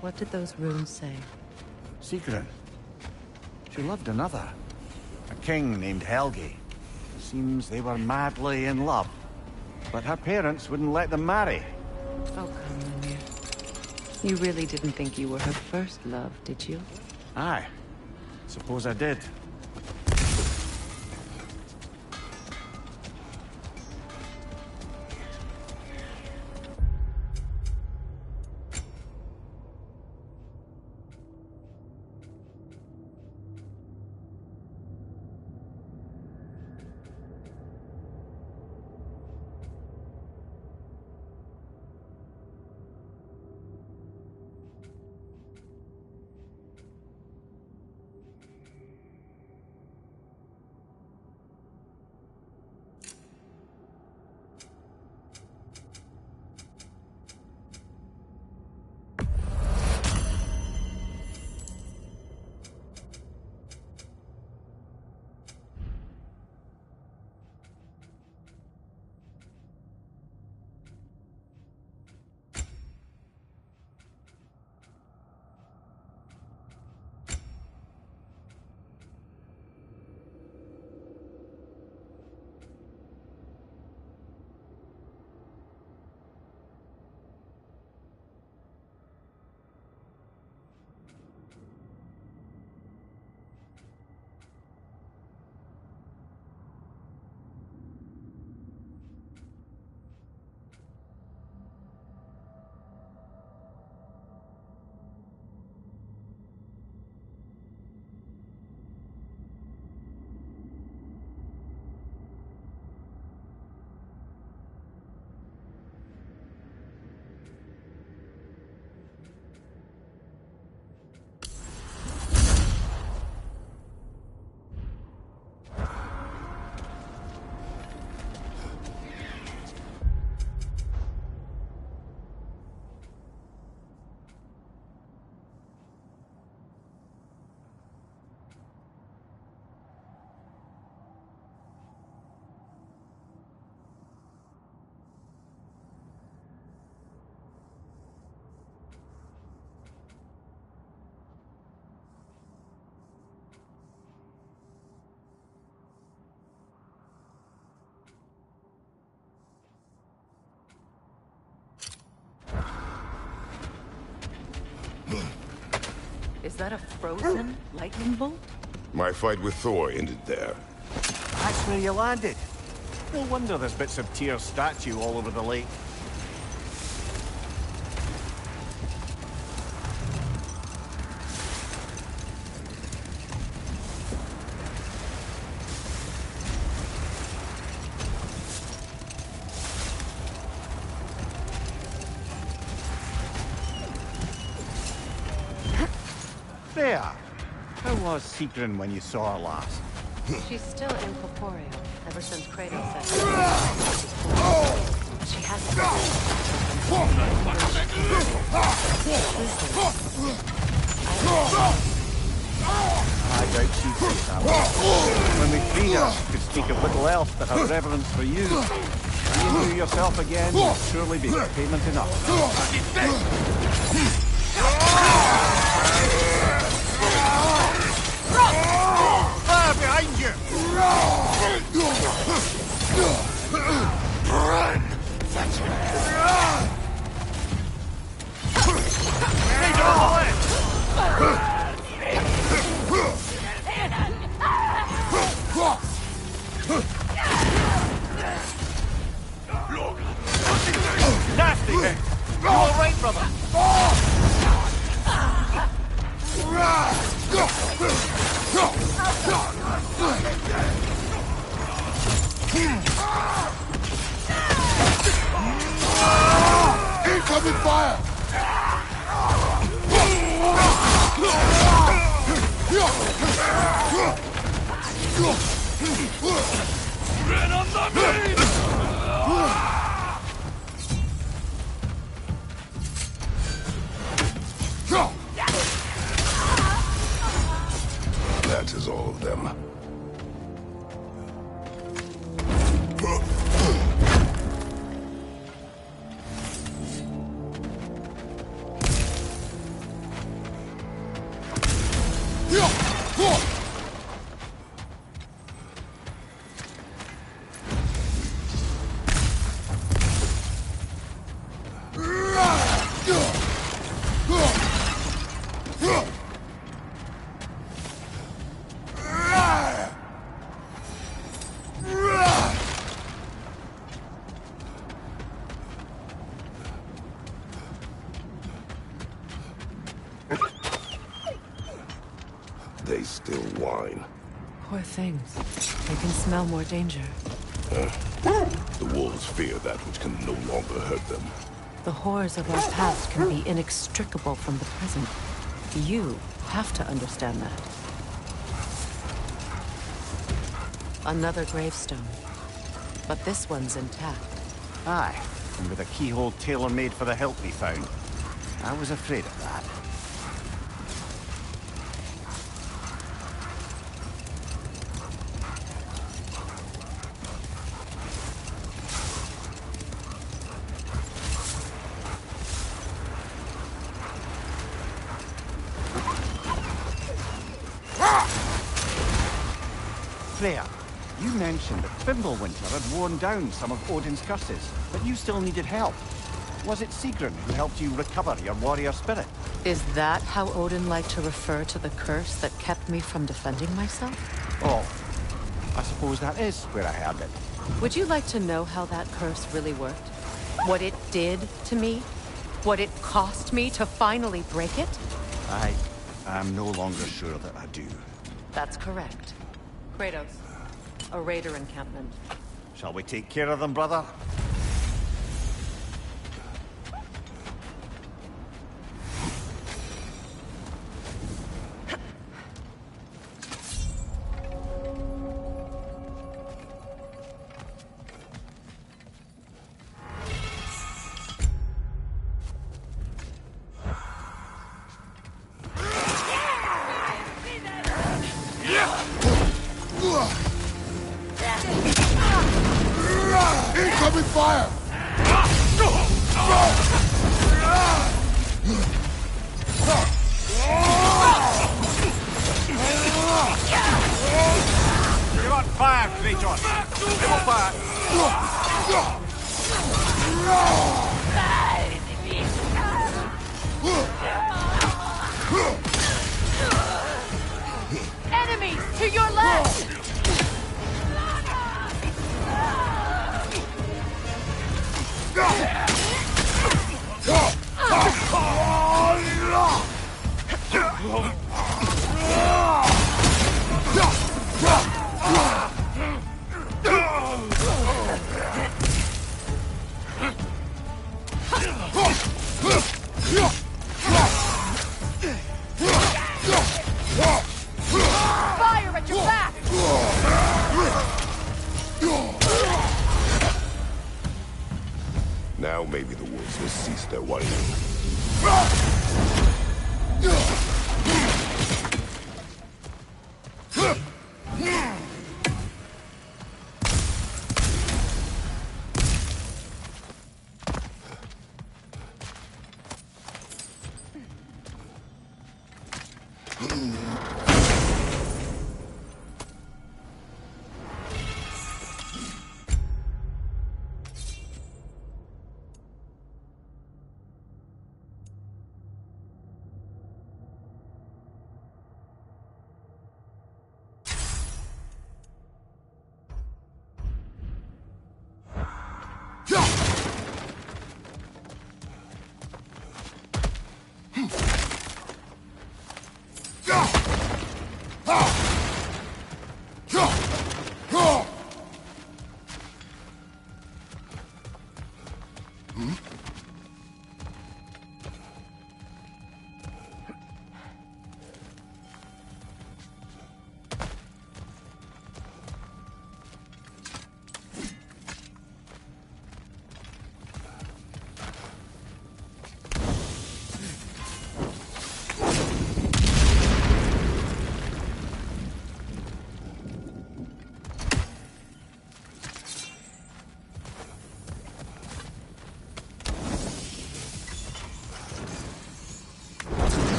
What did those runes say? Secret. She loved another. A king named Helgi. Seems they were madly in love. But her parents wouldn't let them marry. Oh, come on, Mimir. You really didn't think you were her first love, did you? Aye. Suppose I did. Is that a frozen lightning bolt? My fight with Thor ended there. That's where you landed. No wonder there's bits of Tyr's statue all over the lake. Freya, how was Sigrun when you saw her last? She's still incorporeal, ever since Kratos said she hasn't. I doubt she'd see it that way. When we freed her, she could speak of little else but her reverence for you. Seeing you yourself again will surely be payment enough. Fire behind you! Run! Take all the way! Nasty! You all right, brother? Incoming fire! Red on the beam! That is all of them. they still whine. Poor things. They can smell more danger. The wolves fear that which can no longer hurt them. The horrors of our past can be inextricable from the present. You have to understand that. Another gravestone. But this one's intact. Aye, and with a keyhole tailor-made for the hilt we found. I was afraid of that. Freya, you mentioned that Fimbulwinter had worn down some of Odin's curses, but you still needed help. Was it Sigrun who helped you recover your warrior spirit? Is that how Odin liked to refer to the curse that kept me from defending myself? Oh, I suppose that is where I heard it. Would you like to know how that curse really worked? What it did to me? What it cost me to finally break it? I'm no longer sure that I do. That's correct. Kratos, a raider encampment. Shall we take care of them, brother? Incoming fire! You're on fire, Kratos! They will fire! Enemies to your left! Fire at your back! Now maybe the wolves will cease their whining.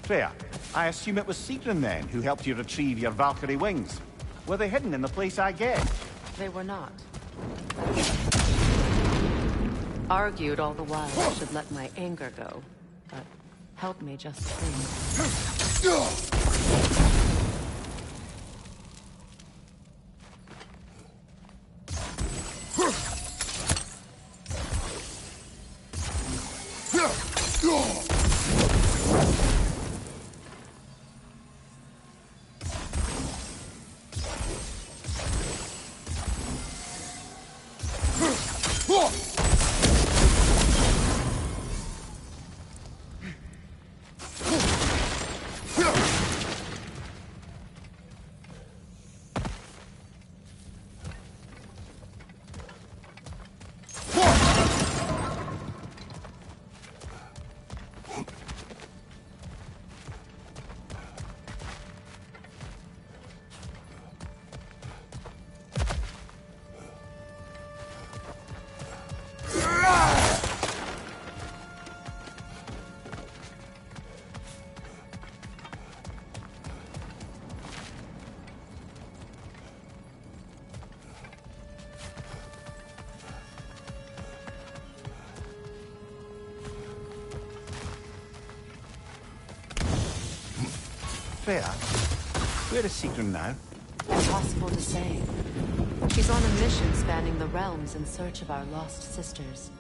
Freya, I assume it was Sigrun then who helped you retrieve your Valkyrie wings. Were they hidden in the place I guessed? They were not. Argued all the while I should let my anger go, but helped me just the same. Freya, where is Sigrun now? Impossible to say. She's on a mission spanning the realms in search of our lost sisters.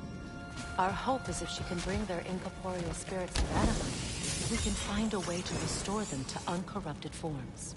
Our hope is if she can bring their incorporeal spirits to Vanaheim, we can find a way to restore them to uncorrupted forms.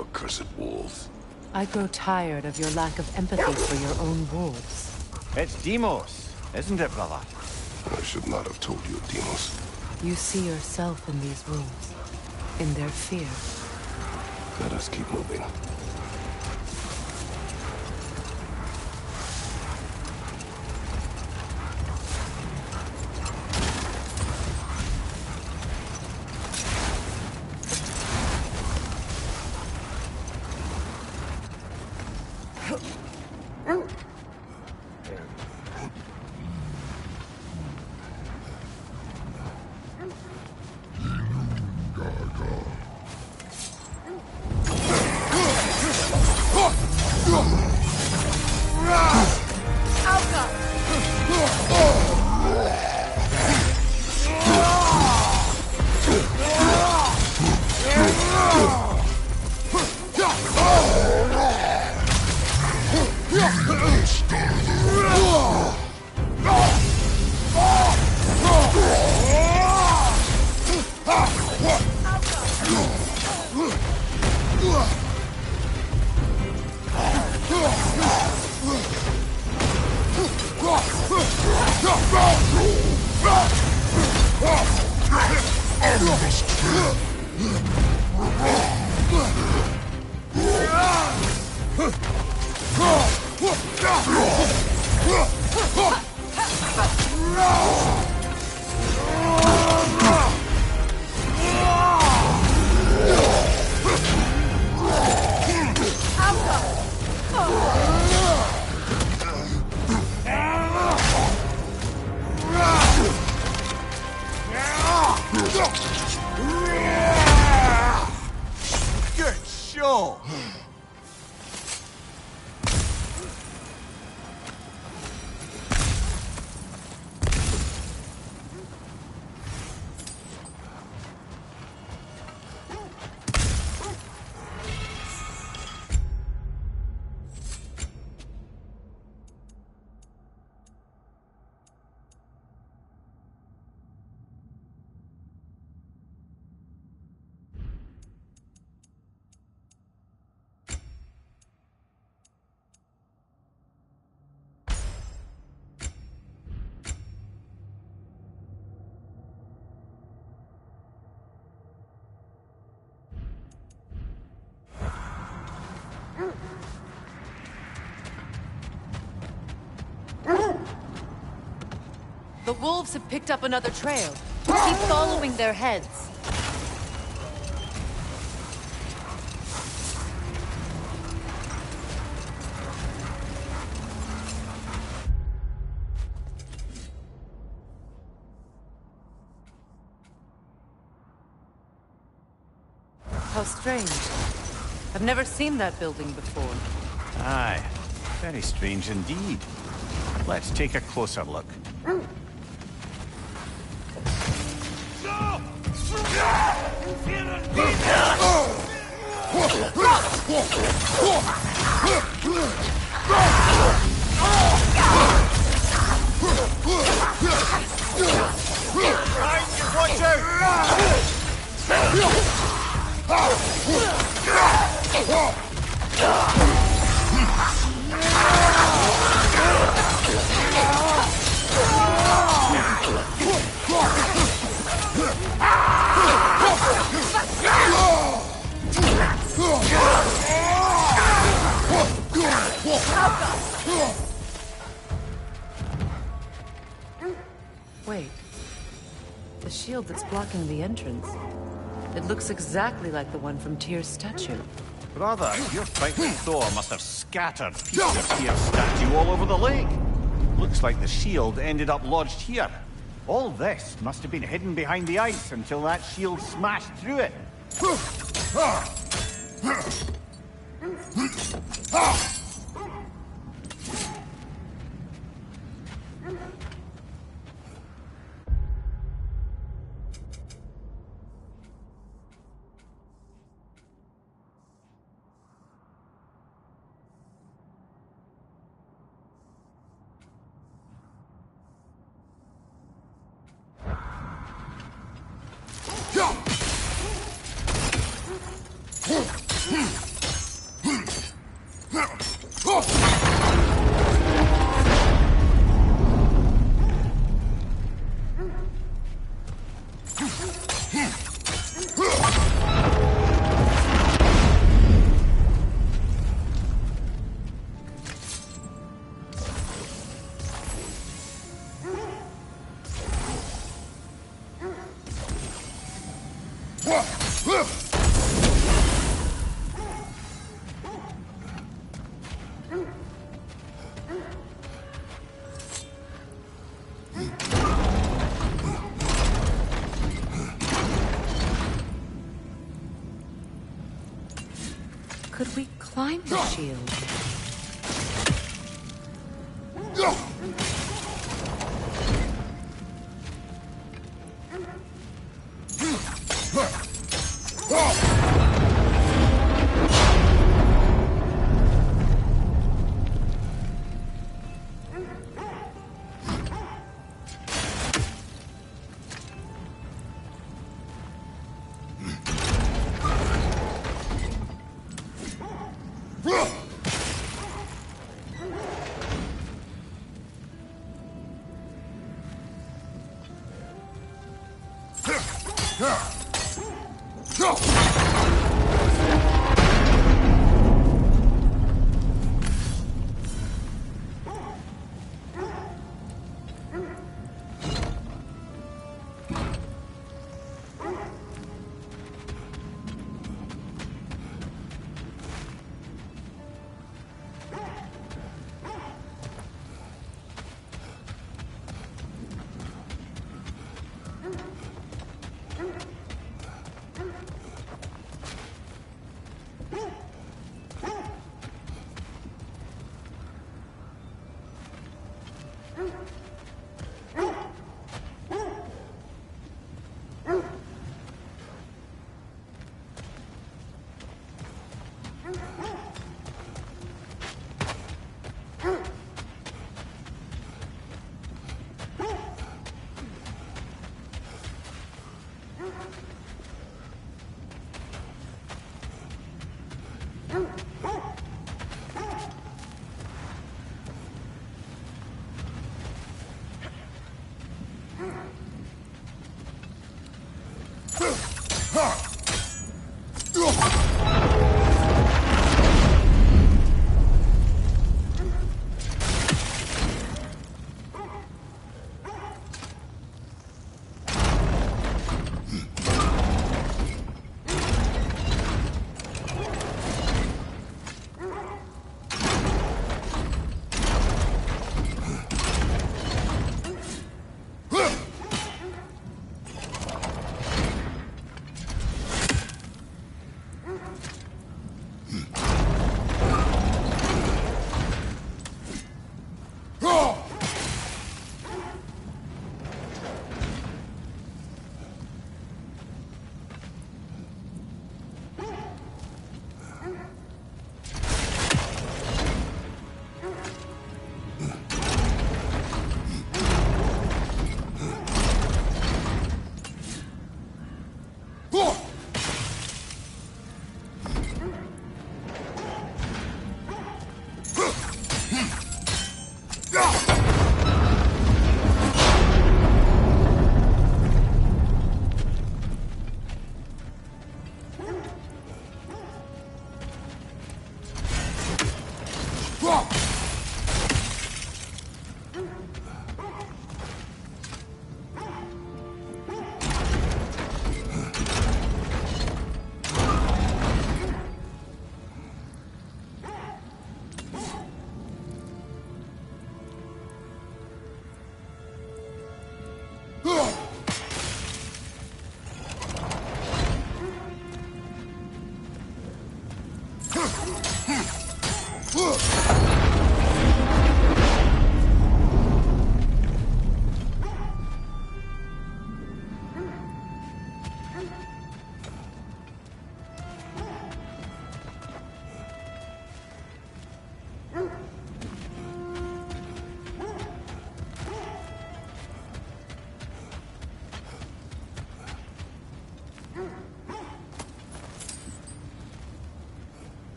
Accursed wolves. I grow tired of your lack of empathy for your own wolves. It's Demos, isn't it, brother? I should not have told you, Demos. You see yourself in these wolves, in their fear. Let us keep moving. Good show! The wolves have picked up another trail. Keep following their heads. How strange. I've never seen that building before. Aye, very strange indeed. Let's take a closer look. Watch out! Wait. The shield that's blocking the entrance. It looks exactly like the one from Tyr's statue. Brother, your fight with Thor must have scattered pieces of Tyr's statue all over the lake. Looks like the shield ended up lodged here. All this must have been hidden behind the ice until that shield smashed through it. Could we climb the shield?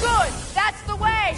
Good! That's the way!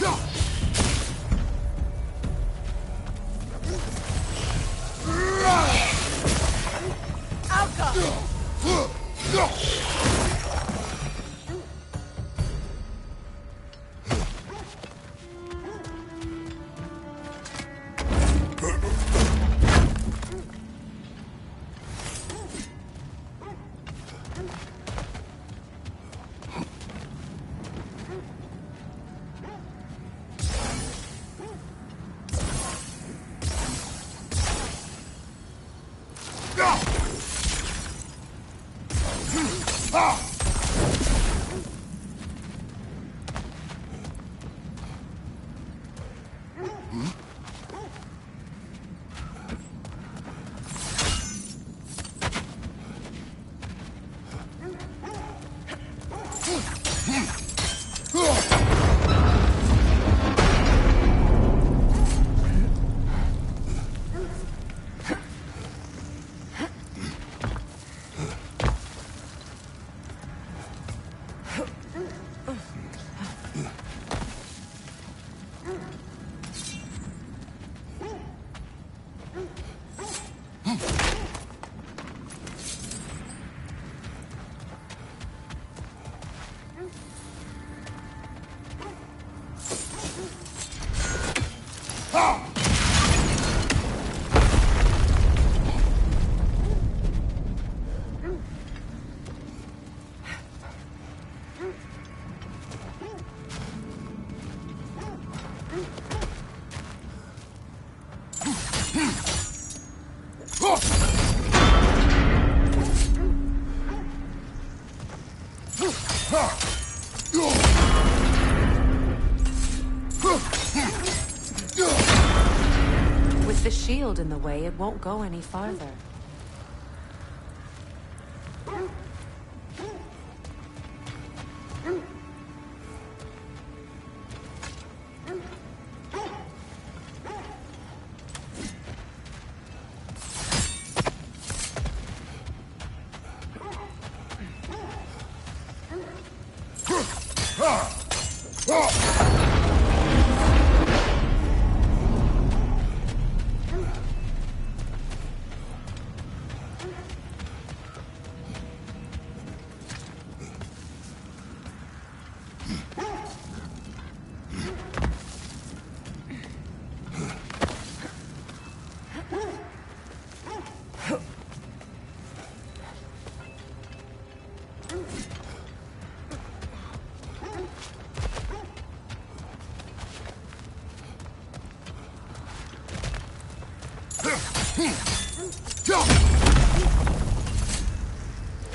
With the shield in the way, it won't go any farther.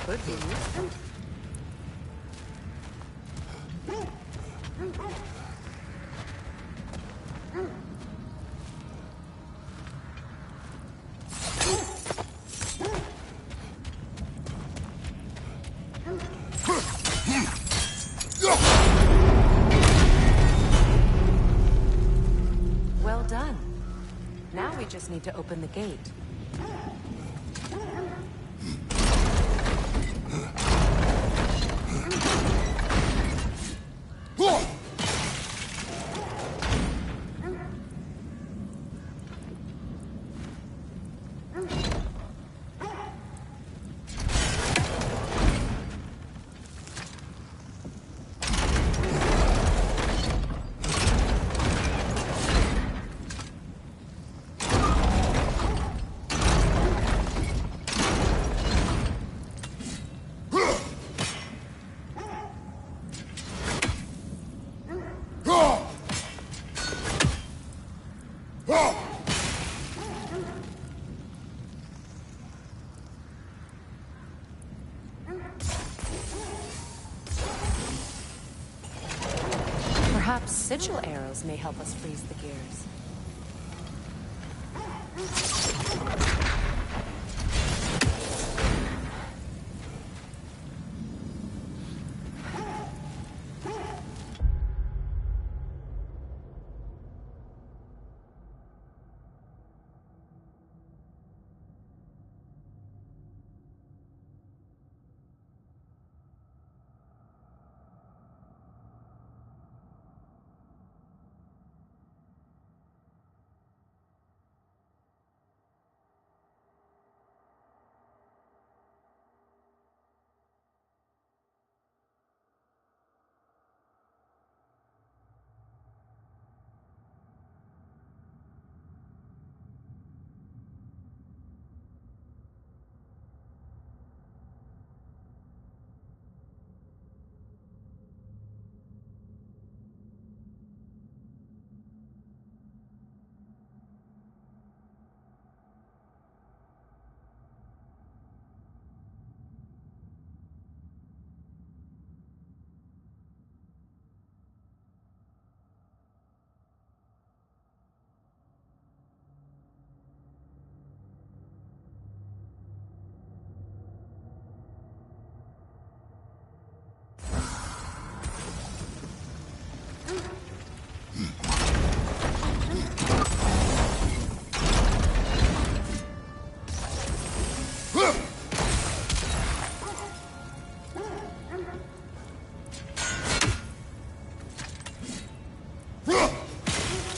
Could be. just need to open the gate. Perhaps sigil arrows may help us freeze the gears.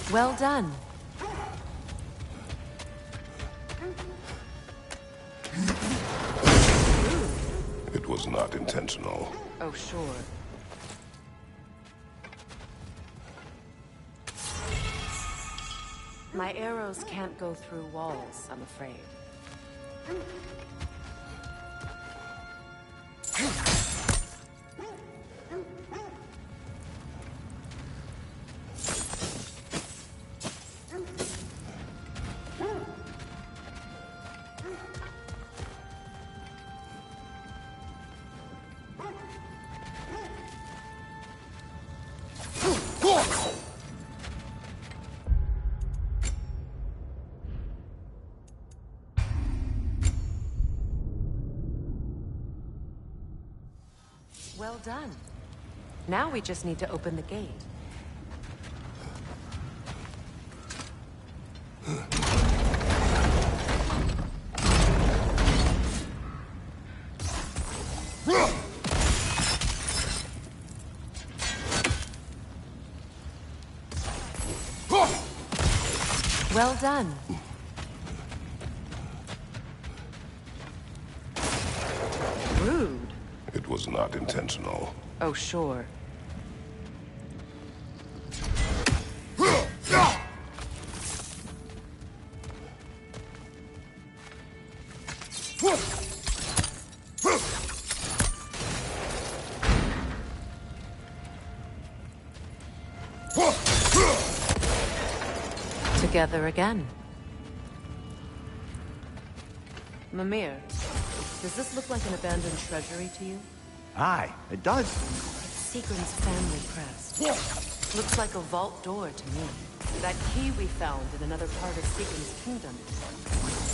Well done. It was not intentional. Oh, sure. My arrows can't go through walls, I'm afraid. Well done. Now we just need to open the gate. Well done. Rude. It was not intentional. Oh, sure. Together again. Mimir, does this look like an abandoned treasury to you? Aye, it does. Seagram's family crest. Looks like a vault door to me. That key we found in another part of Seagram's kingdom.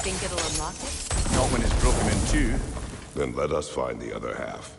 Think it'll unlock it? Not when it's broken in two. Then let us find the other half.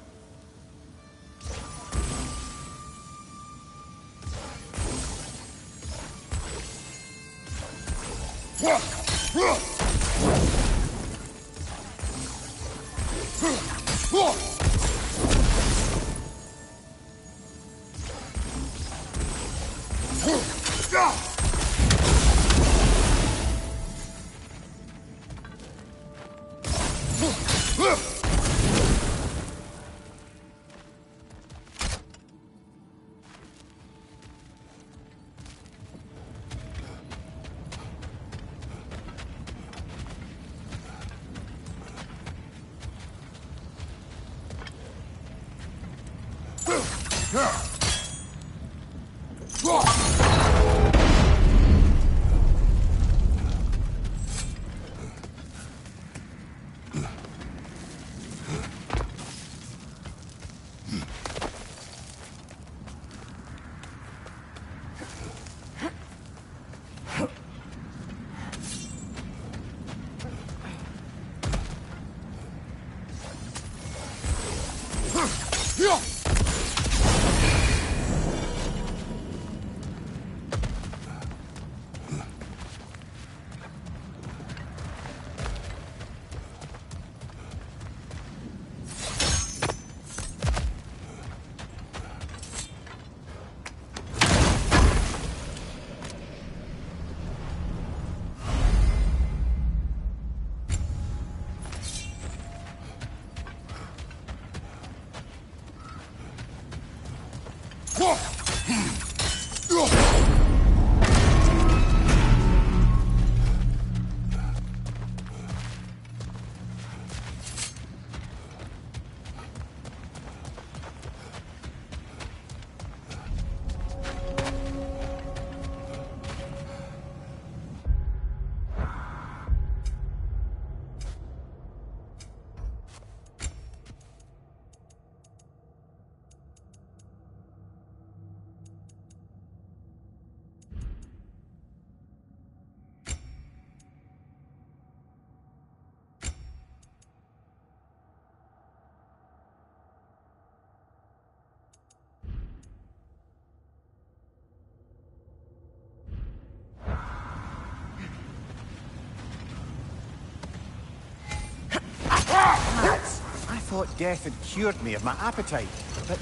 I thought death had cured me of my appetite, but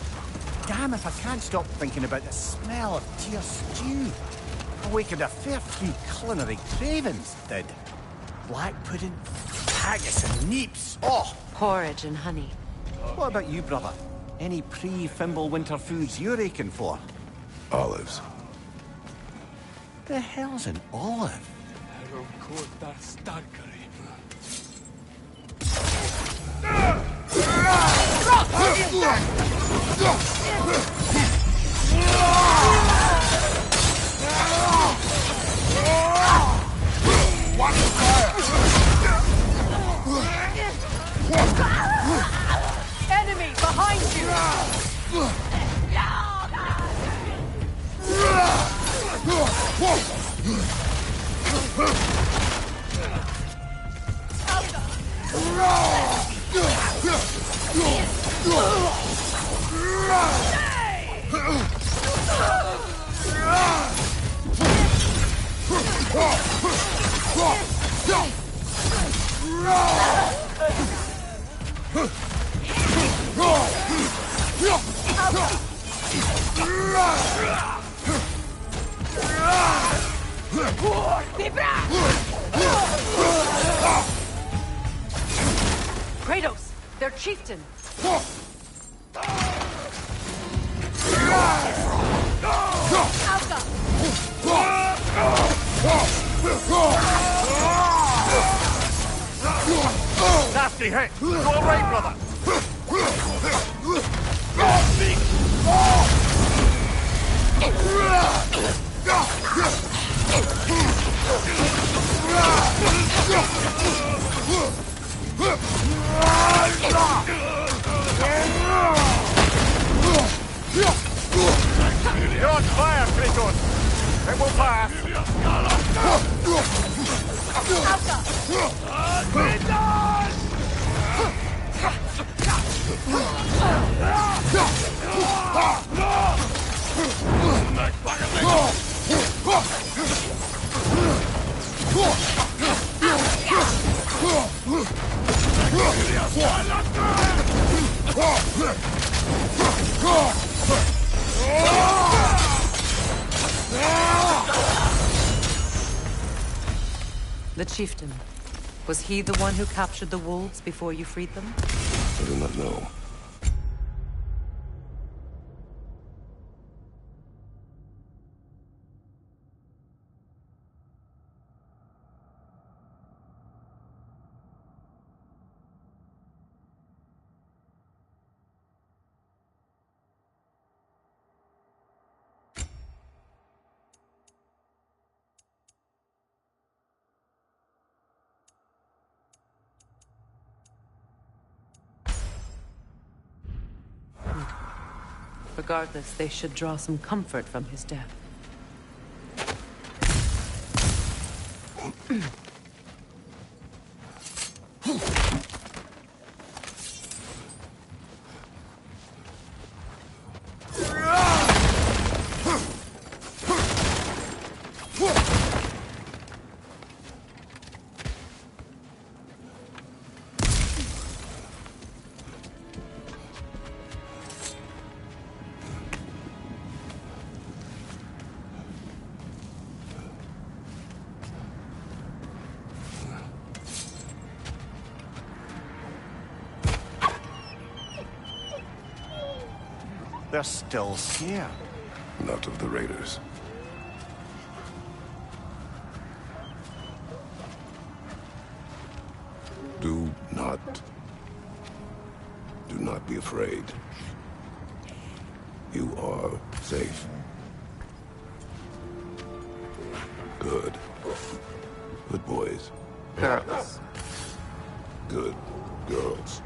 damn if I can't stop thinking about the smell of tear stew. Awakened a fair few culinary cravings, did. Black pudding, haggis and neeps. Oh! Porridge and honey. What about you, brother? Any pre-Fimble winter foods you're aching for? Olives. The hell's an olive? Enemy behind you! Kratos, their chieftain. Nasty hit! You all right, brother? You're on fire, Kratos! It will pass! The chieftain. Was he the one who captured the wolves before you freed them? I do not know. Regardless, they should draw some comfort from his death. They're still scared. Not of the raiders. Do not be afraid. You are safe. Good. Good boys. Girls. Good girls.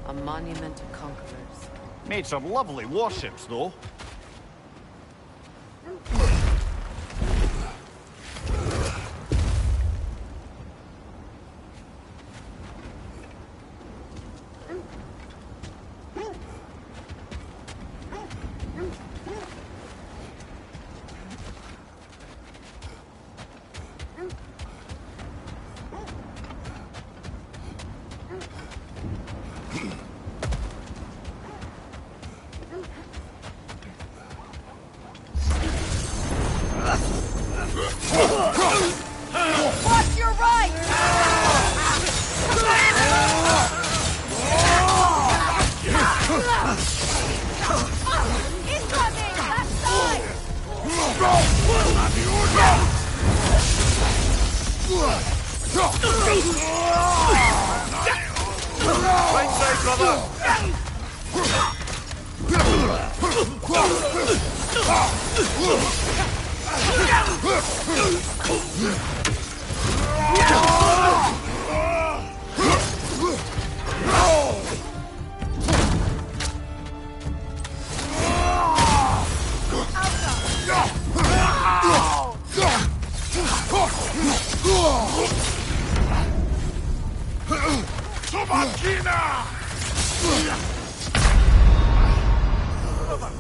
A monument to conquerors. Made some lovely warships, though. Watch your right! Incoming! Left side! Right side, brother!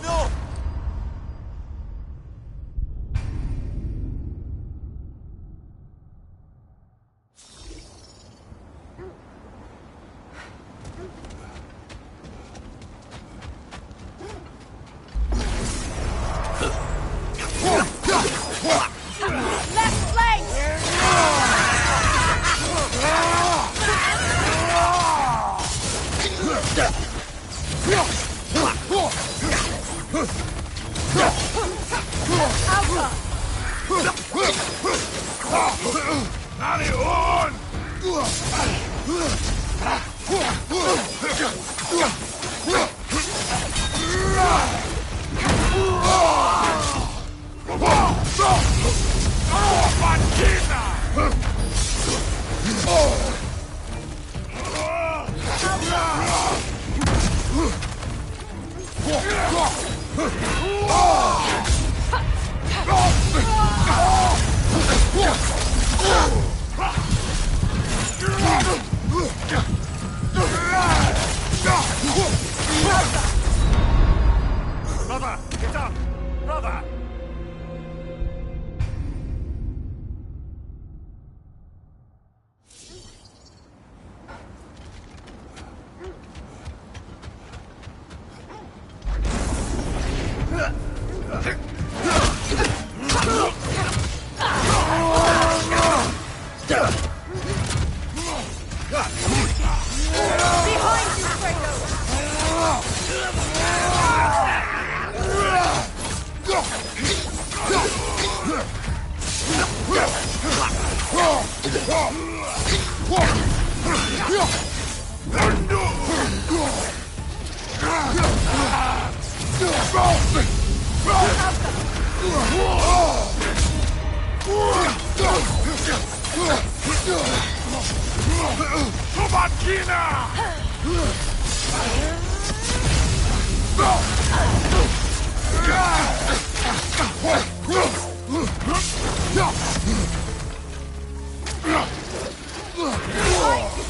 No!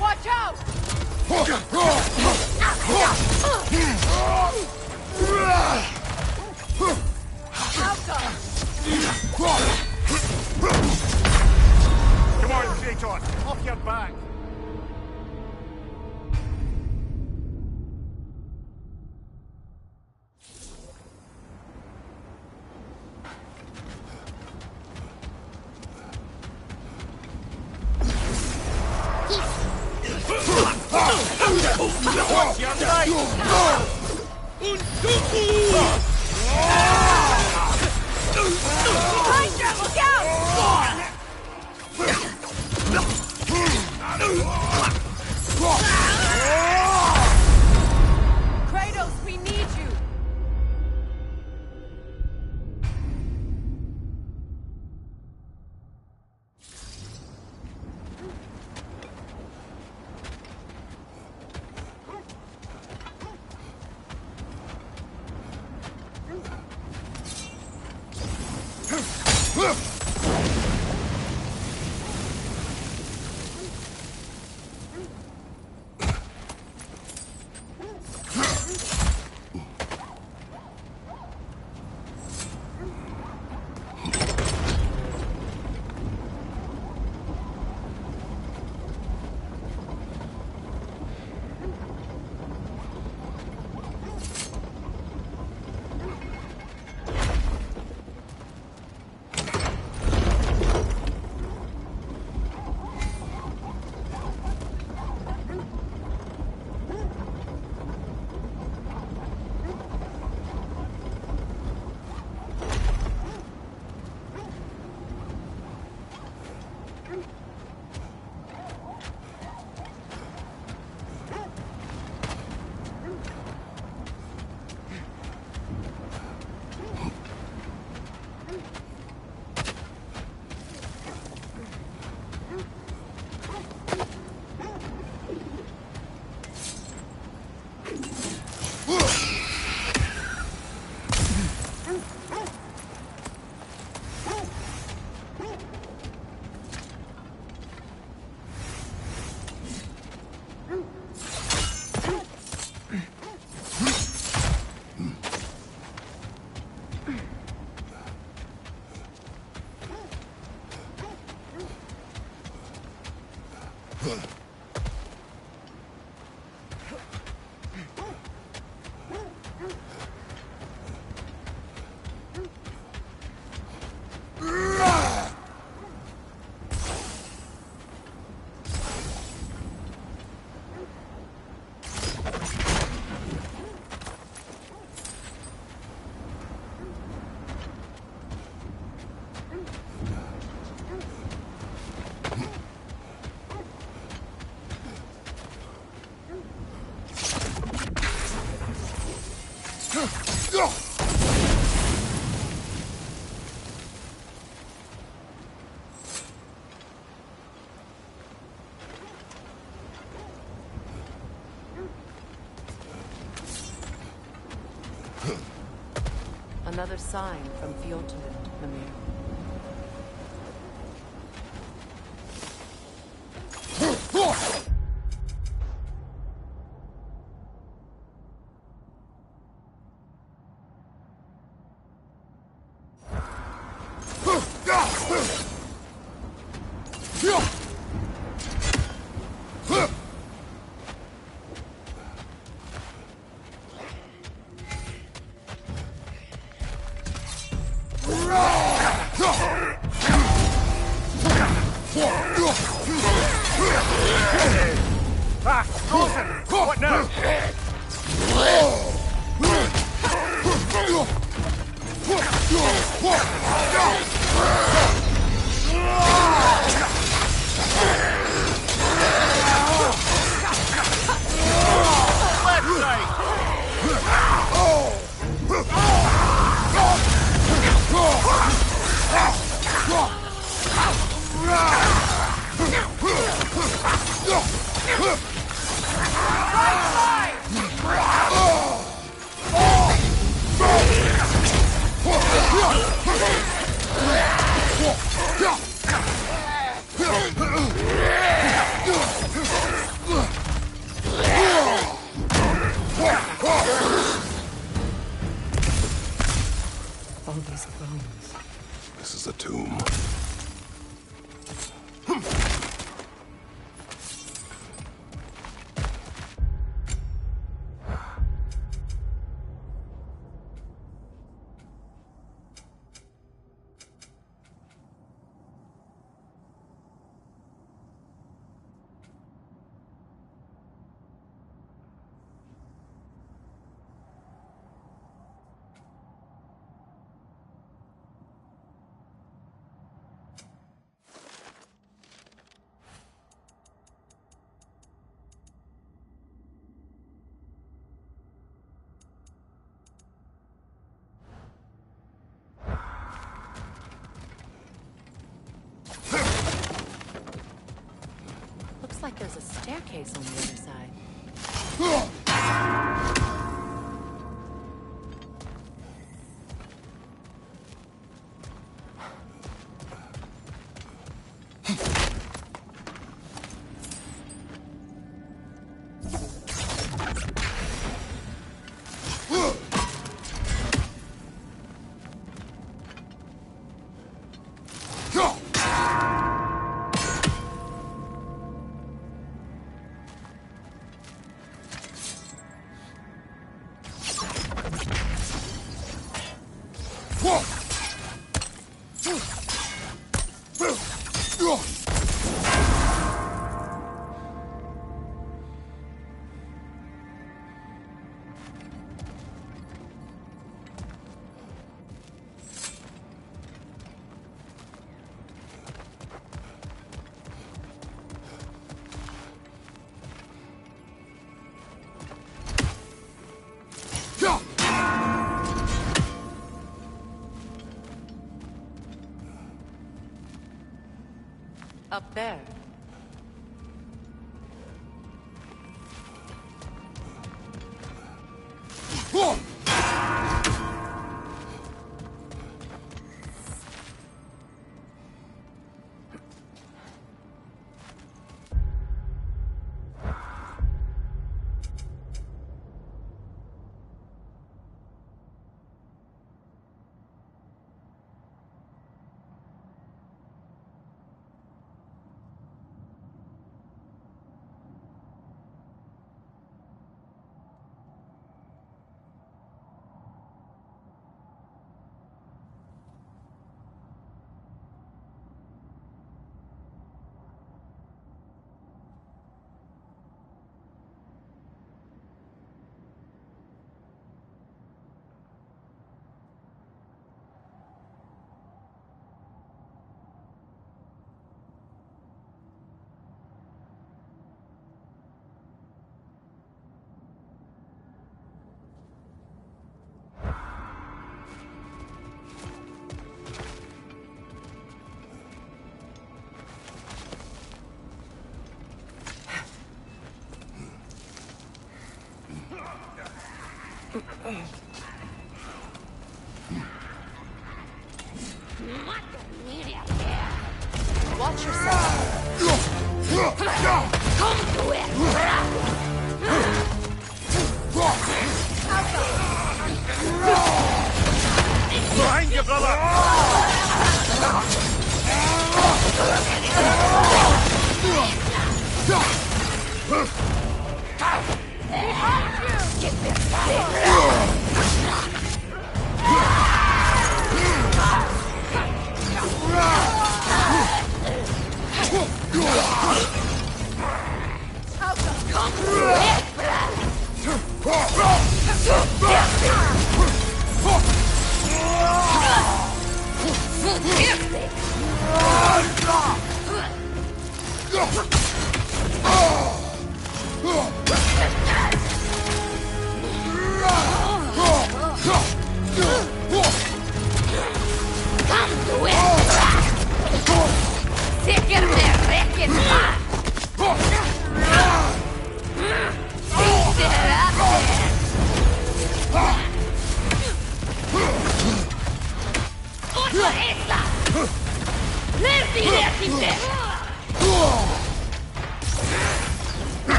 Watch out! Come on, Kratos, off your back. Watch your right! Behind you! Look out! Kratos, we need you! Another sign from Fjotund, Mimir. What now? like there's a staircase on the other side. Up there. Watch yourself. Come to it. Behind you,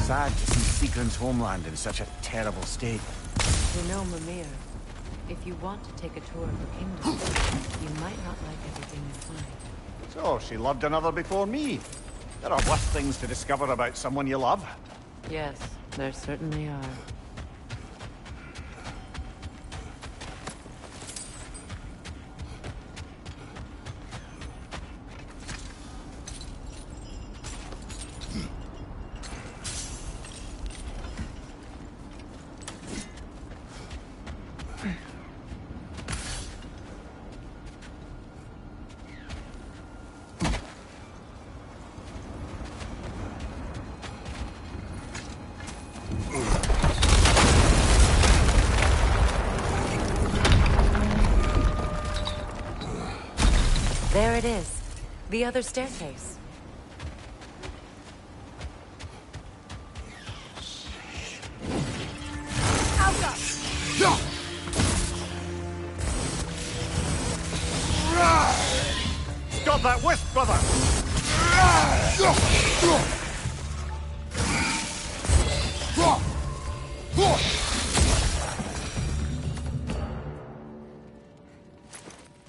Sad to see Seagram's homeland in such a terrible state. You know, Mimir, if you want to take a tour of the kingdom, you might not like everything you find. So, she loved another before me. There are worse things to discover about someone you love. Yes, there certainly are. it is. The other staircase. Stop that wisp, brother!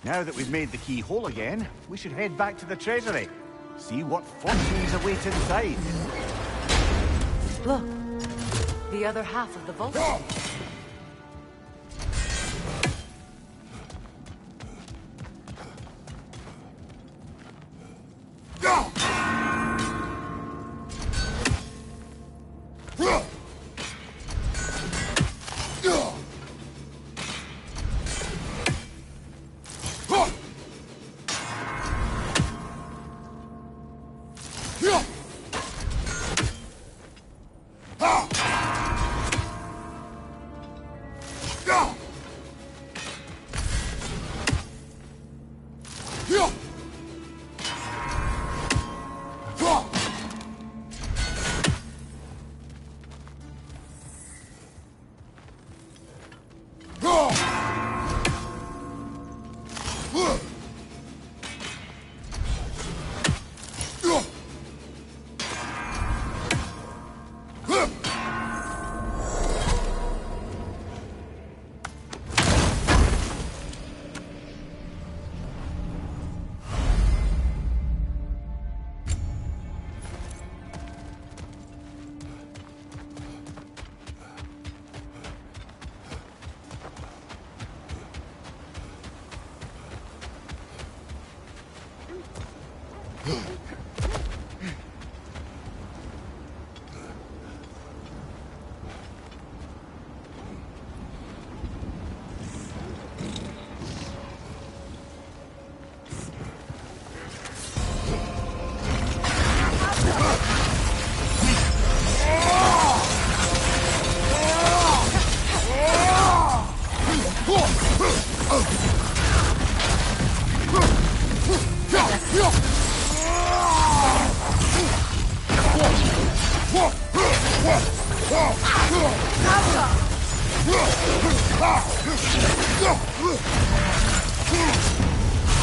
Now that we've made the key whole again, we should head back to the treasury. See what fortunes await inside. Look, the other half of the vault.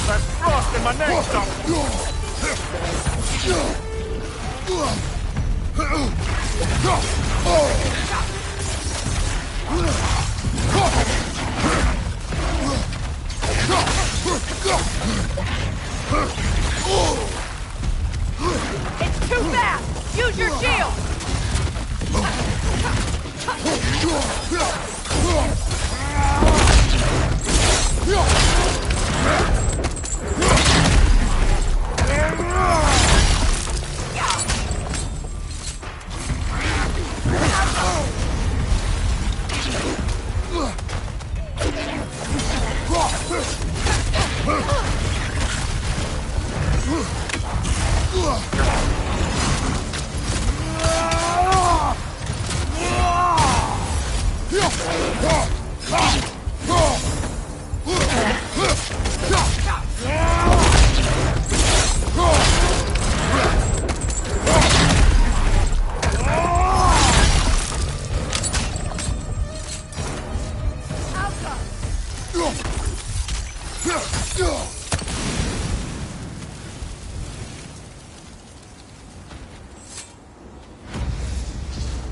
There's frost in my neck, It's too fast! Use your shield!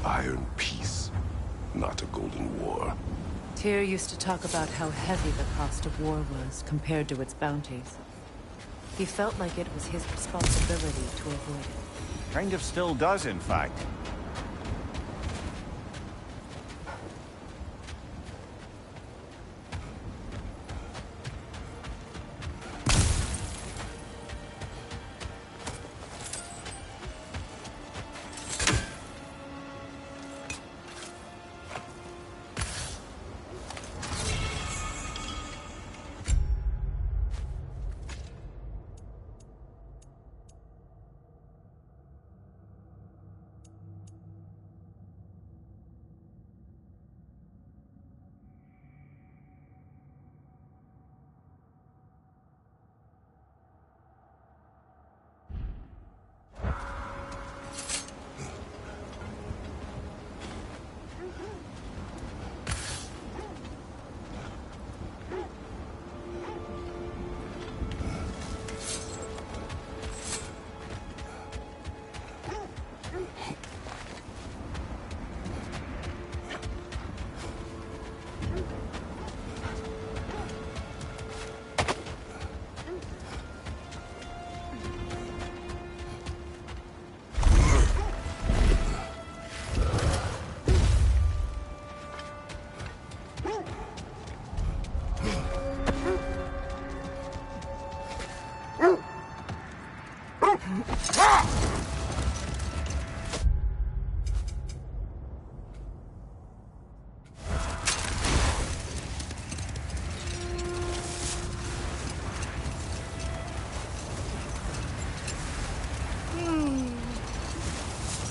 Iron peace, not a golden war. Tyr used to talk about how heavy the cost of war was compared to its bounties. He felt like it was his responsibility to avoid it. Kind of still does, in fact.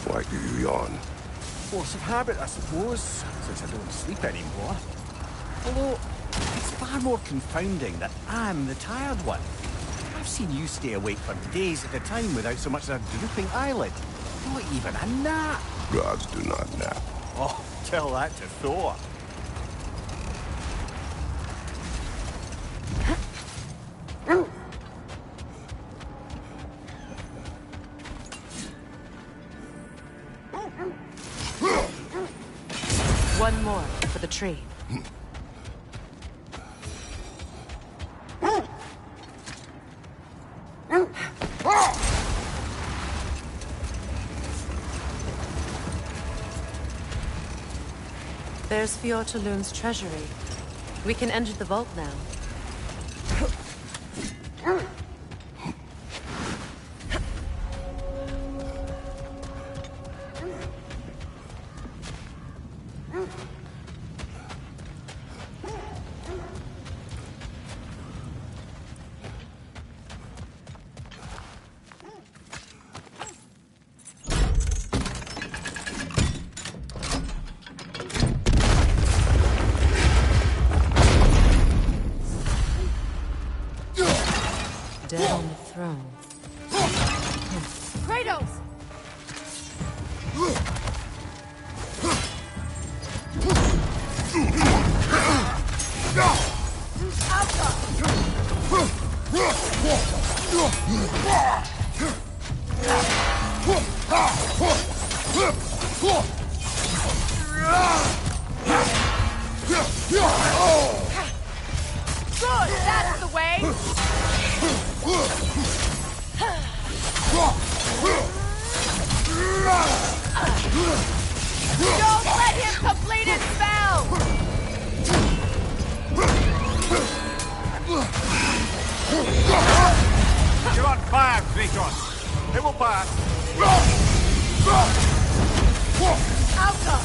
Why do you yawn? Force of habit, I suppose, since I don't sleep anymore. Although, it's far more confounding that I'm the tired one. I've seen you stay awake for days at a time without so much as a drooping eyelid. Not even a nap. Gods do not nap. Oh, tell that to Thor. One more for the tree. There's Fjortulun's treasury. We can enter the vault now. Dead on the throne. Kratos! Good, that's the way! Don't let him complete his spell! You're on fire, Kratos. It will pass. Alka!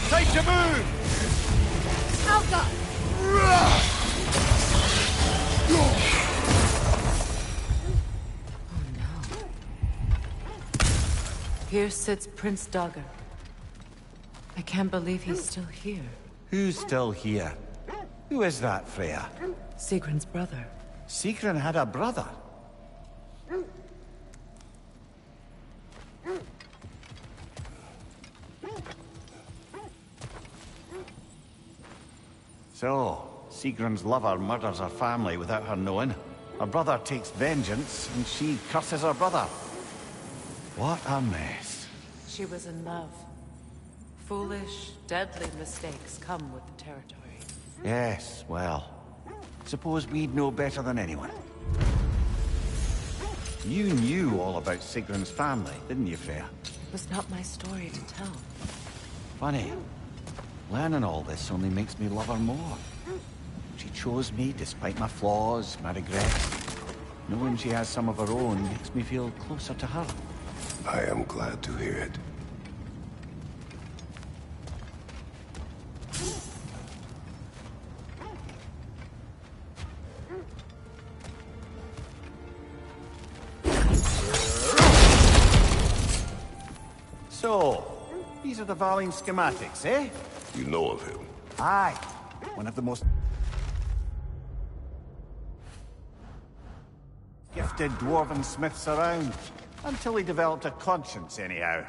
Time to move! Alka! Here sits Prince Dagger. I can't believe he's still here. Who's still here? Who is that, Freya? Sigrun's brother. Sigrun had a brother. So, Sigrun's lover murders her family without her knowing. Her brother takes vengeance, and she curses her brother. What a mess. She was in love. Foolish, deadly mistakes come with the territory. Yes, well, suppose we'd know better than anyone. You knew all about Sigrun's family, didn't you, Freya? It was not my story to tell. Funny. Learning all this only makes me love her more. She chose me despite my flaws, my regrets. Knowing she has some of her own makes me feel closer to her. I am glad to hear it. So, these are the Valine schematics, eh? You know of him? Aye. One of the most gifted dwarven smiths around. Until he developed a conscience, anyhow.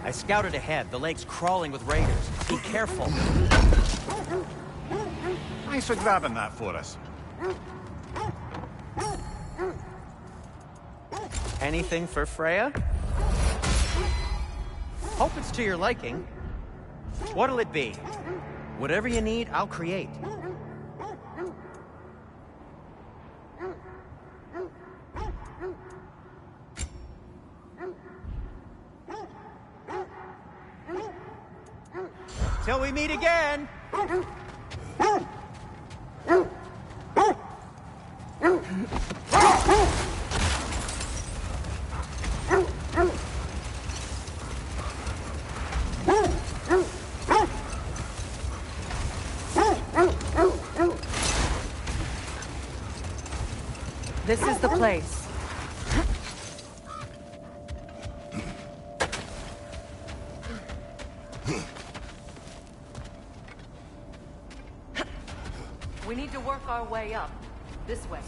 I scouted ahead. The lake's crawling with raiders. Be careful. Thanks for grabbing that for us. Anything for Freya? Hope it's to your liking. What'll it be? Whatever you need, I'll create. Till we meet again! This is the place. We need to work our way up. This way.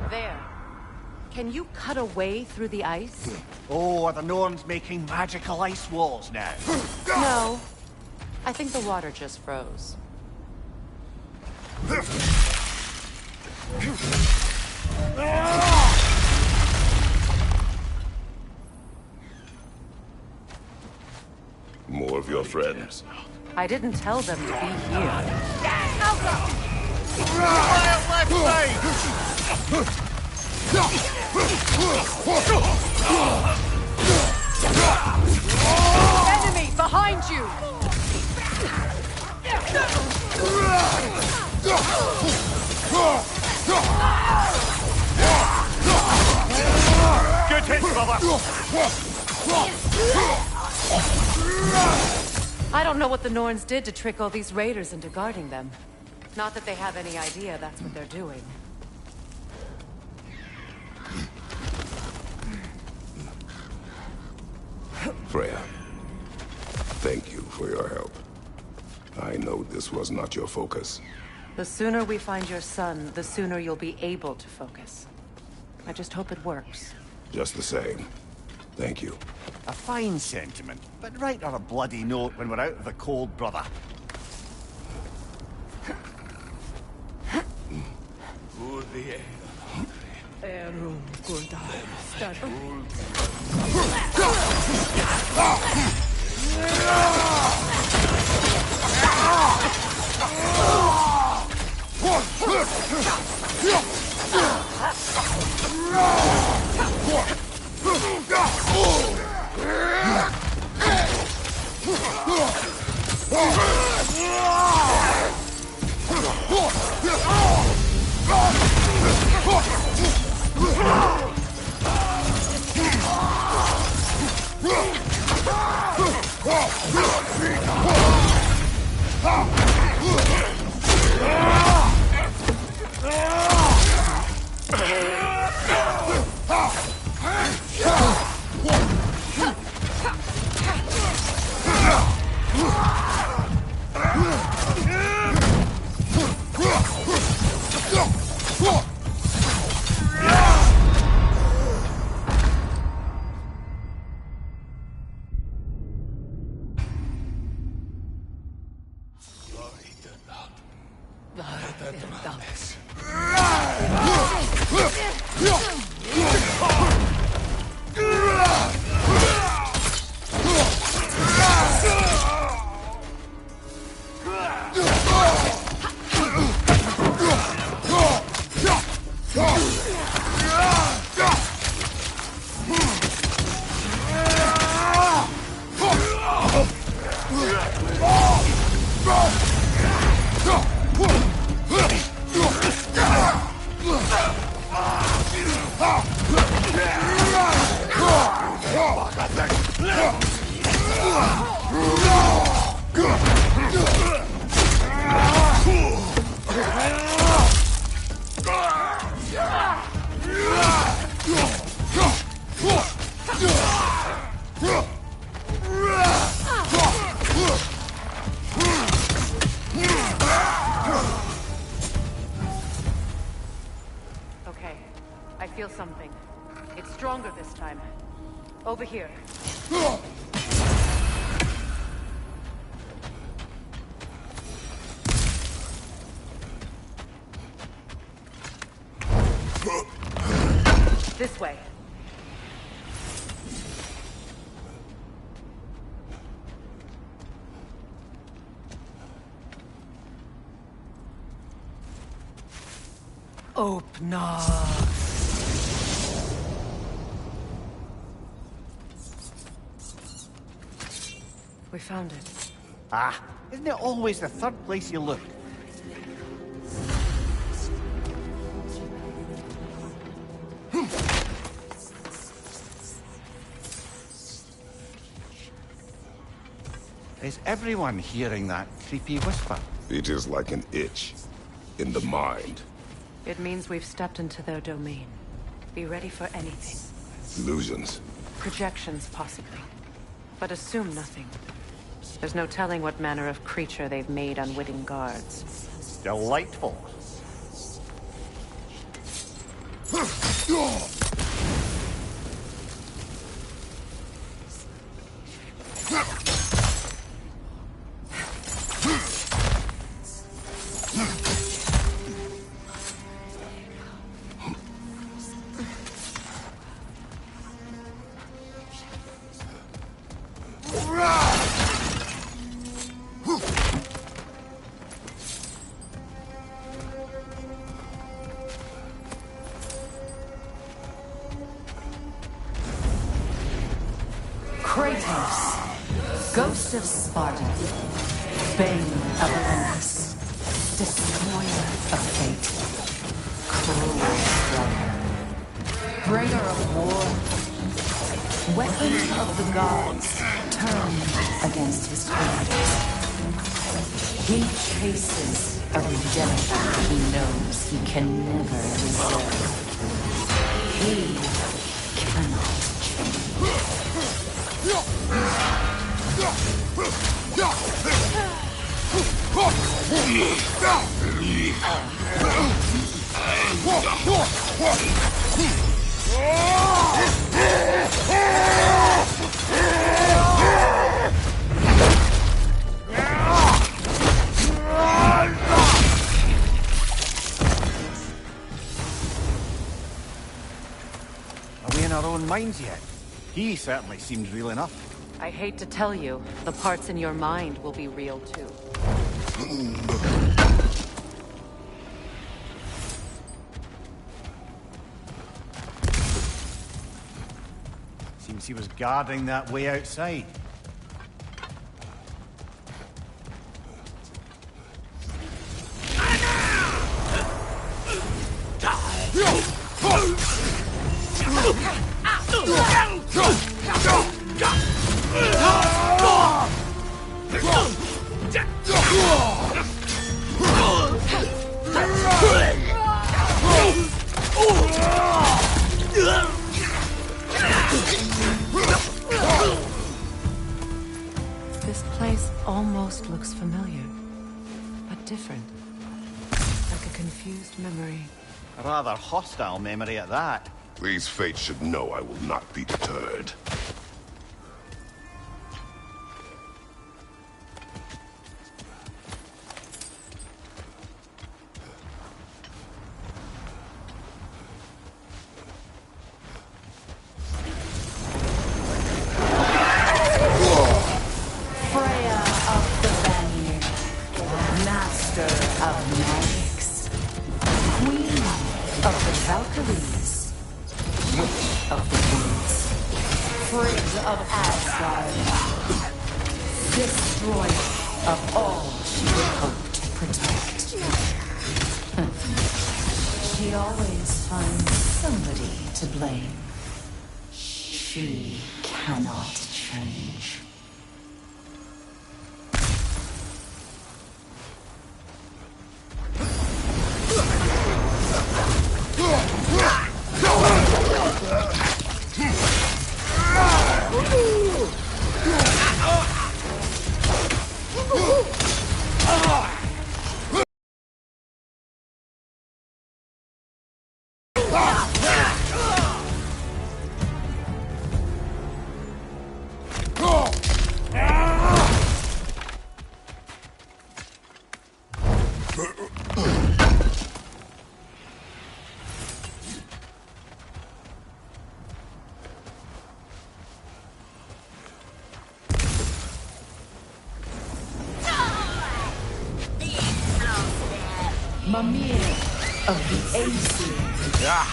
There. Can you cut a way through the ice? Oh, are the Norns making magical ice walls now? No. I think the water just froze. More of your friends. I didn't tell them to be here. Enemy behind you! Good hit, brother! I don't know what the Norns did to trick all these raiders into guarding them. Not that they have any idea that's what they're doing. Freya, thank you for your help. I know this was not your focus, The sooner we find your son, the sooner you'll be able to focus. I just hope it works. Just the same. Thank you. A fine sentiment, but write her a bloody note when we're out of the cold, brother. Okay, I feel something. It's stronger this time. Over here. This way. Open up. We found it. Ah, isn't it always the third place you look? Is everyone hearing that creepy whisper? It is like an itch in the mind. It means we've stepped into their domain. Be ready for anything. Illusions. Projections, possibly. But assume nothing. There's no telling what manner of creature they've made unwitting guards. Delightful. Kratos, Ghost of Sparta, Bane of Olympus, Destroyer of Fate, Cruel Brother, Bringer of War, Weapon of the Gods, turned against his creators. He chases a redemption he knows he can never deserve. He cannot change. Are we in our own minds yet? He certainly seems real enough. I hate to tell you, the parts in your mind will be real too. Seems he was guarding that way outside. This place almost looks familiar, but different. Like a confused memory. A rather hostile memory at that. These fates should know I will not be deterred. She always finds somebody to blame. She cannot change. Mimir of the AC. Ah,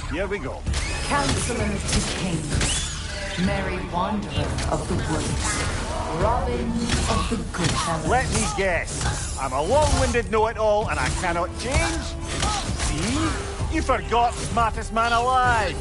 here we go. Counselor to Kings. Merry Wanderer of the Woods. Robin of the Good Fellows. Let me guess. I'm a long-winded know-it-all and I cannot change? See? You forgot smartest man alive.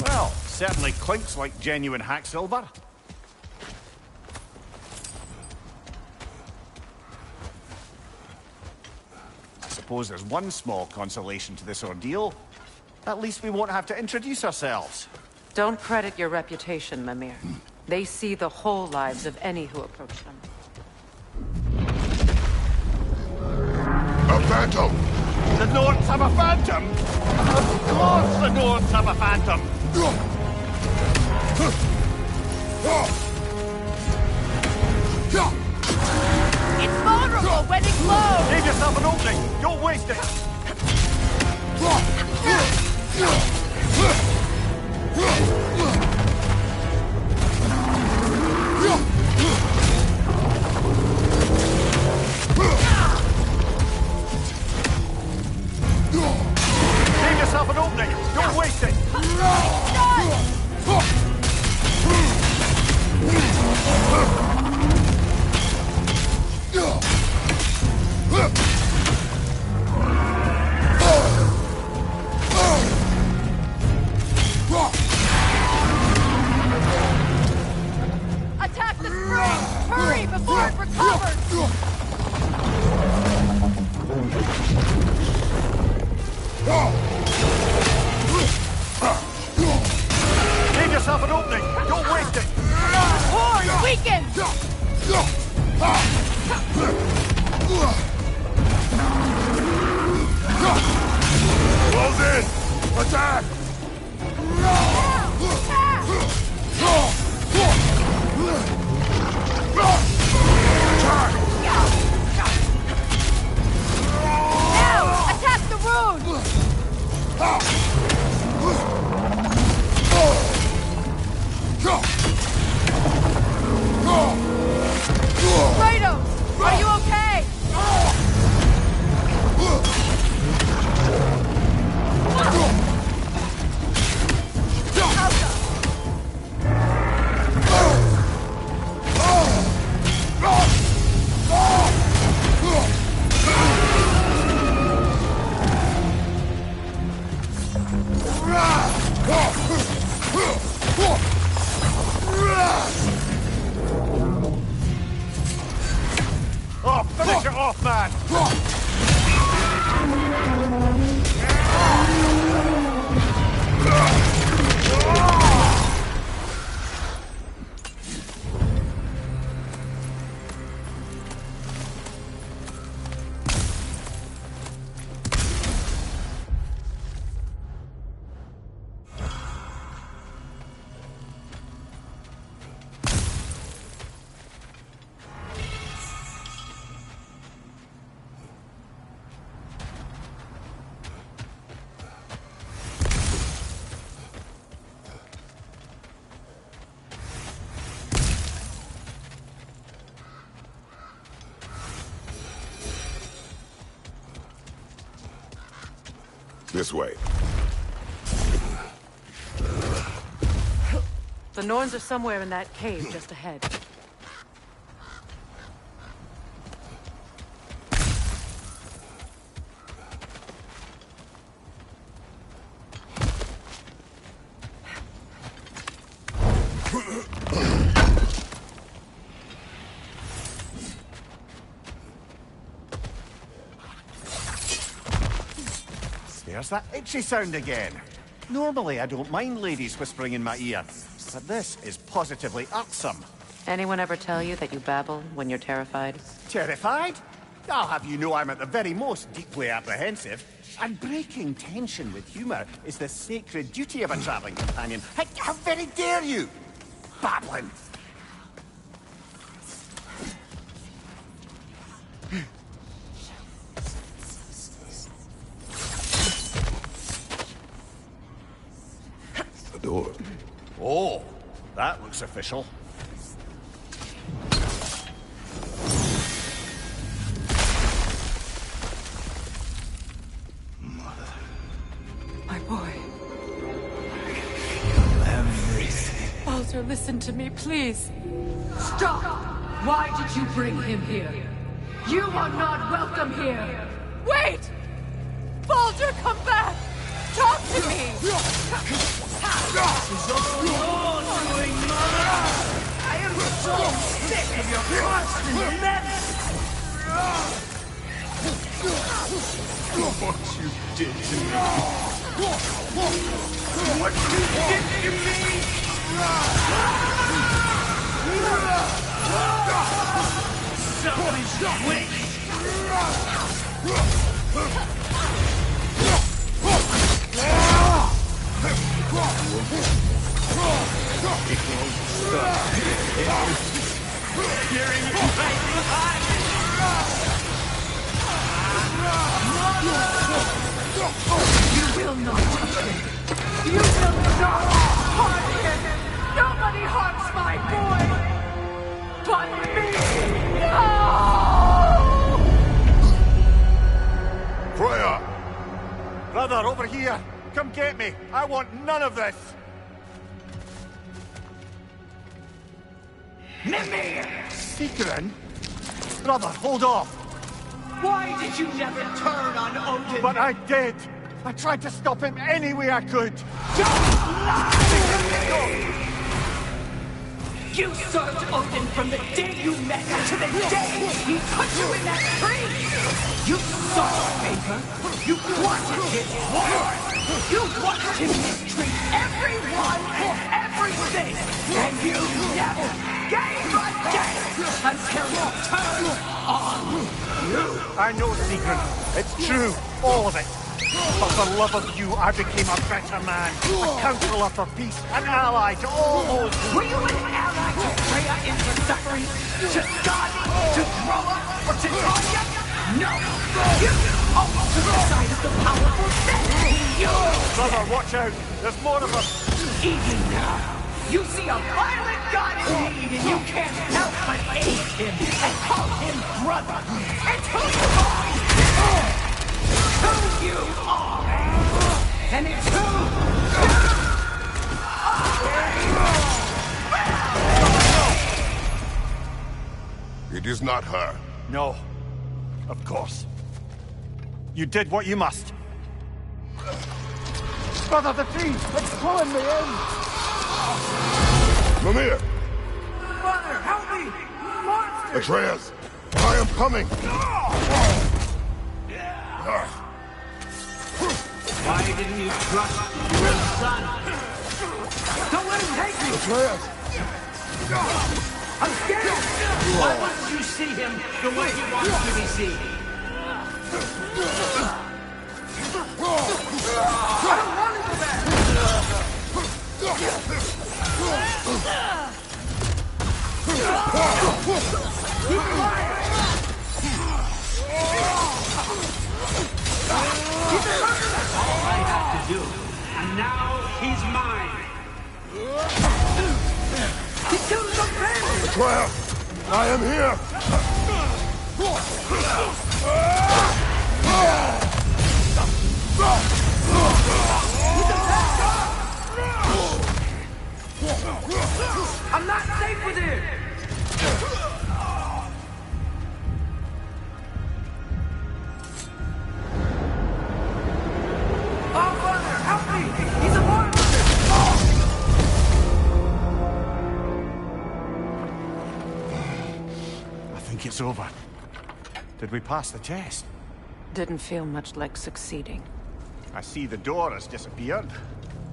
Well, certainly clinks like genuine hack silver. I suppose there's one small consolation to this ordeal. At least we won't have to introduce ourselves. Don't credit your reputation, Mimir. They see the whole lives of any who approach them. A phantom! The Nords have a phantom? Of course the Nords have a phantom! It's vulnerable when it glows! Give yourself an opening! Don't waste it! Give yourself an opening! Don't waste it! Oh, finish it off, man! This way. The Norns are somewhere in that cave just ahead. There's that itchy sound again. Normally, I don't mind ladies whispering in my ear, but this is positively irksome. Anyone ever tell you that you babble when you're terrified? Terrified? I'll have you know I'm at the very most deeply apprehensive. And breaking tension with humour is the sacred duty of a travelling companion. How very dare you! Babbling! Door. Oh, that looks official. My boy. Everything. Baldur, listen to me, please. Stop! Why did you bring him here? You are not welcome here! Wait! Baldur, come back! Talk to me! This is all your doing, Mother! I am so sick of your constant menace! What you did to me. What you did to me! Somebody's quick! You will not touch him. You will not harm him. Nobody harms my boy but me. No! Freya! Brother, over here! Come get me! I want none of this! Mimir! Secret? Brother, hold off! Why did you never turn on Odin? But I did! I tried to stop him any way I could! Don't lie! You served Odin from the day you met him to the day he put you in that tree! You sought favor! You wanted his war! You watched him mistreat everyone and everything! And you never gave a damn until you turned on you! I know, Secret. It's true. All of it. But for love of you, I became a better man. A counselor for peace. An ally to all those who... Were you an ally to Freya in her suffering? To Skadi? To Groa? Or to Tanya? No! You almost took the side of the powerful then! You! Brother, watch out! There's more of us! Even now, you see a violent god in need and you can't help but aid him and call him brother! It's who you are! Who you are! And it's who you are! It is not her. No. Of course. You did what you must. Brother, the tree! It's pulling me in! Mimir! Father, help me! Monster! Atreus! I am coming! Why didn't you trust your son? Don't let him take me! Atreus! I'm scared! Why wouldn't you see him the way he wants to be seen? I don't want to go back! Keep quiet! That's all I have to do. And now he's mine. He killed his own family! Atreus! I am here! I'm not safe with him! Oh, Father, help me! He's a monster! I think it's over. Did we pass the test? Didn't feel much like succeeding. I see the door has disappeared.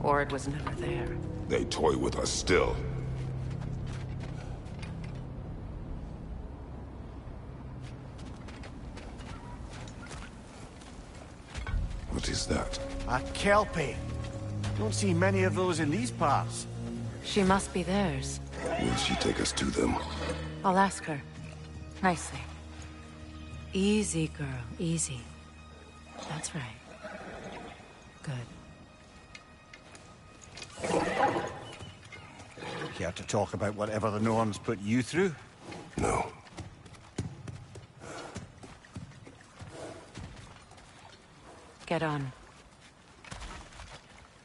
Or it was never there. They toy with us still. What is that? A Kelpie. Don't see many of those in these parts. She must be theirs. Will she take us to them? I'll ask her. Nicely. Easy, girl. Easy. That's right. Good. Care to talk about whatever the Norns put you through? No. Get on.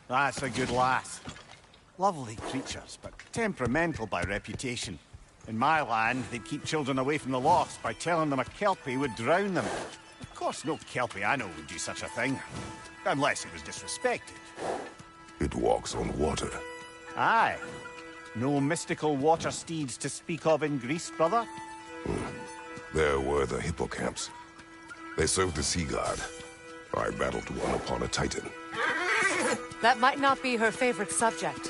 That's a good lass. Lovely creatures, but temperamental by reputation. In my land, they'd keep children away from the lost by telling them a Kelpie would drown them. Of course, no Kelpie I know would do such a thing. Unless it was disrespected. It walks on water. Aye. No mystical water steeds to speak of in Greece, brother? There were the hippocamps. They served the sea god. I battled one upon a titan. That might not be her favorite subject.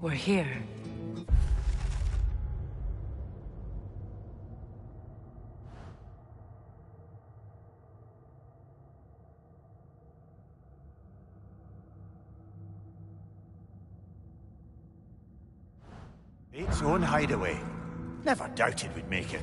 We're here. Its own hideaway. Never doubted we'd make it.